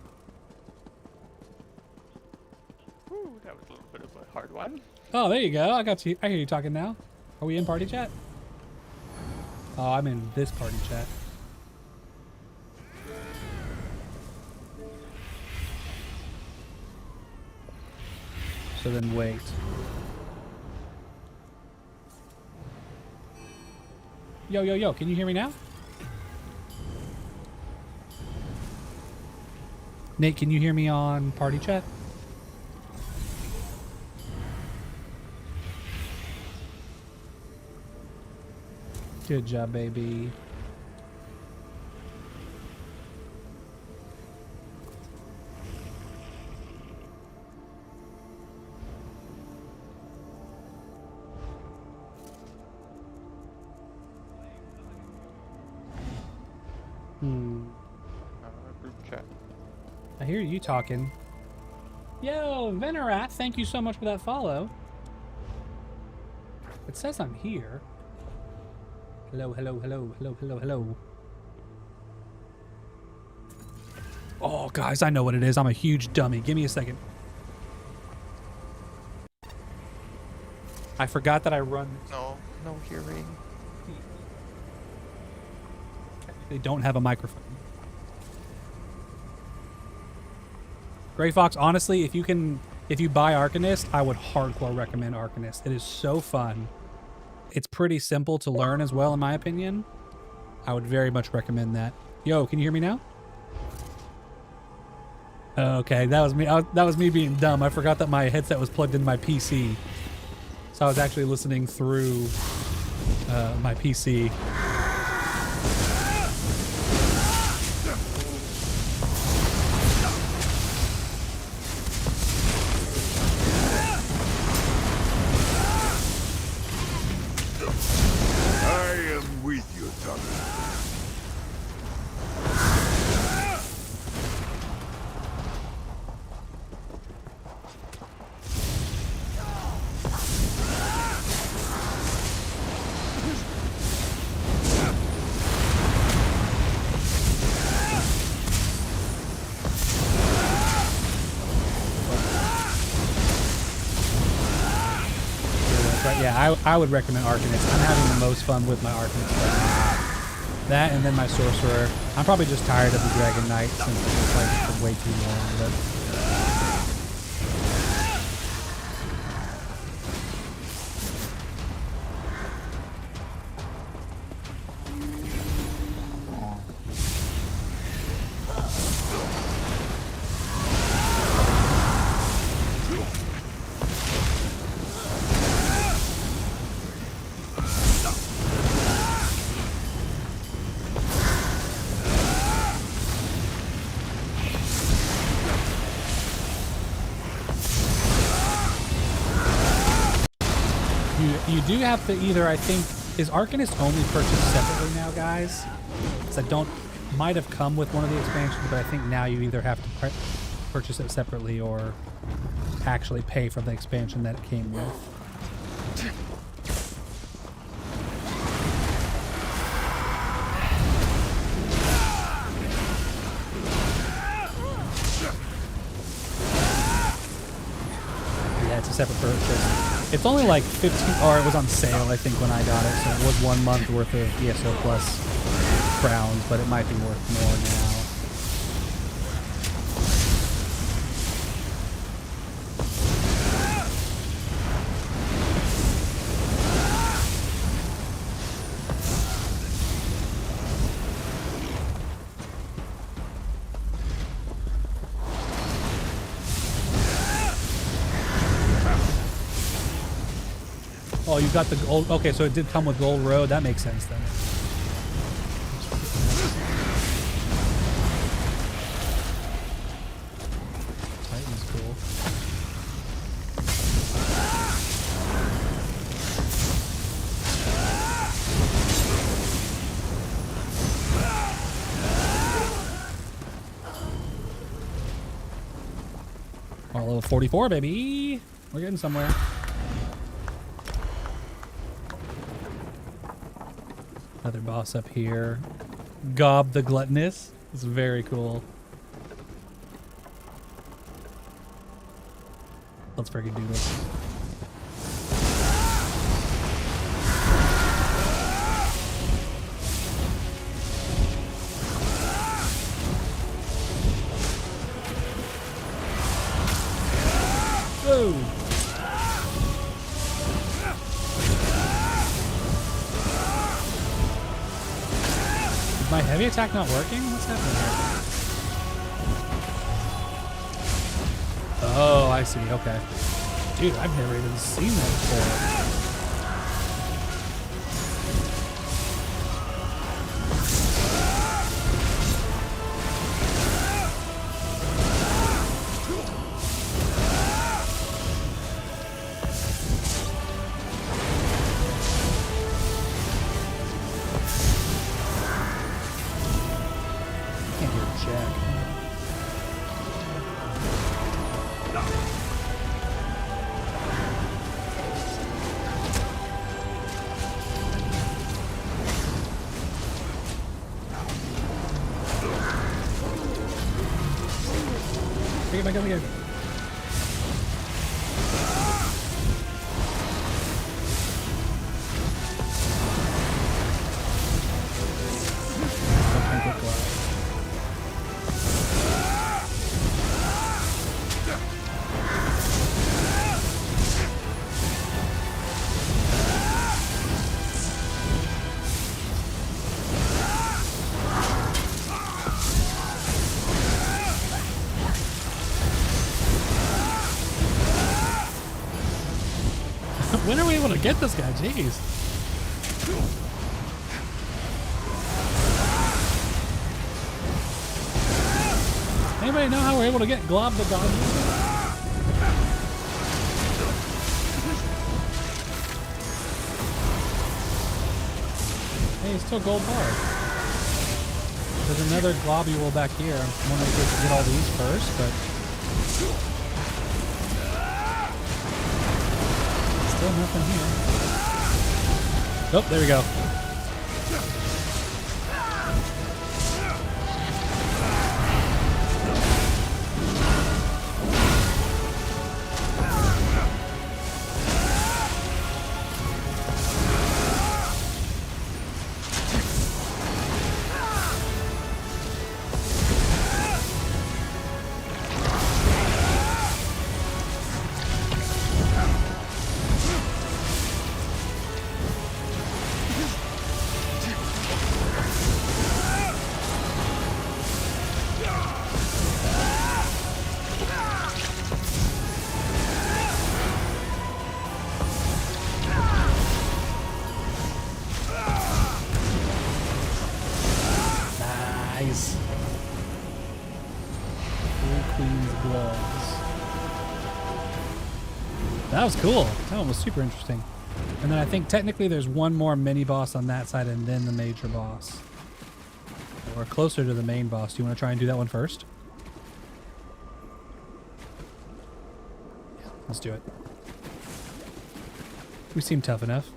Ooh, that was a little bit of a hard one. Oh, there you go. I got you. I hear you talking now. Are we in party chat? Oh, I'm in this party chat. So then wait. Yo, yo, yo, can you hear me now? Nate, can you hear me on party chat? Good job, baby. Group chat. I hear you talking. Yo, Venerat, thank you so much for that follow. It says I'm here. Hello, hello, hello, hello, hello, hello. Oh, guys, I know what it is. I'm a huge dummy. Give me a second. I forgot that I run. No hearing. They don't have a microphone. Gray Fox, honestly, if you buy Arcanist, I would hardcore recommend Arcanist. It is so fun. It's pretty simple to learn as well, in my opinion. I would very much recommend that. Yo, can you hear me now? Okay, that was me. That was me being dumb. I forgot that my headset was plugged into my PC. So I was actually listening through my PC. I would recommend Arcanist. I'm having the most fun with my Arcanist right now. That and then my Sorcerer. I'm probably just tired of the Dragon Knight since I've played it for way too long. But you do have to either, I think, is Arcanist only purchased separately now, guys? Because might have come with one of the expansions, but I think now you either have to purchase it separately or actually pay for the expansion that it came with. Yeah, it's a separate purchase. It's only like 15, or it was on sale, I think, when I got it, so it was 1 month worth of ESO Plus crowns, but it might be worth more now. Oh, you got the gold. Okay, so it did come with Gold Road. That makes sense then. Titan's cool. All level 44, baby. We're getting somewhere. Another boss up here. Gob the Gluttonous. It's very cool. Let's freaking do this. Whoa! Is my heavy attack not working? What's happening here? Oh, I see. Okay. Dude, I've never even seen that before. Can't hear jack. Take it back up again. When are we able to get this guy? Jeez. Anybody know how we're able to get Glob the dog? Hey, he's still gold bar. There's another globule back here. I'm wondering if we can get all these first, but still nothing here. Oh, there we go. Nice. Queen's gloves. That was cool. That one was super interesting. And then I think technically there's one more mini boss on that side and then the major boss. Or closer to the main boss. Do you want to try and do that one first? Yeah, let's do it. We seem tough enough.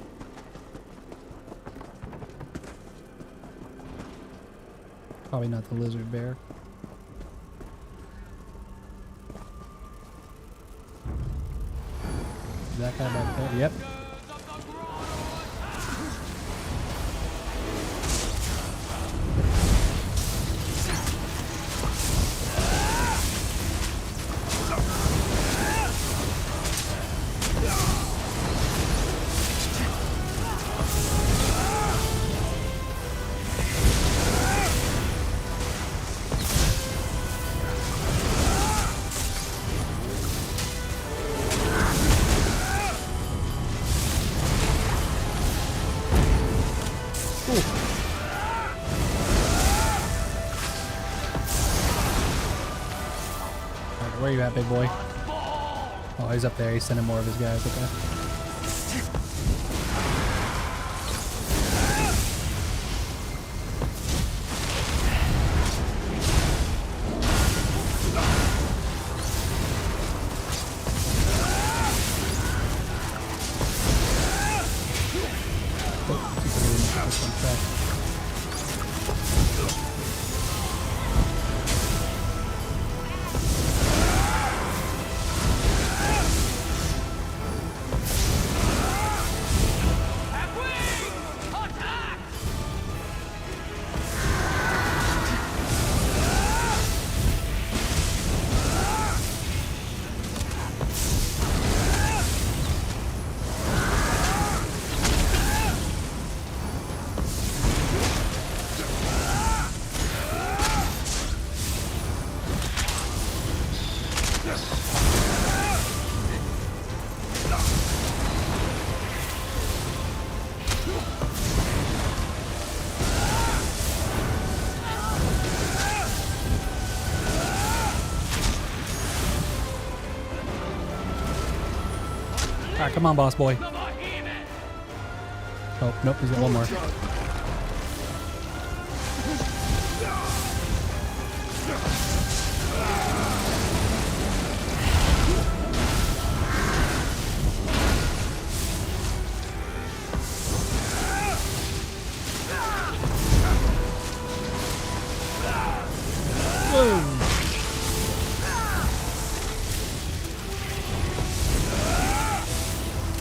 Probably not the lizard bear. Is that guy back there? Yep. Where you at, big boy? Oh, he's up there. He's sending more of his guys. Okay. Alright, come on, boss boy. Oh, nope, he's got one more.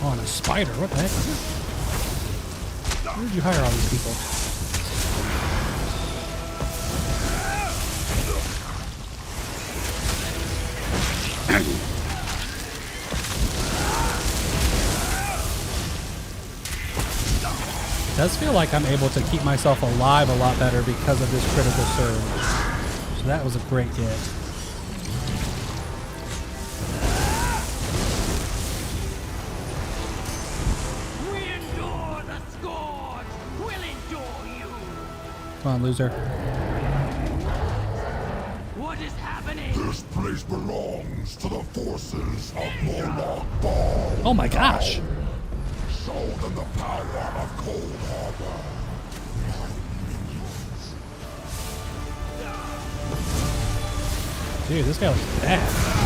Oh, and a spider. What the heck? Where did you hire all these people? It does feel like I'm able to keep myself alive a lot better because of this critical surge. So that was a great get. Come on, loser. What is happening? This place belongs to the forces of Morlock Ball. Oh my gosh. Show them the power of Cold Harbor. Dude, this guy looks bad.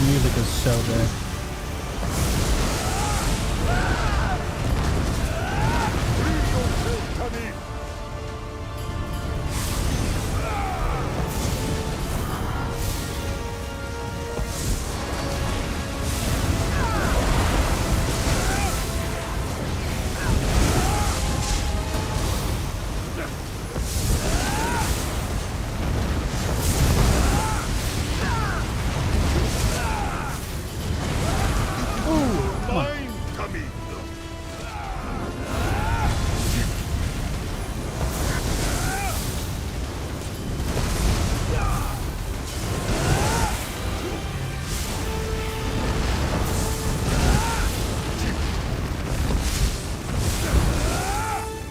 Music is so good.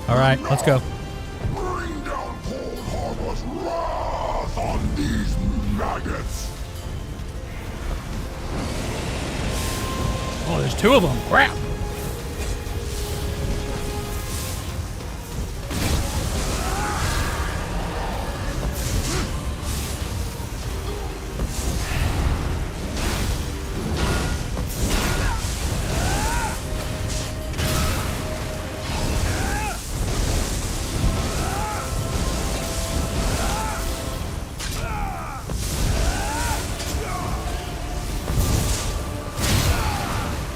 All right, let's go. Bring down Cold Harbor's wrath on these maggots. Oh, there's two of them. Crap.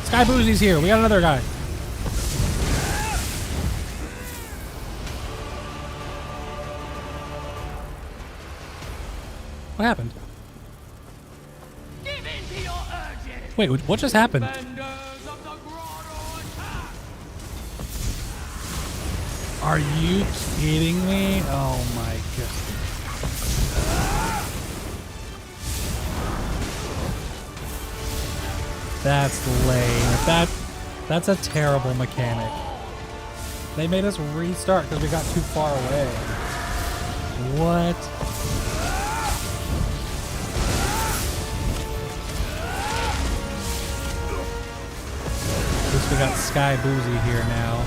Sky Boozy's here. We got another guy. What happened? Wait, what just happened? Are you kidding me? Oh my god. That's lame. That's a terrible mechanic. They made us restart because we got too far away. What? At least we got Sky Boozy here now.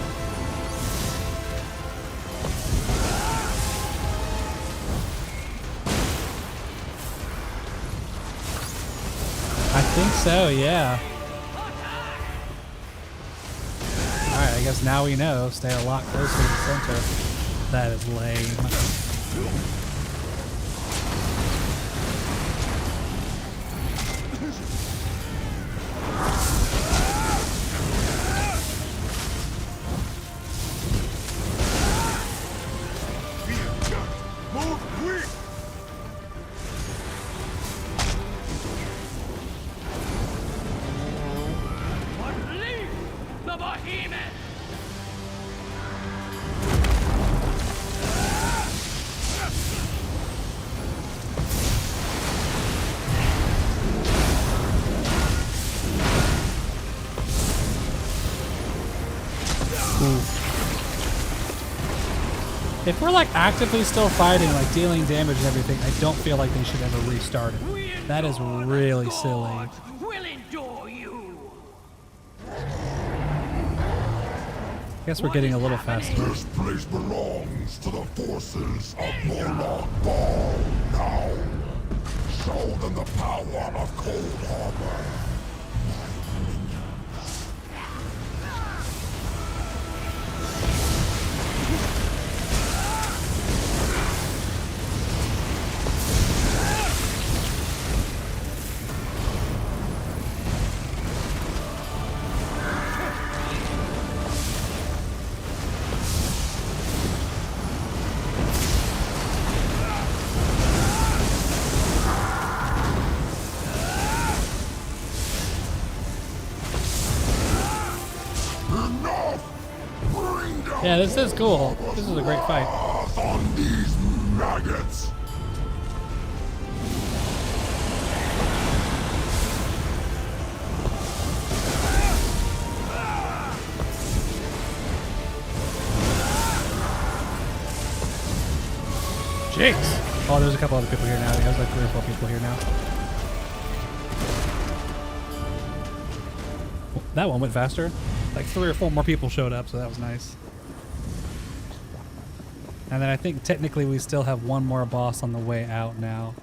I think so, yeah. Alright, I guess now we know. Stay a lot closer to the center. That is lame. If we're like actively still fighting, like dealing damage and everything, I don't feel like they should ever restart it. That is really silly. We'll endure you. I guess we're getting a little faster. This place belongs to the forces of Morlock Ball now. Show them the power of Cold Harbor. Yeah, this is cool. This is a great fight. On these maggots. Jinx! Oh, there's a couple other people here now. There's like 3 or 4 people here now. That one went faster. Like 3 or 4 more people showed up, so that was nice. And then I think technically we still have one more boss on the way out now.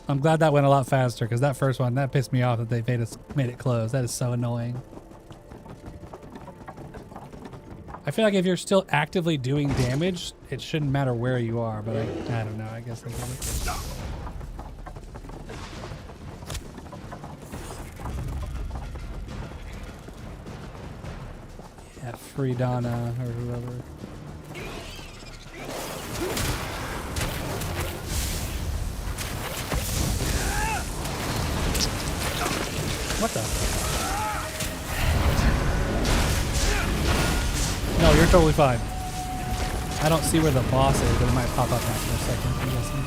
I'm glad that went a lot faster, because that first one, that pissed me off that they made it close. That is so annoying. I feel like if you're still actively doing damage, it shouldn't matter where you are, but I don't know. I guess I get it. Yeah, free Donna or whoever. What the? No, you're totally fine. I don't see where the boss is, but it might pop up after a second, I'm guessing.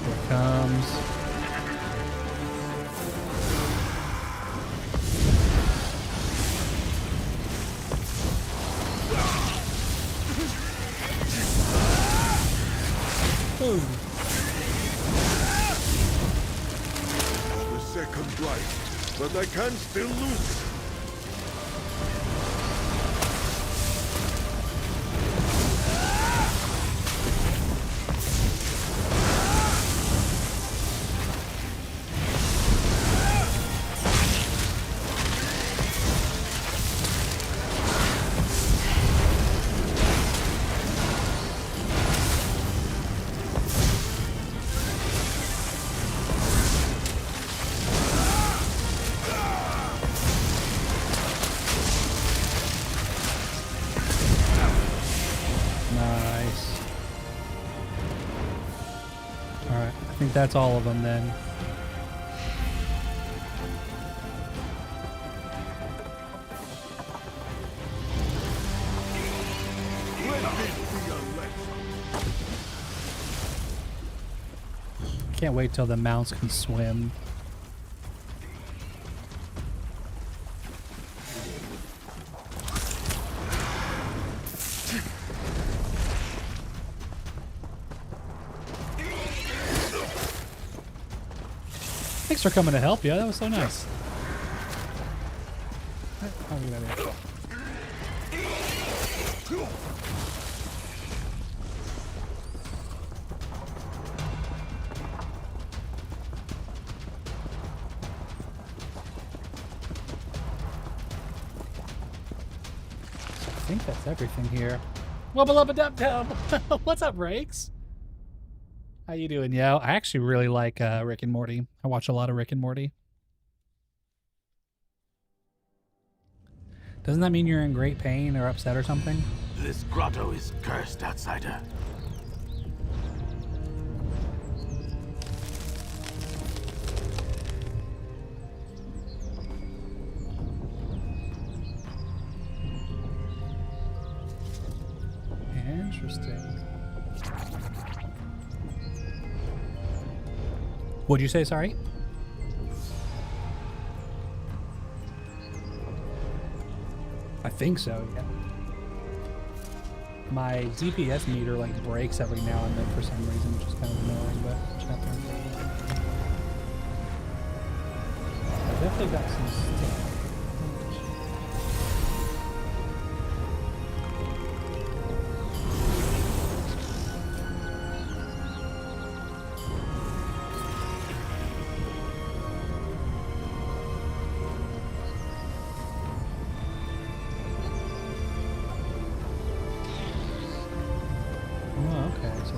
Here it comes. The second life, but I can still lose it. That's all of them then. Can't wait till the mounts can swim. Thanks for coming to help. Yeah, that was so nice. I'll get out of here. I think that's everything here. Wubba lubba dub dub. What's up, Rakes? How you doing, yo? I actually really like Rick and Morty. I watch a lot of Rick and Morty. Doesn't that mean you're in great pain or upset or something? This grotto is cursed, outsider. Interesting. What'd you say, sorry? I think so, yeah. My DPS meter like breaks every now and then for some reason, which is kind of annoying, but I definitely got some stuff.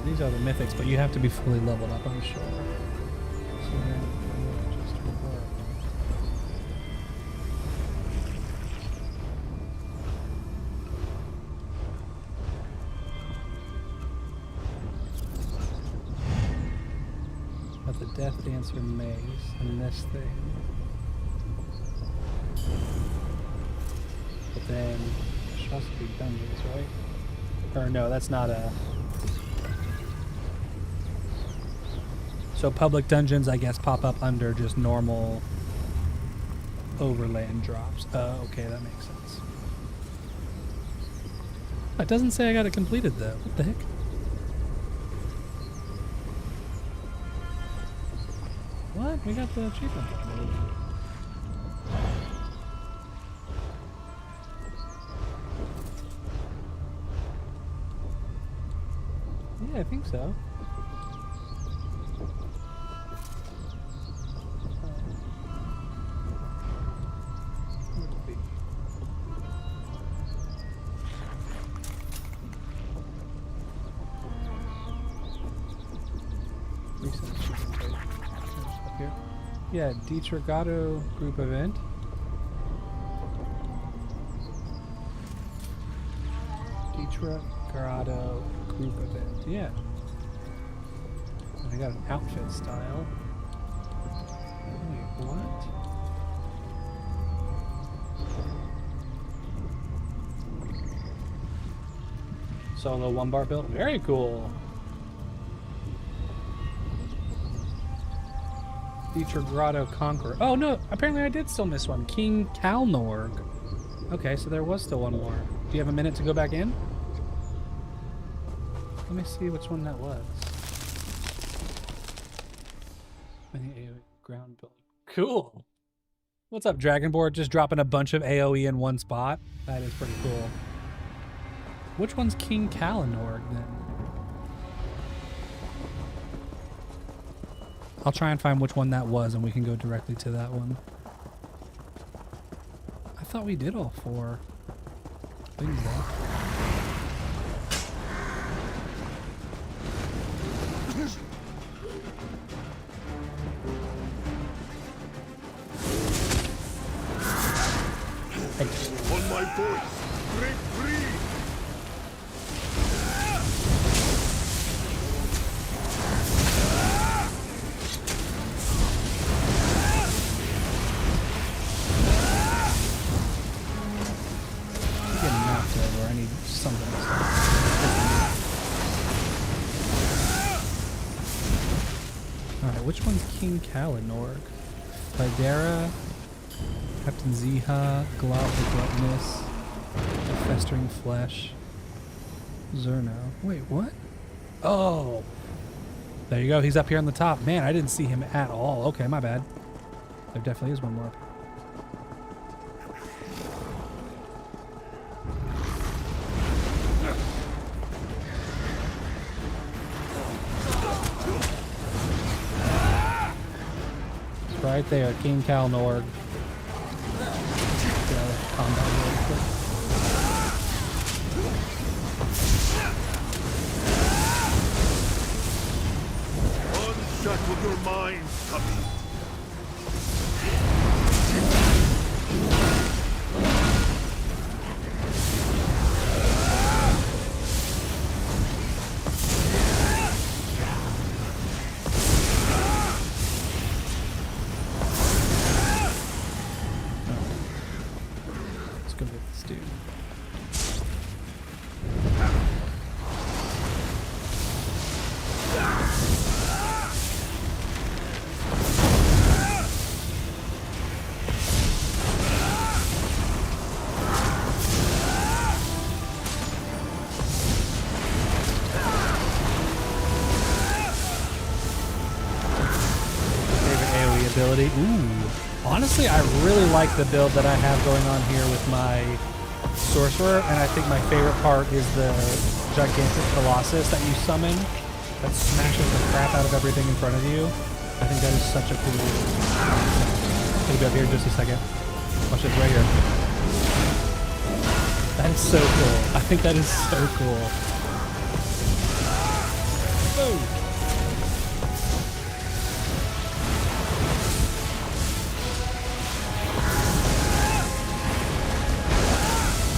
These are the mythics, but you have to be fully leveled up, I'm sure. So then, just reward. But the Death Dancer mace and this thing. But then, it should also be dungeons, right? Or no, that's not a... So public dungeons, I guess, pop up under just normal overland drops. Okay, that makes sense. It doesn't say I got it completed, though. What the heck? What? We got the achievement. Yeah, I think so. Yeah, Dietrigato group event. Dietrigato group event, yeah. And I got an outfit style. Wait, what? Solo 1-bar build, very cool. Dietrigato Conqueror. Oh no, apparently I did still miss one. King Kalnorg. Okay, so there was still one more. Do you have a minute to go back in? Let me see which one that was. Ground building. Cool. What's up, Dragonboard? Just dropping a bunch of AoE in one spot? That is pretty cool. Which one's King Kalnorg then? I'll try and find which one that was, and we can go directly to that one. I thought we did all 4 things though. On my voice, break free! Which one's King Kalnorg? Videra, Captain Ziha, Glob the Gluttonous, the Festering Flesh, Zerno. Wait, what? Oh! There you go, he's up here on the top. Man, I didn't see him at all. Okay, my bad. There definitely is one more up here. Right there, King Kalnorg. Combat really quick. Unshackle your mind, puppy. ability. Ooh. Honestly, I really like the build that I have going on here with my Sorcerer, and I think my favorite part is the gigantic Colossus that you summon that smashes the crap out of everything in front of you. I think that is such a cool... It'll be up here in just a second. Watch this right here. That is so cool. I think that is so cool. Boom.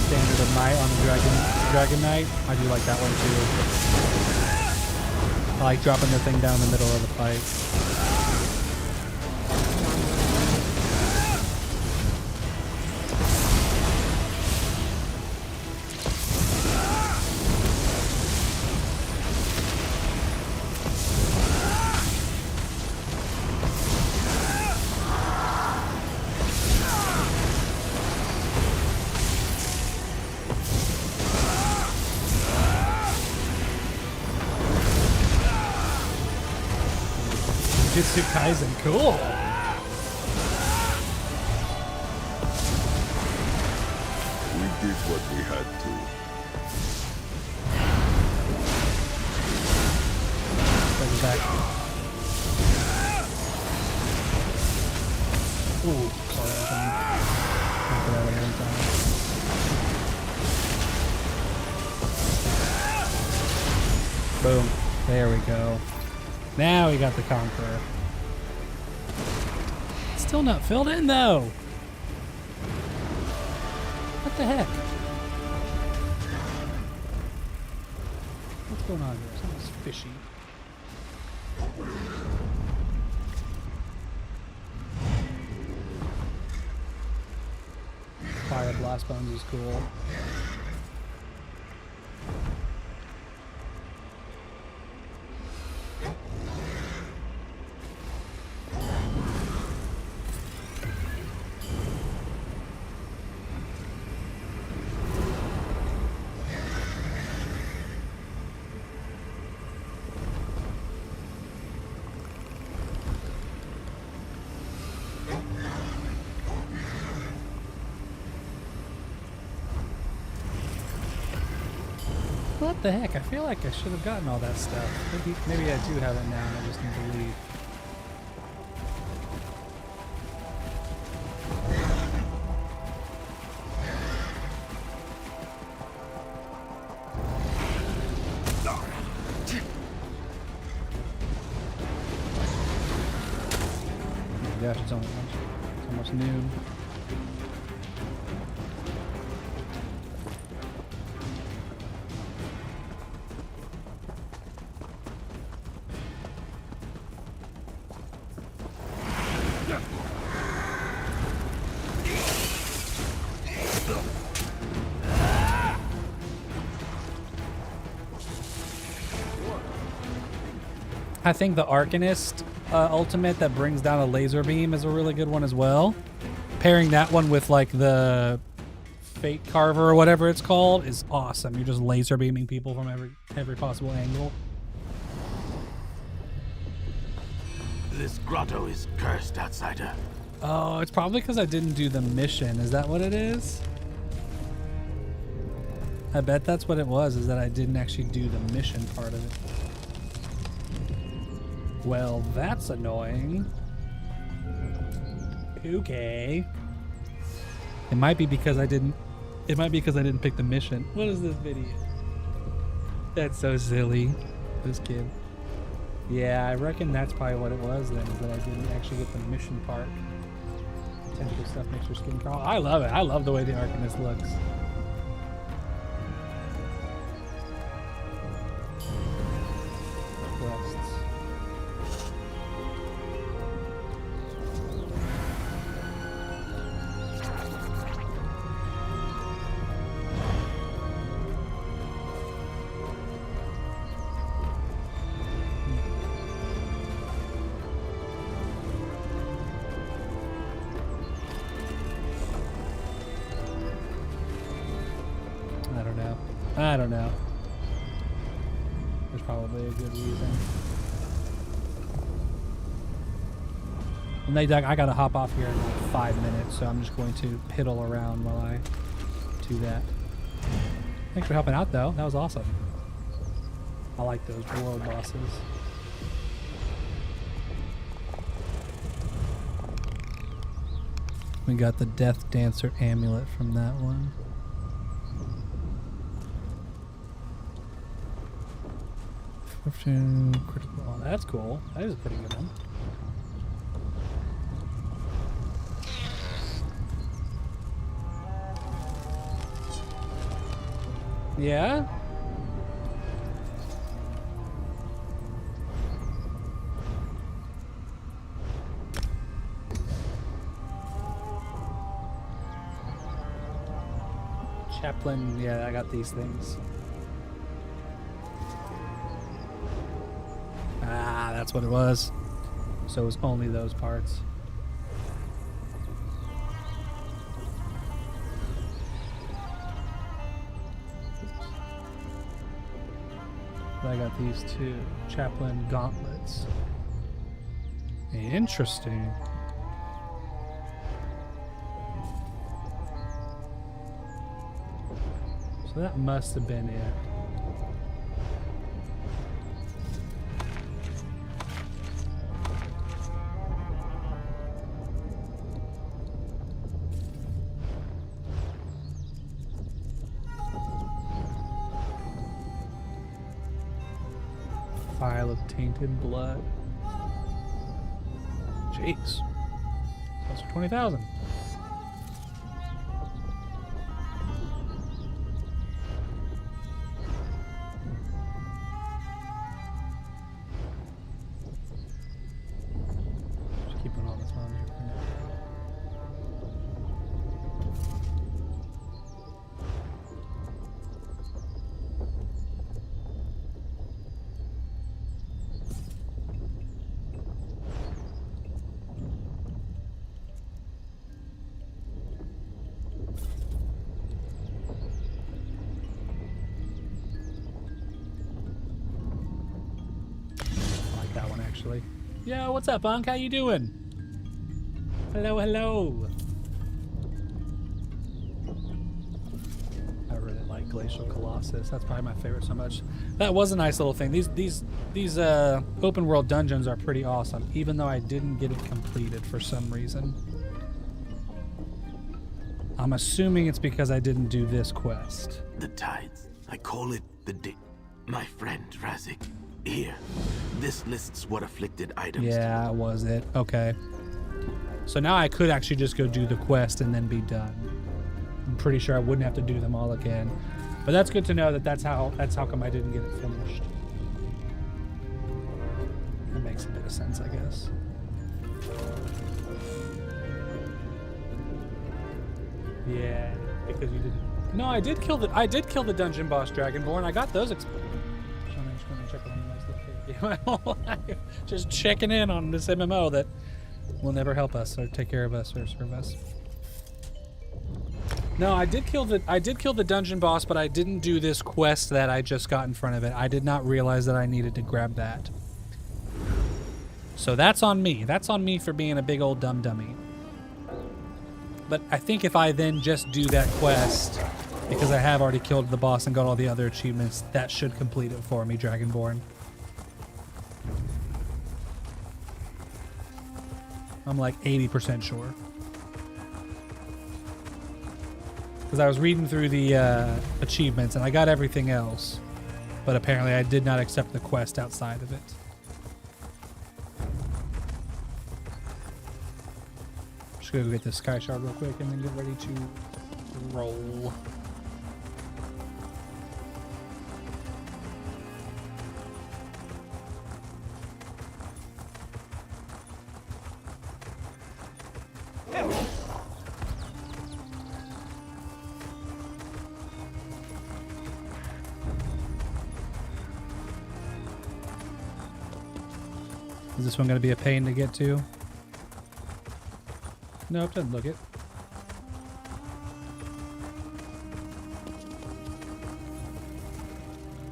Standard of Might on the Dragon Knight. I do like that one too. I like dropping the thing down in the middle of the fight. Jujutsu Kaisen, cool. We did what we had to. Bring it back. Ooh, sorry, I knocked it out of one time. Boom. There we go. Now we got the Conqueror. It's still not filled in though. What the heck? What's going on here? Something's fishy. Fire Blast Bones is cool. What the heck? I feel like I should have gotten all that stuff. Maybe I do have it now and I just need to leave. Oh my gosh, it's almost noon. I think the Arcanist ultimate that brings down a laser beam is a really good one as well. Pairing that one with like the Fate Carver or whatever it's called is awesome. You're just laser beaming people from every possible angle. This grotto is cursed, outsider. Oh, it's probably because I didn't do the mission. Is that what it is? I bet that's what it was, is that I didn't actually do the mission part of it. Well, that's annoying. Okay. It might be because I didn't pick the mission. What is this video? That's so silly. This kid. Yeah, I reckon that's probably what it was then, is that I didn't actually get the mission part. Potential stuff makes your skin crawl. I love it. I love the way the Arcanist looks. Quests. I don't know. There's probably a good reason. And I gotta hop off here in like 5 minutes, so I'm just going to piddle around while I do that. Thanks for helping out, though. That was awesome. I like those world bosses. We got the Death Dancer amulet from that one. Critical. Oh, that's cool. That is a pretty good one. Yeah? Chaplain, yeah, I got these things. Ah, that's what it was. So it was only those parts. I got these two chaplain gauntlets. Interesting. So that must have been it. File of tainted blood. Jeez. That's for 20,000. Just keeping all this on here for now. Actually. Yo, what's up, Bunk? How you doing? Hello, hello. I really like Glacial Colossus. That's probably my favorite so much. That was a nice little thing. These open world dungeons are pretty awesome, even though I didn't get it completed for some reason. I'm assuming it's because I didn't do this quest. The tides. I call it the my friend Razik. Here, this lists what afflicted items. Yeah, was it? Okay. So now I could actually just go do the quest and then be done. I'm pretty sure I wouldn't have to do them all again. But that's good to know that that's how come I didn't get it finished. That makes a bit of sense, I guess. Yeah, because you didn't. No, I did kill the dungeon boss Dragonborn. I got those. Just checking in on this MMO that will never help us or take care of us or serve us. No, I did kill the dungeon boss, but I didn't do this quest that I just got in front of it. I did not realize that I needed to grab that. So that's on me. That's on me for being a big old dumb dummy. But I think if I then just do that quest, because I have already killed the boss and got all the other achievements, that should complete it for me, Dragonborn. I'm like 80% sure. Because I was reading through the achievements and I got everything else. But apparently I did not accept the quest outside of it. Just gonna go get this Sky Shard real quick and then get ready to roll. Is this one going to be a pain to get to? Nope, doesn't look it.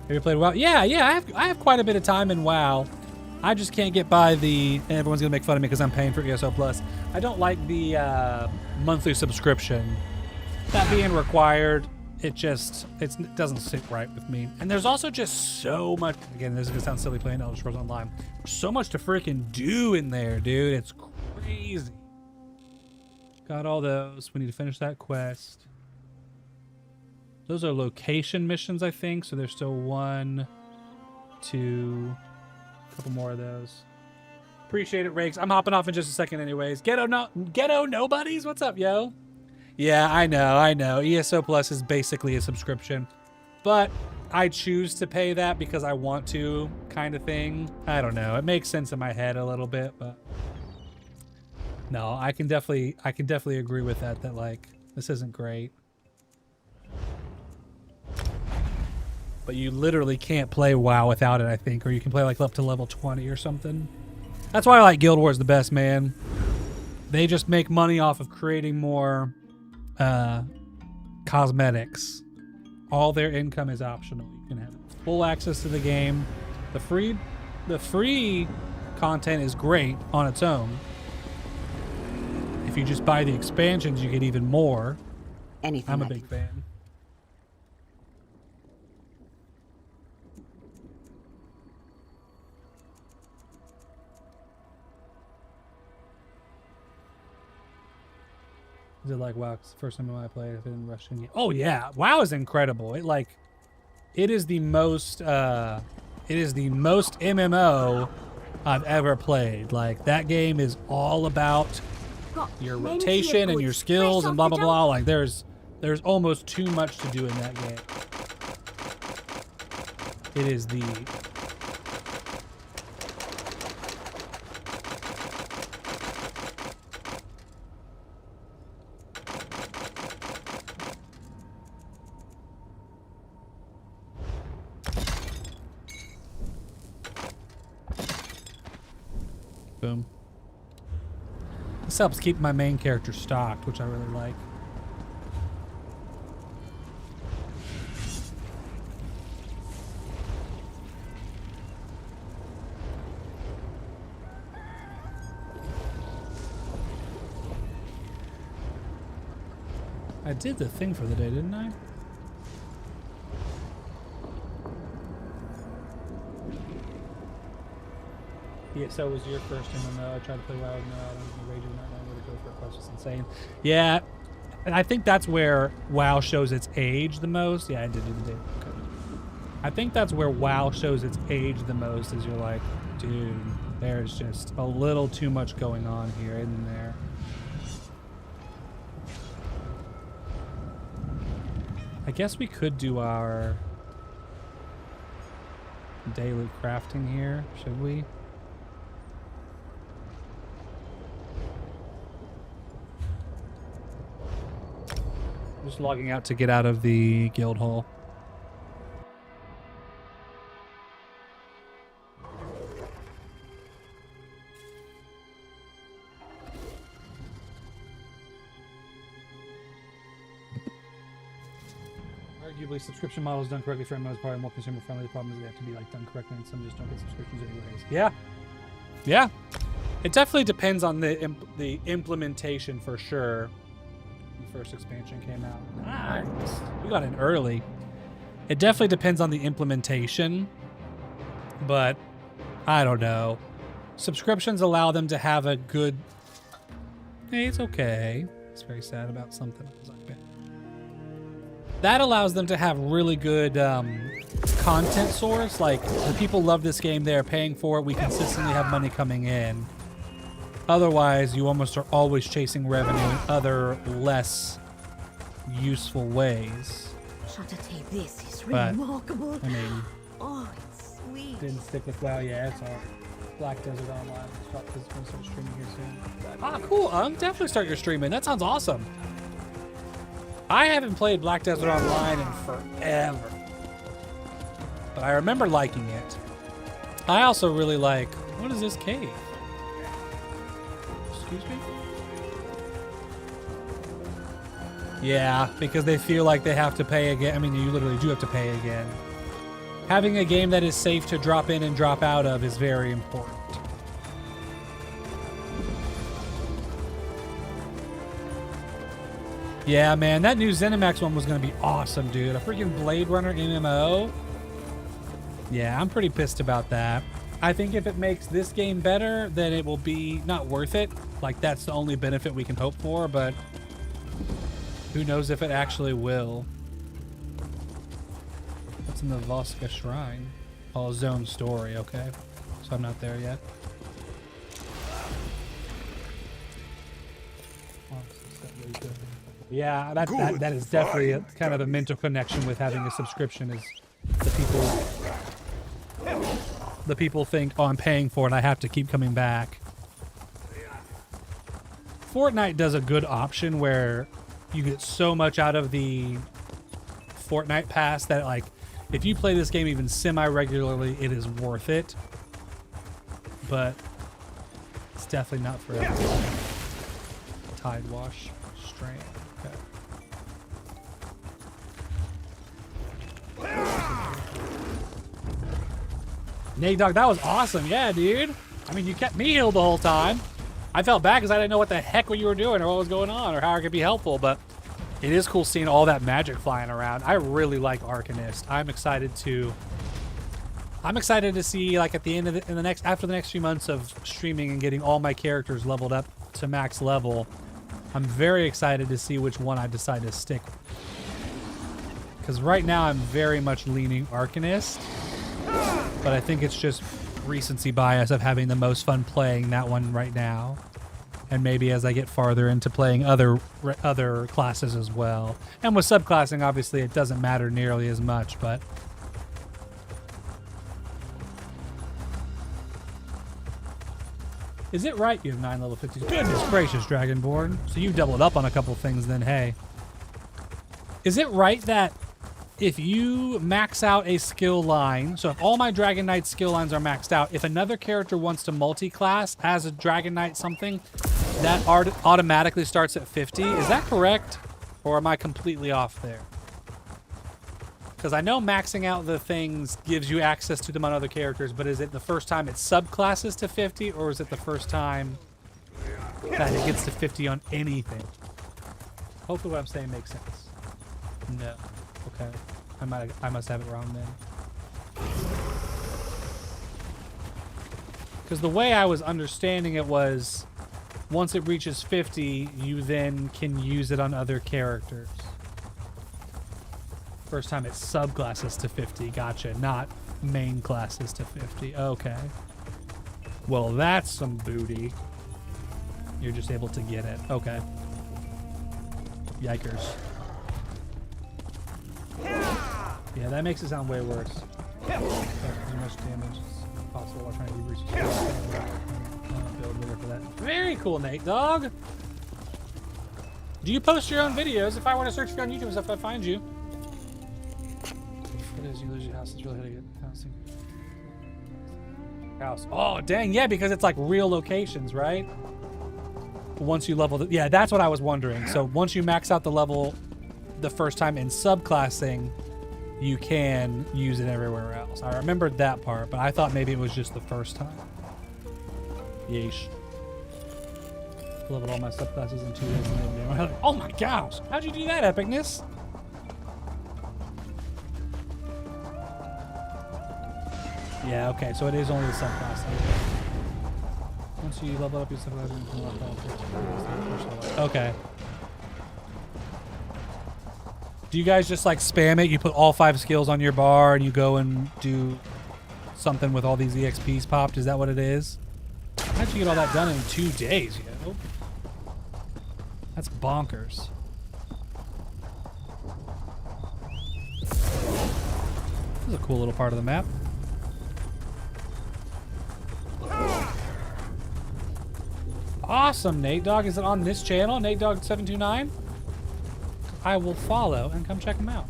Have you played WoW? Yeah, I have quite a bit of time in WoW. I just can't get by the, and everyone's gonna make fun of me because I'm paying for ESO Plus. I don't like the monthly subscription. That being required, it doesn't sit right with me. And there's also just so much, again, this is gonna sound silly playing Elder Scrolls Online. There's so much to freaking do in there, dude. It's crazy. Got all those. We need to finish that quest. Those are location missions, I think. So there's still 1, 2, a couple more of those. Appreciate it, Rakes. I'm hopping off in just a second anyways. Ghetto nobodies? What's up, yo? Yeah, I know. ESO Plus is basically a subscription. But I choose to pay that because I want to, kind of thing. I don't know. It makes sense in my head a little bit, but no, I can definitely agree with that like this isn't great. But you literally can't play WoW without it, I think, or you can play like up to level 20 or something. That's why I like Guild Wars the best, man. They just make money off of creating more cosmetics. All their income is optional. You can have full access to the game. The free content is great on its own. If you just buy the expansions, you get even more. I'm a big fan. Is it like WoW? It's the first time I played. I've been rushing it. Oh yeah, WoW is incredible. It is the most MMO I've ever played. Like that game is all about your rotation and your skills and blah blah blah. Like there's almost too much to do in that game. It is the boom. This helps keep my main character stocked, which I really like. I did the thing for the day, didn't I? ESO was your first MMO. I tried to play WoW, no, I don't rage not knowing where to go for a quest. It's insane. Yeah, and I think that's where WoW shows its age the most. Yeah, I did do the day. Okay. I think that's where WoW shows its age the most, is you're like, dude, there's just a little too much going on here, isn't there? I guess we could do our daily crafting here, should we? Just logging out to get out of the guild hall. Arguably, subscription models done correctly for MMOs is probably more consumer friendly. The problem is they have to be like done correctly, and some just don't get subscriptions anyways. Yeah, yeah. It definitely depends on the implementation for sure. The first expansion came out. Nice. We got in early. It definitely depends on the implementation, but I don't know. Subscriptions allow them to have a good. Hey, it's okay. It's very sad about something. That allows them to have really good content source. Like, the people love this game, they're paying for it, we consistently have money coming in. Otherwise, you almost are always chasing revenue in other less useful ways. Tape, this is But, remarkable. I mean, Oh, it's sweet. didn't stick with WoW. Yeah, it's all Black Desert Online. Start streaming here soon. Ah, cool. Definitely start your streaming. That sounds awesome. I haven't played Black Desert Online in forever, but I remember liking it. I also really like, what is this cave? Excuse me? Yeah, because they feel like they have to pay again. I mean, you literally do have to pay again. Having a game that is safe to drop in and drop out of is very important. Yeah, man, that new ZeniMax one was gonna be awesome, dude. A freaking Blade Runner MMO. Yeah, I'm pretty pissed about that. I think if it makes this game better, then it will be not worth it. Like, that's the only benefit we can hope for, but who knows if it actually will. What's in the Voska Shrine? Oh, Zone Story, okay. So I'm not there yet. Yeah, that is definitely kind of a mental connection with having a subscription is the people think, oh, I'm paying for it, I have to keep coming back. Fortnite does a good option where you get so much out of the Fortnite pass that, like, if you play this game even semi-regularly, it is worth it. But it's definitely not for everyone. Tide Wash Strain. Nate Dog, that was awesome. Yeah, dude. I mean, you kept me healed the whole time. I felt bad because I didn't know what the heck you were doing or what was going on or how I could be helpful, but it is cool seeing all that magic flying around. I really like Arcanist. I'm excited to see, like, at the end of after the next few months of streaming and getting all my characters leveled up to max level, I'm very excited to see which one I decide to stick with. Because right now I'm very much leaning Arcanist, but I think it's just recency bias of having the most fun playing that one right now. And maybe as I get farther into playing other classes as well. And with subclassing, obviously, it doesn't matter nearly as much, but... Is it right you have 9 level 50s? Goodness gracious, Dragonborn. So you doubled up on a couple things then, hey. Is it right that if you max out a skill line, so if all my Dragon Knight skill lines are maxed out, if another character wants to multi-class as a Dragon Knight something, that automatically starts at 50? Is that correct? Or am I completely off there? Because I know maxing out the things gives you access to them on other characters, but is it the first time it subclasses to 50, or is it the first time that it gets to 50 on anything? Hopefully what I'm saying makes sense. No. Okay. I must have it wrong then. Because the way I was understanding it was, once it reaches 50, you then can use it on other characters. First time it subclasses to 50. Gotcha. Not main classes to 50. Okay. Well, that's some booty. You're just able to get it. Okay. Yikers. Yeah, that makes it sound way worse. As much damage as possible while trying to build later for that. Very cool, Nate Dog. Do you post your own videos? If I want to search for you on YouTube stuff, I find you. What is you lose your house? It's really hard to get house. Oh, dang, yeah, because it's like real locations, right? Once you level yeah, that's what I was wondering. So once you max out the level the first time in subclassing, you can use it everywhere else. I remembered that part, but I thought maybe it was just the first time. Yeesh. Leveled all my subclasses in 2 days. And oh my gosh! How'd you do that, Epicness? Yeah, okay, so it is only the subclass. Once you level up your subclass, you can lock all. Okay. Do you guys just like spam it? You put all 5 skills on your bar and you go and do something with all these EXPs popped? Is that what it is? How'd you get all that done in 2 days, yo? That's bonkers. This is a cool little part of the map. Awesome, Nate Dog. Is it on this channel, Nate Dog 729? I will follow and come check him out.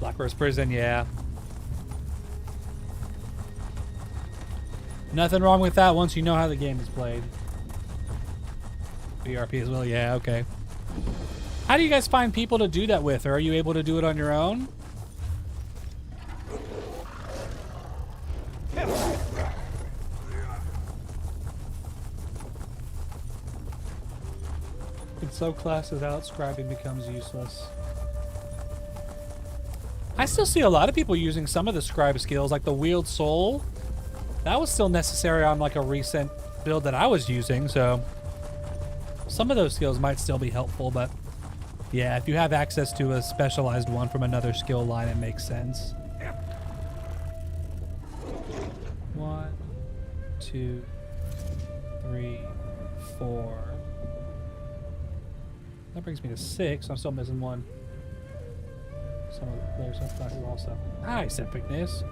Black Rose Prison, yeah. Nothing wrong with that once you know how the game is played. BRP as well, yeah, okay. How do you guys find people to do that with? Or are you able to do it on your own? Some classes out, scribing becomes useless. I still see a lot of people using some of the scribe skills, like the Wield Soul. That was still necessary on like a recent build that I was using, so some of those skills might still be helpful, but yeah, if you have access to a specialized one from another skill line, it makes sense. 1, 2, 3, 4. That brings me to 6, so I'm still missing one. Some of the players have got here also. Nice epicness.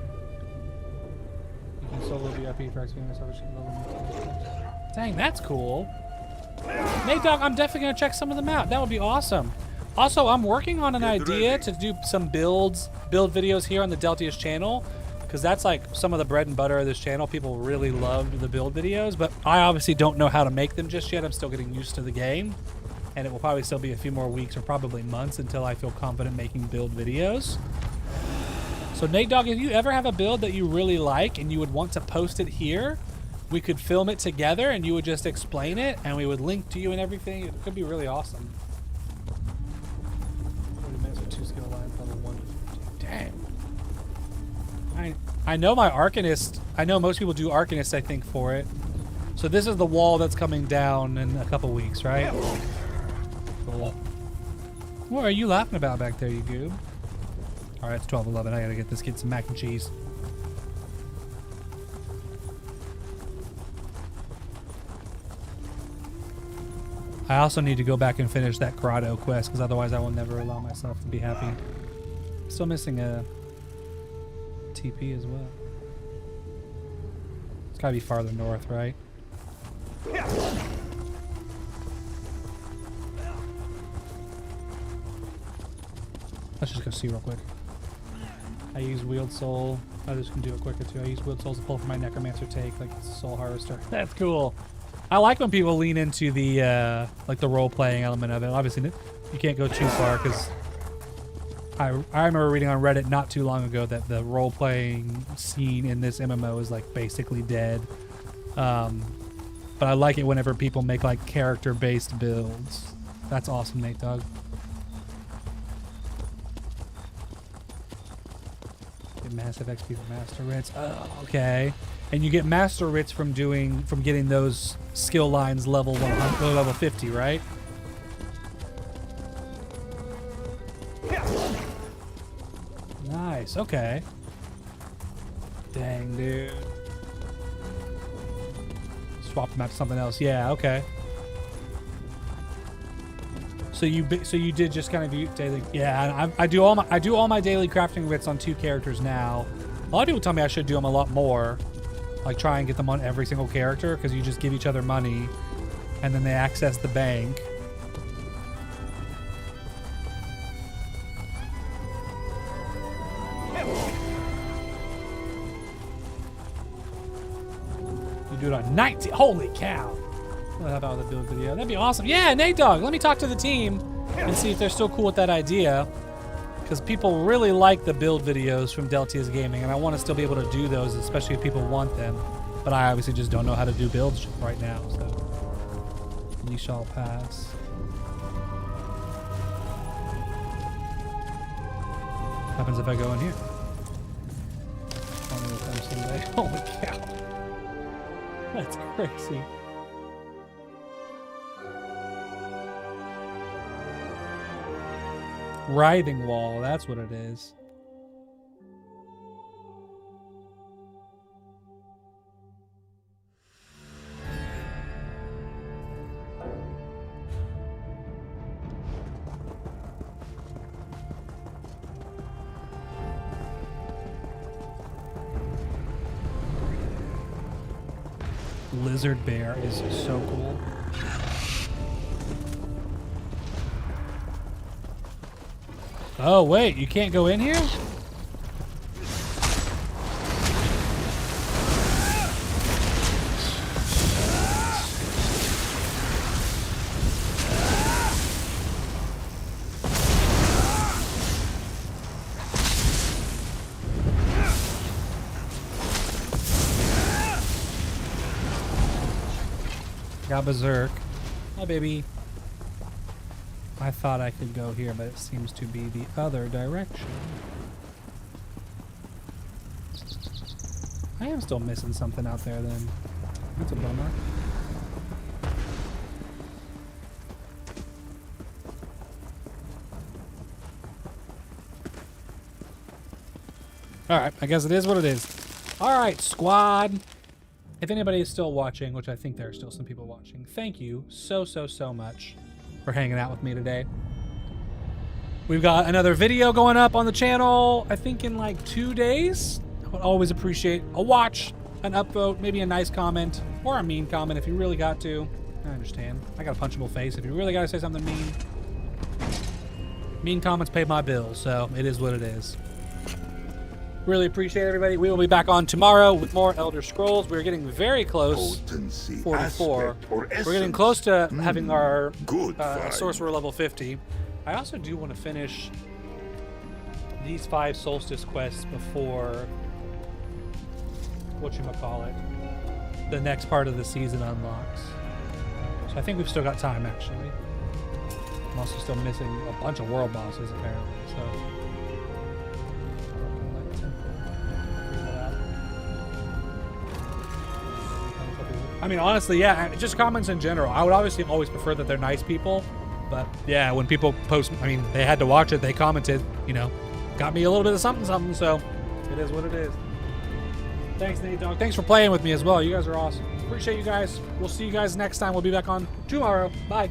You can solo VIP for executing this level. Dang, that's cool. Nate Dogg, I'm definitely gonna check some of them out. That would be awesome. Also, I'm working on an idea to do some build videos here on the Deltia's channel, because that's like some of the bread and butter of this channel. People really loved the build videos, but I obviously don't know how to make them just yet. I'm still getting used to the game, and it will probably still be a few more weeks or probably months until I feel confident making build videos. So Nate Dogg, if you ever have a build that you really like and you would want to post it here, we could film it together and you would just explain it and we would link to you and everything. It could be really awesome. 40 minutes for 2 skill lines, level 1 to 15. Dang. I know my Arcanist, I know most people do Arcanist, I think, for it. So this is the wall that's coming down in a couple weeks, right? Cool. What are you laughing about back there, you goob? Alright, it's 12:11. I gotta get this kid some mac and cheese. I also need to go back and finish that grotto quest, because otherwise I will never allow myself to be happy. Still missing a TP as well. It's gotta be farther north, right? Let's just go see real quick. I use Wield Soul. I just can do it quicker too. I use Wield Soul to pull for my Necromancer take, like Soul Harvester. That's cool. I like when people lean into the like the role-playing element of it. Obviously, you can't go too far because I remember reading on Reddit not too long ago that the role-playing scene in this MMO is like basically dead. But I like it whenever people make like character-based builds. That's awesome, Nate Dogg. Get massive XP for Master Writs. Oh, okay. And you get Master Writs from getting those skill lines level 100 or level 50, right? Nice. Okay. Dang, dude. Swap them out to something else. Yeah. Okay. So you did just kind of do daily. Yeah. I do all my daily crafting writs on 2 characters now. A lot of people tell me I should do them a lot more. Like try and get them on every single character, because you just give each other money and then they access the bank. You do it on 19. Holy cow. What about the build video? That'd be awesome. Yeah, Nate Dogg, let me talk to the team and see if they're still cool with that idea. Because people really like the build videos from Deltia's Gaming, and I want to still be able to do those, especially if people want them. But I obviously just don't know how to do builds right now, so. We shall pass. What happens if I go in here? Only with them someday. Holy cow. That's crazy. Writhing wall, that's what it is. Lizard bear is so cool. Oh, wait, you can't go in here? Got berserk. Hi, baby. I thought I could go here, but it seems to be the other direction. I am still missing something out there then. That's a bummer. Alright, I guess it is what it is. Alright, squad. If anybody is still watching, which I think there are still some people watching, thank you so much for hanging out with me today. We've got another video going up on the channel, I think in like 2 days. I would always appreciate a watch, an upvote, maybe a nice comment, or a mean comment if you really got to. I understand. I got a punchable face. If you really got to say something mean. Mean comments pay my bills, so it is what it is. Really appreciate everybody. We will be back on tomorrow with more Elder Scrolls. We're getting very close. Potency, 44. or We're getting close to having our good Sorcerer level 50. I also do want to finish these 5 Solstice quests before whatchamacallit, the next part of the season unlocks. So I think we've still got time, actually. I'm also still missing a bunch of world bosses, apparently. So. I mean, honestly, yeah, just comments in general. I would obviously always prefer that they're nice people, but yeah, when people post, I mean, they had to watch it, they commented, you know, got me a little bit of something, so it is what it is. Thanks, Nate Dogg. Thanks for playing with me as well. You guys are awesome. Appreciate you guys. We'll see you guys next time. We'll be back on tomorrow. Bye.